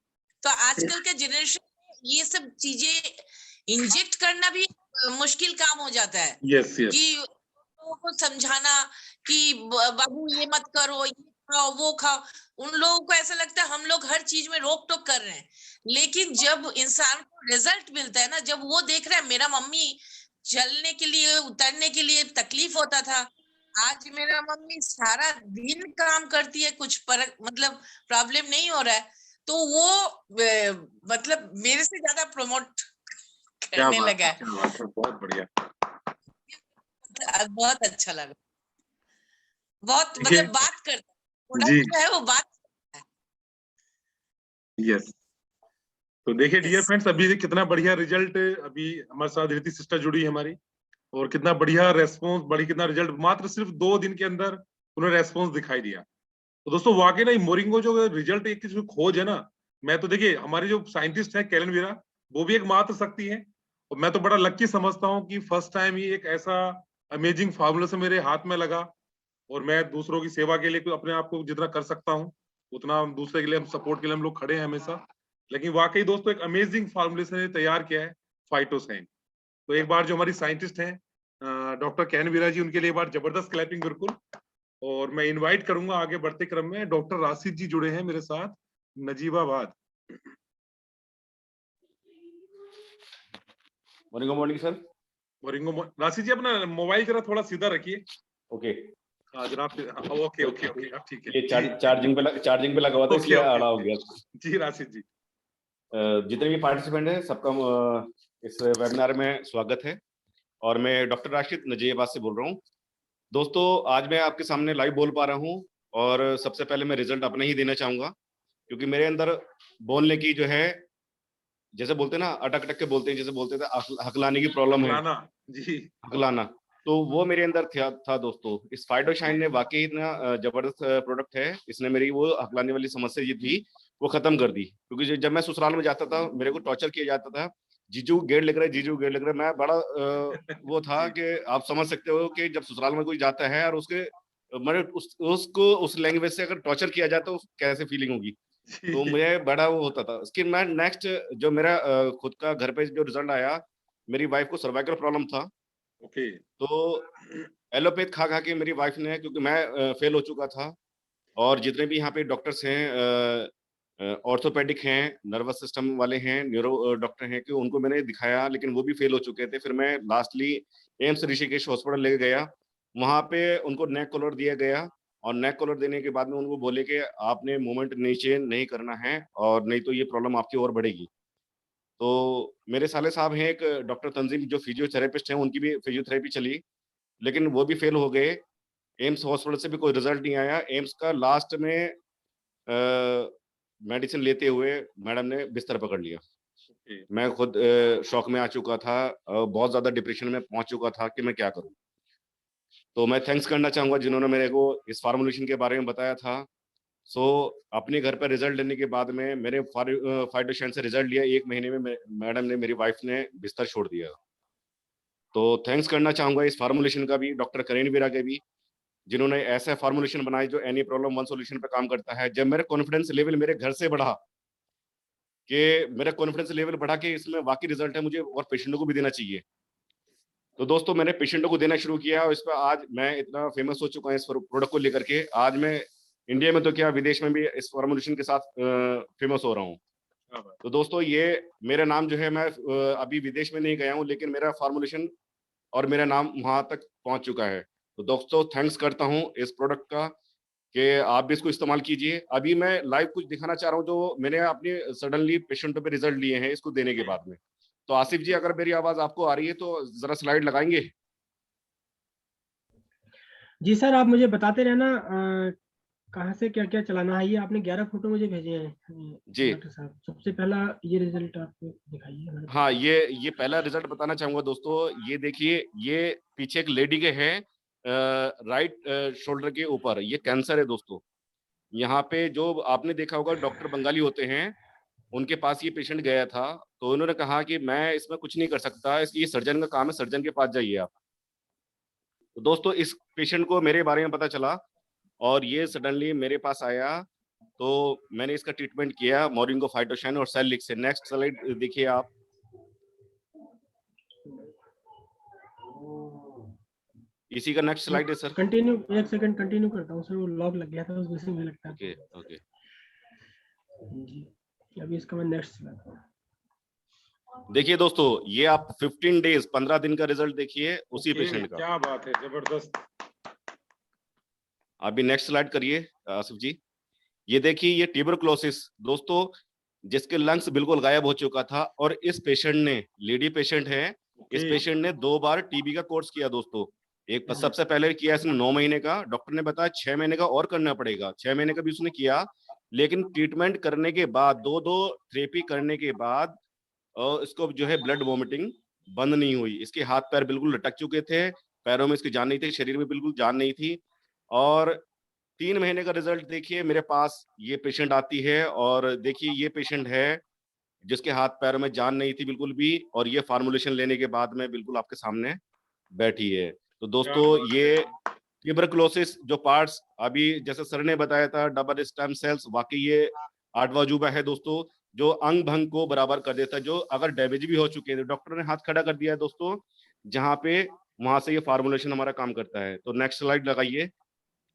तो आजकल के जनरेशन में ये सब चीजें इंजेक्ट करना भी मुश्किल काम हो जाता है यस यस। कि लोगों को समझाना कि बाबू ये मत करो, ये खाओ वो खाओ। उन लोगों को ऐसा लगता है हम लोग हर चीज में रोक टोक कर रहे हैं, लेकिन जब इंसान को रिजल्ट मिलता है ना, जब वो देख रहा है मेरा मम्मी चलने के लिए उतरने के लिए तकलीफ होता था, आज मेरा मम्मी सारा दिन काम करती है, कुछ मतलब प्रॉब्लम नहीं हो रहा है, तो वो मतलब मेरे से ज्यादा प्रमोट क्या करने बात लगा है। है। क्या बात है। बहुत बढ़िया। बहुत अच्छा लगा, बहुत देखिए। मतलब बात करता है, जी। प्रोडक्ट जो है वो बात करता है। यस। तो देखिए डियर यस, फ्रेंड्स, अभी कितना बढ़िया रिजल्ट, अभी हमारे साथ रीति सिस्टर जुड़ी है हमारी, और कितना बढ़िया रेस्पॉन्स, बड़ी कितना रिजल्ट मात्र सिर्फ 2 दिन के अंदर उन्हें रेस्पॉन्स दिखाई दिया। तो दोस्तों वाकई ना मोरिंगो जो रिजल्ट एक किसी खोज है ना, मैं तो देखिए हमारी जो साइंटिस्ट है कैलन वीरा, वो भी एक मात्र शक्ति है, और मैं तो बड़ा लक्की समझता हूँ कि फर्स्ट टाइम ही एक ऐसा अमेजिंग फार्मूला से मेरे हाथ में लगा, और मैं दूसरों की सेवा के लिए अपने आप को जितना कर सकता हूँ उतना दूसरे के लिए, हम सपोर्ट के लिए हम लोग खड़े हैं हमेशा। लेकिन वाकई दोस्तों एक अमेजिंग फार्मूले से तैयार किया है फाइटोसाइन। तो एक बार जो हमारी साइंटिस्ट हैं डॉक्टर कैन वीरा जी, उनके लिए एक बार जबरदस्त क्लैपिंग बिल्कुल। और मैं इनवाइट करूंगा आगे बढ़ते क्रम में, डॉक्टर राशिद जी जुड़े हैं मेरे साथ नजीबाबाद। Morning sir. राशिद जी अपना मोबाइल जरा थोड़ा सीधा रखिए। ओके। हाँ जरा ओके ओके ओके, अब ठीक है। ये चार्जिंग पे लगा हुआ था, इसलिए आड़ा हो गया। जी राशिद जी। जितने भी पार्टिसिपेंट हैं सबका इस वेबिनार में स्वागत है, और मैं डॉक्टर राशिद नजीबाबाद से बोल रहा हूँ। दोस्तों आज मैं आपके सामने लाइव बोल पा रहा हूँ, और सबसे पहले मैं रिजल्ट अपना ही देना चाहूंगा, क्योंकि मेरे अंदर बोलने की जो है, जैसे बोलते हैं ना अटक अटक के बोलते हैं, जैसे बोलते थे हकलाने की प्रॉब्लम है, जी हकलाना, तो वो मेरे अंदर था दोस्तों। इस फाइटोशाइन ने वाकई इतना जबरदस्त प्रोडक्ट है, इसने मेरी वो हकलाने वाली समस्या ये थी वो खत्म कर दी। क्योंकि जब मैं ससुराल में जाता था मेरे को टॉर्चर किया जाता था, जीजू गेट लग रहा है, जीजू गेट लग रहा है। मैं बड़ा वो था कि आप समझ सकते हो कि जब ससुराल में कोई जाता है और उसके मैंने उसको उस लैंग्वेज से अगर टॉर्चर किया जाए तो कैसे फीलिंग होगी। तो मुझे बड़ा वो होता था। उसके मैं नेक्स्ट जो मेरा खुद का घर पे जो रिजल्ट आया, मेरी वाइफ को सर्वाइकल प्रॉब्लम था। ओके। तो एलोपैथ खा के मेरी वाइफ ने, क्योंकि मैं फेल हो चुका था, और जितने भी यहाँ पे डॉक्टर्स हैं, ऑर्थोपेडिक हैं, नर्वस सिस्टम वाले हैं, न्यूरो डॉक्टर हैं, कि उनको मैंने दिखाया, लेकिन वो भी फेल हो चुके थे। फिर मैं लास्टली एम्स ऋषिकेश हॉस्पिटल लेके गया। वहाँ पे उनको नेक कॉलर दिया गया, और नेक कॉलर देने के बाद में उनको बोले कि आपने मूवमेंट नीचे नहीं करना है, और नहीं तो ये प्रॉब्लम आपकी और बढ़ेगी। तो मेरे साले साहब हैं एक डॉक्टर तंजीम, जो फिजियोथेरेपिस्ट हैं, उनकी भी फिजियोथेरेपी चली, लेकिन वो भी फेल हो गए। एम्स हॉस्पिटल से भी कोई रिजल्ट नहीं आया। एम्स का लास्ट में मेडिसिन लेते हुए मैडम ने बिस्तर पकड़ लिया। ओके। मैं खुद शॉक में आ चुका था, बहुत ज़्यादा डिप्रेशन में पहुंच चुका था कि मैं क्या करूं। तो मैं थैंक्स करना चाहूँगा जिन्होंने मेरे को इस फार्मुलेशन के बारे में बताया था। सो अपने घर पर रिजल्ट लेने के बाद में मेरे फाइटोशाइन से रिजल्ट लिया, 1 महीने में मैडम ने, मेरी वाइफ ने बिस्तर छोड़ दिया। तो थैंक्स करना चाहूँगा इस फार्मुलेशन का भी, डॉक्टर करेन वीरा के भी, जिन्होंने ऐसा फार्मुलेशन बनाई जो एनी प्रॉब्लम वन सॉल्यूशन पे काम करता है। जब मेरा कॉन्फिडेंस लेवल मेरे घर से बढ़ा, कि मेरा कॉन्फिडेंस लेवल बढ़ा कि इसमें वाकई रिजल्ट है, मुझे और पेशेंटों को भी देना चाहिए। तो दोस्तों मैंने पेशेंटों को देना शुरू किया, और इस पर आज मैं इतना फेमस हो चुका हूँ इस प्रोडक्ट को लेकर के। आज मैं इंडिया में तो क्या, विदेश में भी इस फार्मुलेशन के साथ फेमस हो रहा हूँ। तो दोस्तों ये मेरा नाम जो है, मैं अभी विदेश में नहीं गया हूँ, लेकिन मेरा फार्मुलेशन और मेरा नाम वहां तक पहुंच चुका है। तो दोस्तों थैंक्स करता हूँ इस प्रोडक्ट का, कि आप भी इसको इस्तेमाल कीजिए। अभी मैं लाइव कुछ दिखाना चाह रहा हूँ जो मैंने अपनी सडनली पेशेंटों पे रिजल्ट लिए हैं इसको देने के बाद में। तो आसिफ जी, अगर मेरी आवाज आपको आ रही है तो जरा स्लाइड लगाएंगे। जी सर, आप मुझे बताते रहना कहाँ से क्या क्या चलाना है। ये आपने 11 फोटो मुझे भेजे हैं जी डॉक्टर साहब। सबसे पहला ये रिजल्ट आपको दिखाइए। हाँ, ये पहला रिजल्ट बताना चाहूंगा दोस्तों। ये देखिए, ये पीछे एक लेडी के है, राइट शोल्डर के ऊपर ये कैंसर है दोस्तों। यहाँ पे जो आपने देखा होगा डॉक्टर बंगाली होते हैं, उनके पास ये पेशेंट गया था, तो उन्होंने कहा कि मैं इसमें कुछ नहीं कर सकता, ये सर्जन का काम है, सर्जन के पास जाइए आप। तो दोस्तों इस पेशेंट को मेरे बारे में पता चला, और ये सडनली मेरे पास आया, तो मैंने इसका ट्रीटमेंट किया मोरिंगो फाइटोशाइन और सेलिक्स से। नेक्स्ट स्लाइड देखिए आप। इसी का नेक्स्ट स्लाइड है सर। कंटिन्यू, एक सेकंड कंटिन्यू करता हूँ सर, वो लॉग लग गया था उस वजह से मुझे लगता है। ओके ओके जी, अभी इसका मैं नेक्स्ट चलाता हूँ। देखिए दोस्तों, ये आप 15 डेज 15 दिन का रिजल्ट देखिए उसी पेशेंट का। क्या बात है, जबरदस्त। अभी नेक्स्ट स्लाइड करिए आसिफ जी। ये देखिए, ये ट्यूबरकुलोसिस दोस्तों, जिसके लंग्स बिल्कुल गायब हो चुका था, और इस पेशेंट ने, लेडी पेशेंट है, इस पेशेंट ने 2 बार टीबी का कोर्स किया दोस्तों। एक सबसे पहले किया इसने 9 महीने का, डॉक्टर ने बताया 6 महीने का और करना पड़ेगा। 6 महीने का भी उसने किया, लेकिन ट्रीटमेंट करने के बाद, 2 थेरेपी करने के बाद इसको जो है ब्लड वॉमिटिंग बंद नहीं हुई। इसके हाथ पैर बिल्कुल लटक चुके थे, पैरों में इसकी जान नहीं थी, शरीर में बिल्कुल जान नहीं थी। और 3 महीने का रिजल्ट देखिए, मेरे पास ये पेशेंट आती है, और देखिए ये पेशेंट है जिसके हाथ पैरों में जान नहीं थी बिल्कुल भी, और ये फार्मुलेशन लेने के बाद में बिल्कुल आपके सामने बैठी है। तो दोस्तों ये ट्यूबरकुलोसिस जो पार्ट्स अभी जैसे सर ने बताया था, डबल स्टेम सेल्स, वाकई ये 8वां अजूबा है दोस्तों, जो अंग भंग को बराबर कर देता है। जो अगर डैमेज भी हो चुके हैं, डॉक्टर ने हाथ खड़ा कर दिया है दोस्तों जहां पे, वहां से ये फार्मुलेशन हमारा काम करता है। तो नेक्स्ट स्लाइड लगाइए।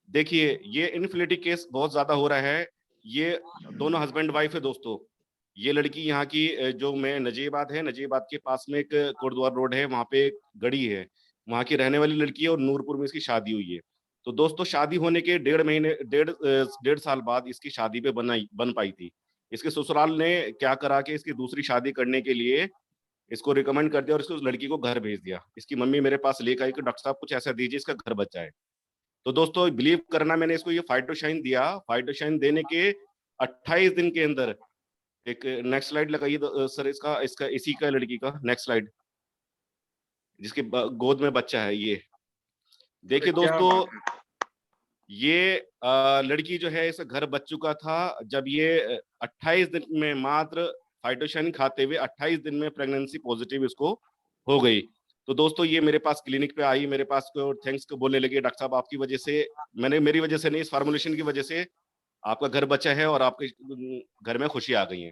देखिए ये इनफिनिटी केस बहुत ज्यादा हो रहा है। ये दोनों हस्बैंड वाइफ है दोस्तों। ये लड़की यहाँ की जो मैं नजीबाद है, नजीबाद के पास में एक कोटद्वार रोड है, वहाँ पे एक गढ़ी है, वहाँ की रहने वाली लड़की है, और नूरपुर में इसकी शादी हुई है। तो दोस्तों शादी होने के 1.5 साल बाद इसकी शादी पे बन पाई थी। इसके ससुराल ने क्या करा कि इसकी दूसरी शादी करने के लिए इसको रिकमेंड कर दिया, और इसको उस लड़की को घर भेज दिया। इसकी मम्मी मेरे पास लेकर आई कि डॉक्टर साहब कुछ ऐसा दीजिए इसका घर बच जाए। तो दोस्तों बिलीव करना, मैंने इसको ये फाइटोशाइन दिया। फाइटोशाइन देने के 28 दिन के अंदर, एक नेक्स्ट स्लाइड लगाइए सर, इसका इसी का लड़की का नेक्स्ट स्लाइड, जिसके गोद में बच्चा है। ये देखिए दोस्तों, ये लड़की जो है इसका घर बच चुका था जब ये 28 दिन में, मात्र फाइटोशाइन खाते हुए 28 दिन में प्रेगनेंसी पॉजिटिव इसको हो गई। तो दोस्तों ये मेरे पास क्लिनिक पे आई, मेरे पास को थैंक्स को बोलने लगी, डॉक्टर साहब आपकी वजह से, मेरी वजह से नहीं, इस फार्मुलेशन की वजह से आपका घर बचा है और आपके घर में खुशी आ गई है।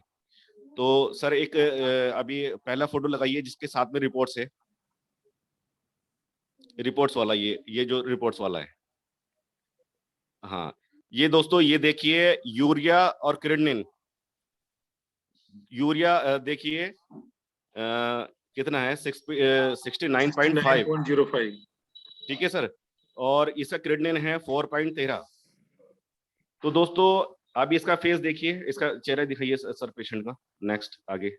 तो सर एक अभी पहला फोटो लगाइए जिसके साथ में रिपोर्ट्स है, रिपोर्ट्स वाला, ये जो रिपोर्ट्स वाला है। हाँ, ये दोस्तों ये देखिए यूरिया और क्रेटिनिन। यूरिया देखिए कितना है, 69.5, 69.05। ठीक है सर, और इसका क्रेटिनिन है 4.13। तो दोस्तों अब इसका फेस देखिए, इसका चेहरा दिखाइए सर पेशेंट का। नेक्स्ट आगे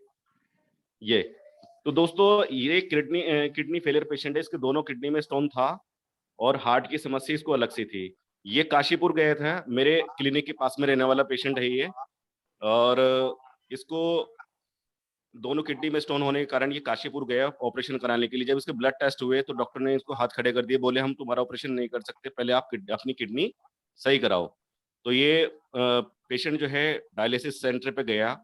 ये। तो दोस्तों ये किडनी फेलियर पेशेंट है, इसके दोनों किडनी में स्टोन था और हार्ट की समस्या इसको अलग से थी। ये काशीपुर गया था, मेरे क्लिनिक के पास में रहने वाला पेशेंट है ये, और इसको दोनों किडनी में स्टोन होने के कारण ये काशीपुर गया ऑपरेशन कराने के लिए। जब इसके ब्लड टेस्ट हुए तो डॉक्टर ने इसको हाथ खड़े कर दिए, बोले हम तुम्हारा ऑपरेशन नहीं कर सकते, पहले आप अपनी किडनी सही कराओ। तो ये पेशेंट जो है डायलिसिस सेंटर पे गया,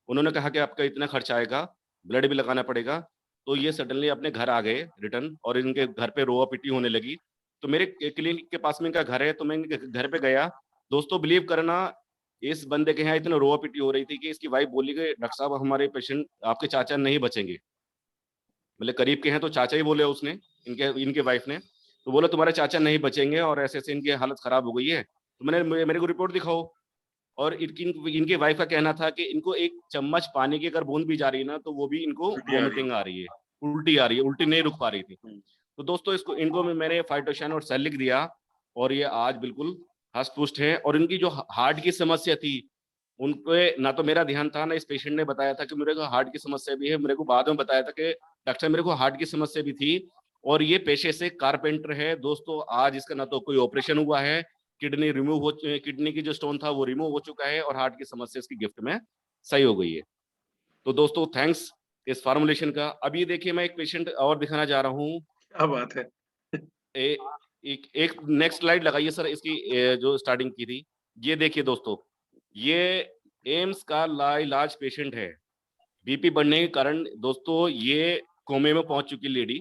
उन्होंने कहा कि आपका इतना खर्चा आएगा, ब्लड भी लगाना पड़ेगा। तो ये सडनली अपने घर आ गए रिटर्न, और इनके घर पे रोआ पिटी होने लगी। तो मेरे क्लिनिक के पास में इनका घर है, तो मैं इनके घर पे गया। दोस्तों बिलीव करना, इस बंदे के यहाँ इतना रोआ पिटी हो रही थी कि इसकी वाइफ बोली कि डॉक्टर साहब हमारे पेशेंट आपके चाचा नहीं बचेंगे। बोले करीब के हैं तो चाचा ही बोले उसने, इनके वाइफ ने। तो बोला तुम्हारे चाचा नहीं बचेंगे और ऐसे ऐसे इनकी हालत खराब हो गई है। तो मैंने मेरे को रिपोर्ट दिखाओ, और इनके वाइफ का कहना था कि इनको एक चम्मच पानी की अगर बूंद भी जा रही है ना तो वो भी इनको वोमिटिंग आ रही है, उल्टी आ रही है, उल्टी नहीं रुक पा रही थी। तो दोस्तों इनको मैंने फाइटोशन और सेलिक दिया, और ये आज बिल्कुल हष्ट पुष्ट है। और इनकी जो हार्ट की समस्या थी, उन पे ना तो मेरा ध्यान था, ना इस पेशेंट ने बताया था कि मेरे को हार्ट की समस्या भी है। मेरे को बाद में बताया था कि डॉक्टर साहब मेरे को हार्ट की समस्या भी थी, और ये पेशे से कारपेंटर है। दोस्तों आज इसका ना तो कोई ऑपरेशन हुआ है, किडनी की जो स्टोन था वो रिमूव हो चुका है, और हार्ट की समस्या इसकी गिफ्ट में सही हो गई है। तो दोस्तों थैंक्स इस फार्मुलेशन का। अब ये देखिए मैं एक पेशेंट और दिखाना जा रहा हूँ। क्या बात है। एक नेक्स्ट स्लाइड लगाइए सर, इसकी जो स्टार्टिंग की थी। ये देखिए दोस्तों, ये एम्स का लाइलाज पेशेंट है। बीपी बढ़ने के कारण दोस्तों ये कोमे में पहुंच चुकी लेडी,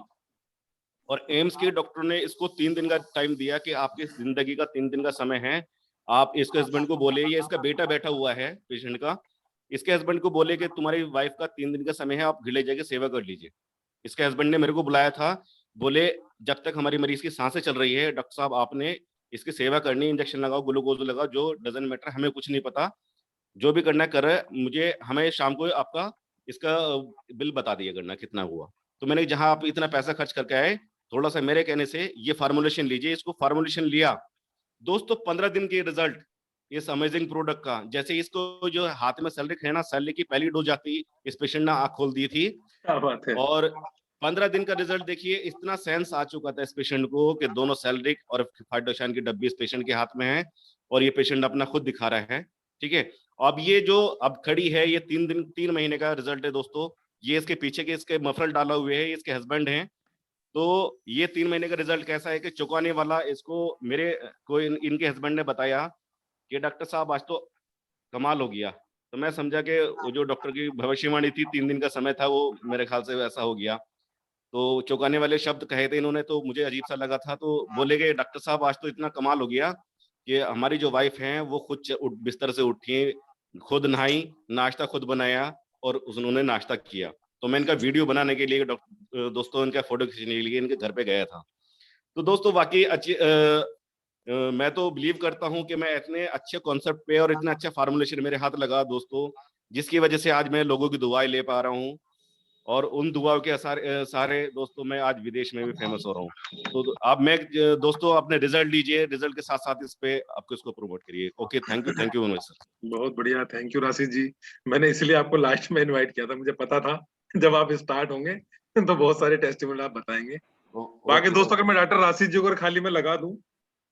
और एम्स के डॉक्टर ने इसको 3 दिन का टाइम दिया कि आपकी जिंदगी का 3 दिन का समय है। आप इसके हस्बैंड को बोले, ये इसका बेटा बैठा हुआ है पेशेंट का, इसके हस्बैंड को बोले कि तुम्हारी वाइफ का 3 दिन का समय है, आप घर ले जाके सेवा कर लीजिए। इसके हस्बैंड ने मेरे को बुलाया था, बोले जब तक हमारी मरीज की सांसें चल रही है डॉक्टर साहब आपने इसकी सेवा करनी, इंजेक्शन लगाओ, ग्लूकोज लगाओ, जो डजंट मैटर, हमें कुछ नहीं पता, जो भी करना कर हमें शाम को आपका इसका बिल बता दिया करना कितना हुआ। तो मैंने जहां आप इतना पैसा खर्च करके आए, थोड़ा सा मेरे कहने से ये फार्मुलेशन लीजिए। इसको फार्मुलेशन लिया दोस्तों, 15 दिन के रिजल्ट इस अमेजिंग प्रोडक्ट का। जैसे इसको जो हाथ में सैलरी है ना, सैलरी की पहली डोज आती इस पेशेंट ने आंख खोल दी थी, क्या बात है। और 15 दिन का रिजल्ट देखिए, इतना सेंस आ चुका था इस पेशेंट को कि दोनों सैलरिक और फाइटोशाइन की डब्बी इस पेशेंट के हाथ में है, और ये पेशेंट अपना खुद दिखा रहा है। ठीक है, अब ये जो अब खड़ी है, ये 3 महीने का रिजल्ट है दोस्तों। ये इसके पीछे के इसके मफरल डाला हुए है, इसके हस्बैंड हैं। तो ये 3 महीने का रिजल्ट कैसा है कि चुकाने वाला इसको मेरे को इनके हस्बैंड ने बताया कि डॉक्टर साहब आज तो कमाल हो गया। तो मैं समझा कि वो जो डॉक्टर की भविष्यवाणी थी 3 दिन का समय था, वो मेरे ख्याल से वैसा हो गया। तो चौंकाने वाले शब्द कहे थे इन्होंने, तो मुझे अजीब सा लगा था। तो बोले गए डॉक्टर साहब आज तो इतना कमाल हो गया कि हमारी जो वाइफ है वो खुद बिस्तर से उठी, खुद नहाई, नाश्ता खुद बनाया, और उन्होंने नाश्ता किया। तो मैं इनका वीडियो बनाने के लिए दोस्तों इनका फोटो खींचने के लिए इनके घर पे गया था। तो दोस्तों वाकई अच्छी मैं तो बिलीव करता हूं कि मैं इतने अच्छे कॉन्सेप्ट पे और इतना अच्छा फार्मुलेशन मेरे हाथ लगा दोस्तों, जिसकी वजह से आज मैं लोगों की दुआएं ले पा रहा हूं, और उन दुआओं के सारे दोस्तों मैं आज विदेश में भी फेमस हो रहा हूँ। तो आप मैं दोस्तों अपने रिजल्ट लीजिए, रिजल्ट के साथ साथ इस पे आपको इसको प्रमोट करिए। Okay, thank you very much sir. बहुत बढ़िया, थैंक यू राशिद जी। मैंने इसलिए आपको लास्ट में इनवाइट किया था, मुझे पता था जब आप स्टार्ट होंगे तो बहुत सारे टेस्टिमोनियल आप बताएंगे। बाकी दोस्तों अगर मैं डॉक्टर राशिद जी को अगर खाली में लगा दूं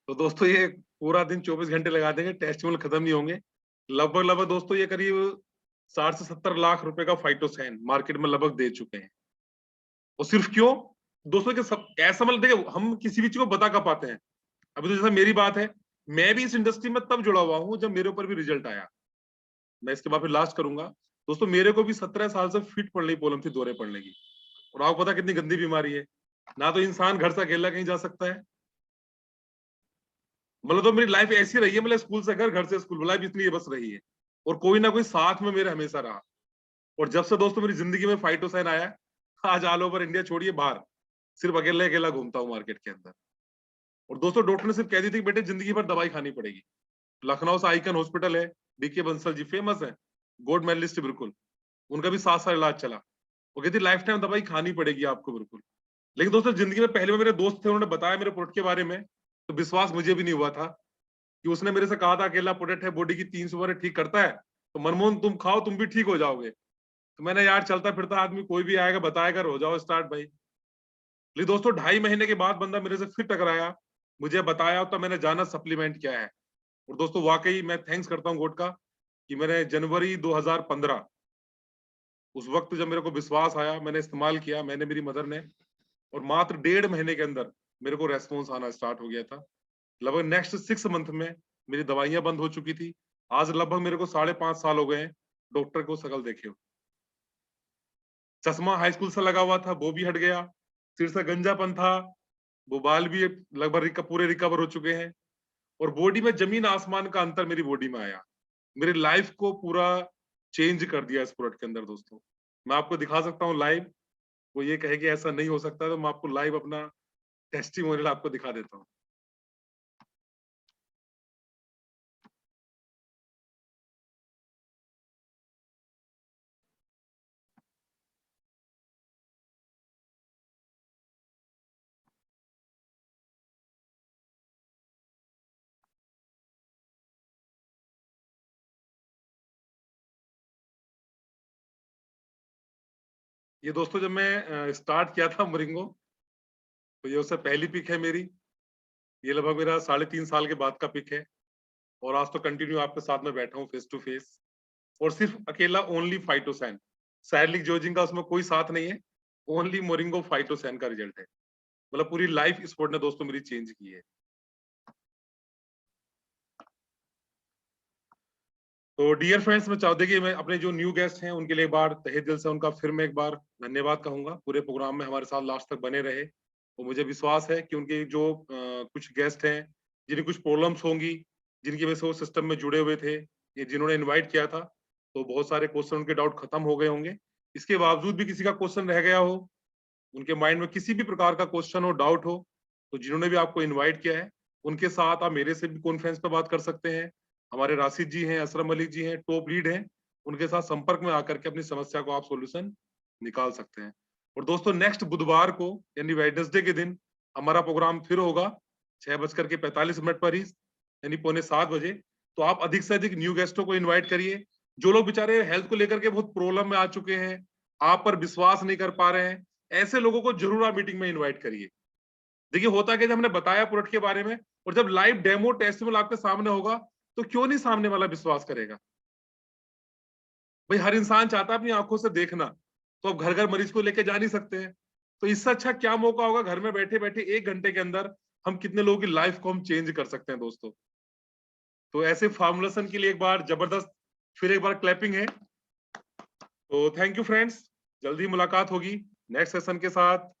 तो दोस्तों ये पूरा दिन 24 घंटे लगा देंगे, टेस्टिमोनियल खत्म नहीं होंगे। लगभग दोस्तों ये करीब 60 से 70 लाख रुपए का फाइटोसैन मार्केट में लगभग दे चुके हैं। और सिर्फ क्यों दोस्तों के सब ऐसा मतलब देखिए, हम किसी भी चीज को बता कर पाते हैं। अभी तो जैसा मेरी बात है, मैं भी इस इंडस्ट्री में तब जुड़ा हुआ हूं जब मेरे ऊपर भी रिजल्ट आया। मैं इसके बाद फिर लास्ट करूंगा दोस्तों, मेरे को भी 17 साल से फिट पड़ रही प्रॉब्लम थी, दौरे पड़ने की। और आपको पता कितनी गंदी बीमारी है, ना तो इंसान घर से अकेला कहीं जा सकता है। मतलब तो मेरी लाइफ ऐसी रही है, मतलब स्कूल से घर से स्कूल, लाइफ इसलिए बस रही है, और कोई ना कोई साथ में मेरे हमेशा रहा। और जब से दोस्तों मेरी जिंदगी में फाइटोसाइन आया, आज ऑल ओवर इंडिया छोड़िए बाहर सिर्फ अकेला अकेला घूमता हूँ मार्केट के अंदर। और दोस्तों डॉक्टर ने सिर्फ कह दी थी कि बेटे जिंदगी भर दवाई खानी पड़ेगी। लखनऊ से आइकन हॉस्पिटल है, डीके बंसल जी फेमस है, गोल्ड मेडलिस्ट बिल्कुल, उनका भी 7 साल इलाज चला। वो कहती लाइफ टाइम दवाई खानी पड़ेगी आपको बिल्कुल। लेकिन दोस्तों जिंदगी में पहले में मेरे दोस्त थे, उन्होंने बताया मेरे प्रोडक्ट के बारे में, तो विश्वास मुझे भी नहीं हुआ था कि उसने मेरे से कहा था अकेला प्रोडक्ट है, बॉडी की 300 बीमारी ठीक करता है, तो मनमोहन तुम खाओ तुम भी ठीक हो जाओगे। तो मैंने यार चलता फिरता आदमी कोई भी आएगा बताएगा, हो जाओ स्टार्ट भाई। लेकिन दोस्तों 2.5 महीने के बाद बंदा मेरे से फिर टकराया, मुझे बताया, तो मैंने जाना सप्लीमेंट क्या है। और दोस्तों वाकई मैं थैंक्स करता हूँ गोड का कि मैंने जनवरी 2015 उस वक्त जब मेरे को विश्वास आया, मैंने इस्तेमाल किया, मैंने, मेरी मदर ने, और मात्र 1.5 महीने के अंदर मेरे को रेस्पॉन्स आना स्टार्ट हो गया था। लगभग नेक्स्ट 6 मंथ में मेरी दवाइयां बंद हो चुकी थी। आज लगभग मेरे को 5.5 साल हो गए हैं डॉक्टर को शकल देखे हो। चश्मा हाई स्कूल से लगा हुआ था वो भी हट गया, सिर से गंजापन था वो बाल भी लगभग पूरे रिकवर हो चुके हैं, और बॉडी में जमीन आसमान का अंतर मेरी बॉडी में आया। मेरी लाइफ को पूरा चेंज कर दिया इस प्रोडक्ट के अंदर। दोस्तों मैं आपको दिखा सकता हूँ लाइव, वो ये कहे कि ऐसा नहीं हो सकता, तो मैं आपको लाइव अपना टेस्टिमोनियल आपको दिखा देता हूँ। ये दोस्तों जब मैं स्टार्ट किया था मोरिंगो, तो ये उससे पहली पिक है मेरी, ये लगभग मेरा 3.5 साल के बाद का पिक है, और आज तो कंटिन्यू आपके साथ में बैठा हूँ फेस टू फेस, और सिर्फ अकेला ओनली फाइटोसैन, सैरलिक जोजिंग का उसमें कोई साथ नहीं है, ओनली मोरिंगो फाइटोसैन का रिजल्ट है। मतलब पूरी लाइफ स्पोर्ट ने दोस्तों मेरी चेंज की है। तो डियर फ्रेंड्स, मैं चाहते कि मैं अपने जो न्यू गेस्ट हैं उनके लिए एक बार तहे दिल से उनका फिर मैं एक बार धन्यवाद कहूंगा। पूरे प्रोग्राम में हमारे साथ लास्ट तक बने रहे, और मुझे विश्वास है कि उनके जो कुछ गेस्ट हैं जिन्हें कुछ प्रॉब्लम्स होंगी, जिनकी वजह से वो सिस्टम में जुड़े हुए थे, ये जिन्होंने इन्वाइट किया था, तो बहुत सारे क्वेश्चन उनके डाउट खत्म हो गए होंगे। इसके बावजूद भी किसी का क्वेश्चन रह गया हो, उनके माइंड में किसी भी प्रकार का क्वेश्चन हो, डाउट हो, तो जिन्होंने भी आपको इन्वाइट किया है उनके साथ आप मेरे से भी कॉन्फ्रेंस पे बात कर सकते हैं। हमारे राशिद जी हैं, असरम मलिक जी हैं, टॉप लीड हैं, उनके साथ संपर्क में आकर के अपनी समस्या को आप सॉल्यूशन निकाल सकते हैं। और दोस्तों नेक्स्ट बुधवार को यानी वेडनेसडे के दिन हमारा प्रोग्राम फिर होगा 6:45 पर ही, यानी 6:45 बजे। तो आप अधिक से अधिक न्यू गेस्टों को इन्वाइट करिए, जो लोग बेचारे हेल्थ को लेकर के बहुत प्रॉब्लम में आ चुके हैं, आप पर विश्वास नहीं कर पा रहे हैं, ऐसे लोगों को जरूर आप मीटिंग में इन्वाइट करिए। देखिए होता क्या, जब हमने बताया प्रोडक्ट के बारे में, और जब लाइव डेमो टेस्टिमोनियल आपके सामने होगा, तो क्यों नहीं सामने वाला विश्वास करेगा। भाई हर इंसान चाहता है अपनी आंखों से देखना, तो अब घर घर मरीज को लेके जा नहीं सकते हैं, तो इससे अच्छा क्या मौका होगा, घर में बैठे बैठे 1 घंटे के अंदर हम कितने लोगों की लाइफ को हम चेंज कर सकते हैं दोस्तों। तो ऐसे फॉर्मुलेशन के लिए एक बार जबरदस्त फिर एक बार क्लैपिंग है। तो थैंक यू फ्रेंड्स, जल्दी मुलाकात होगी नेक्स्ट सेशन के साथ।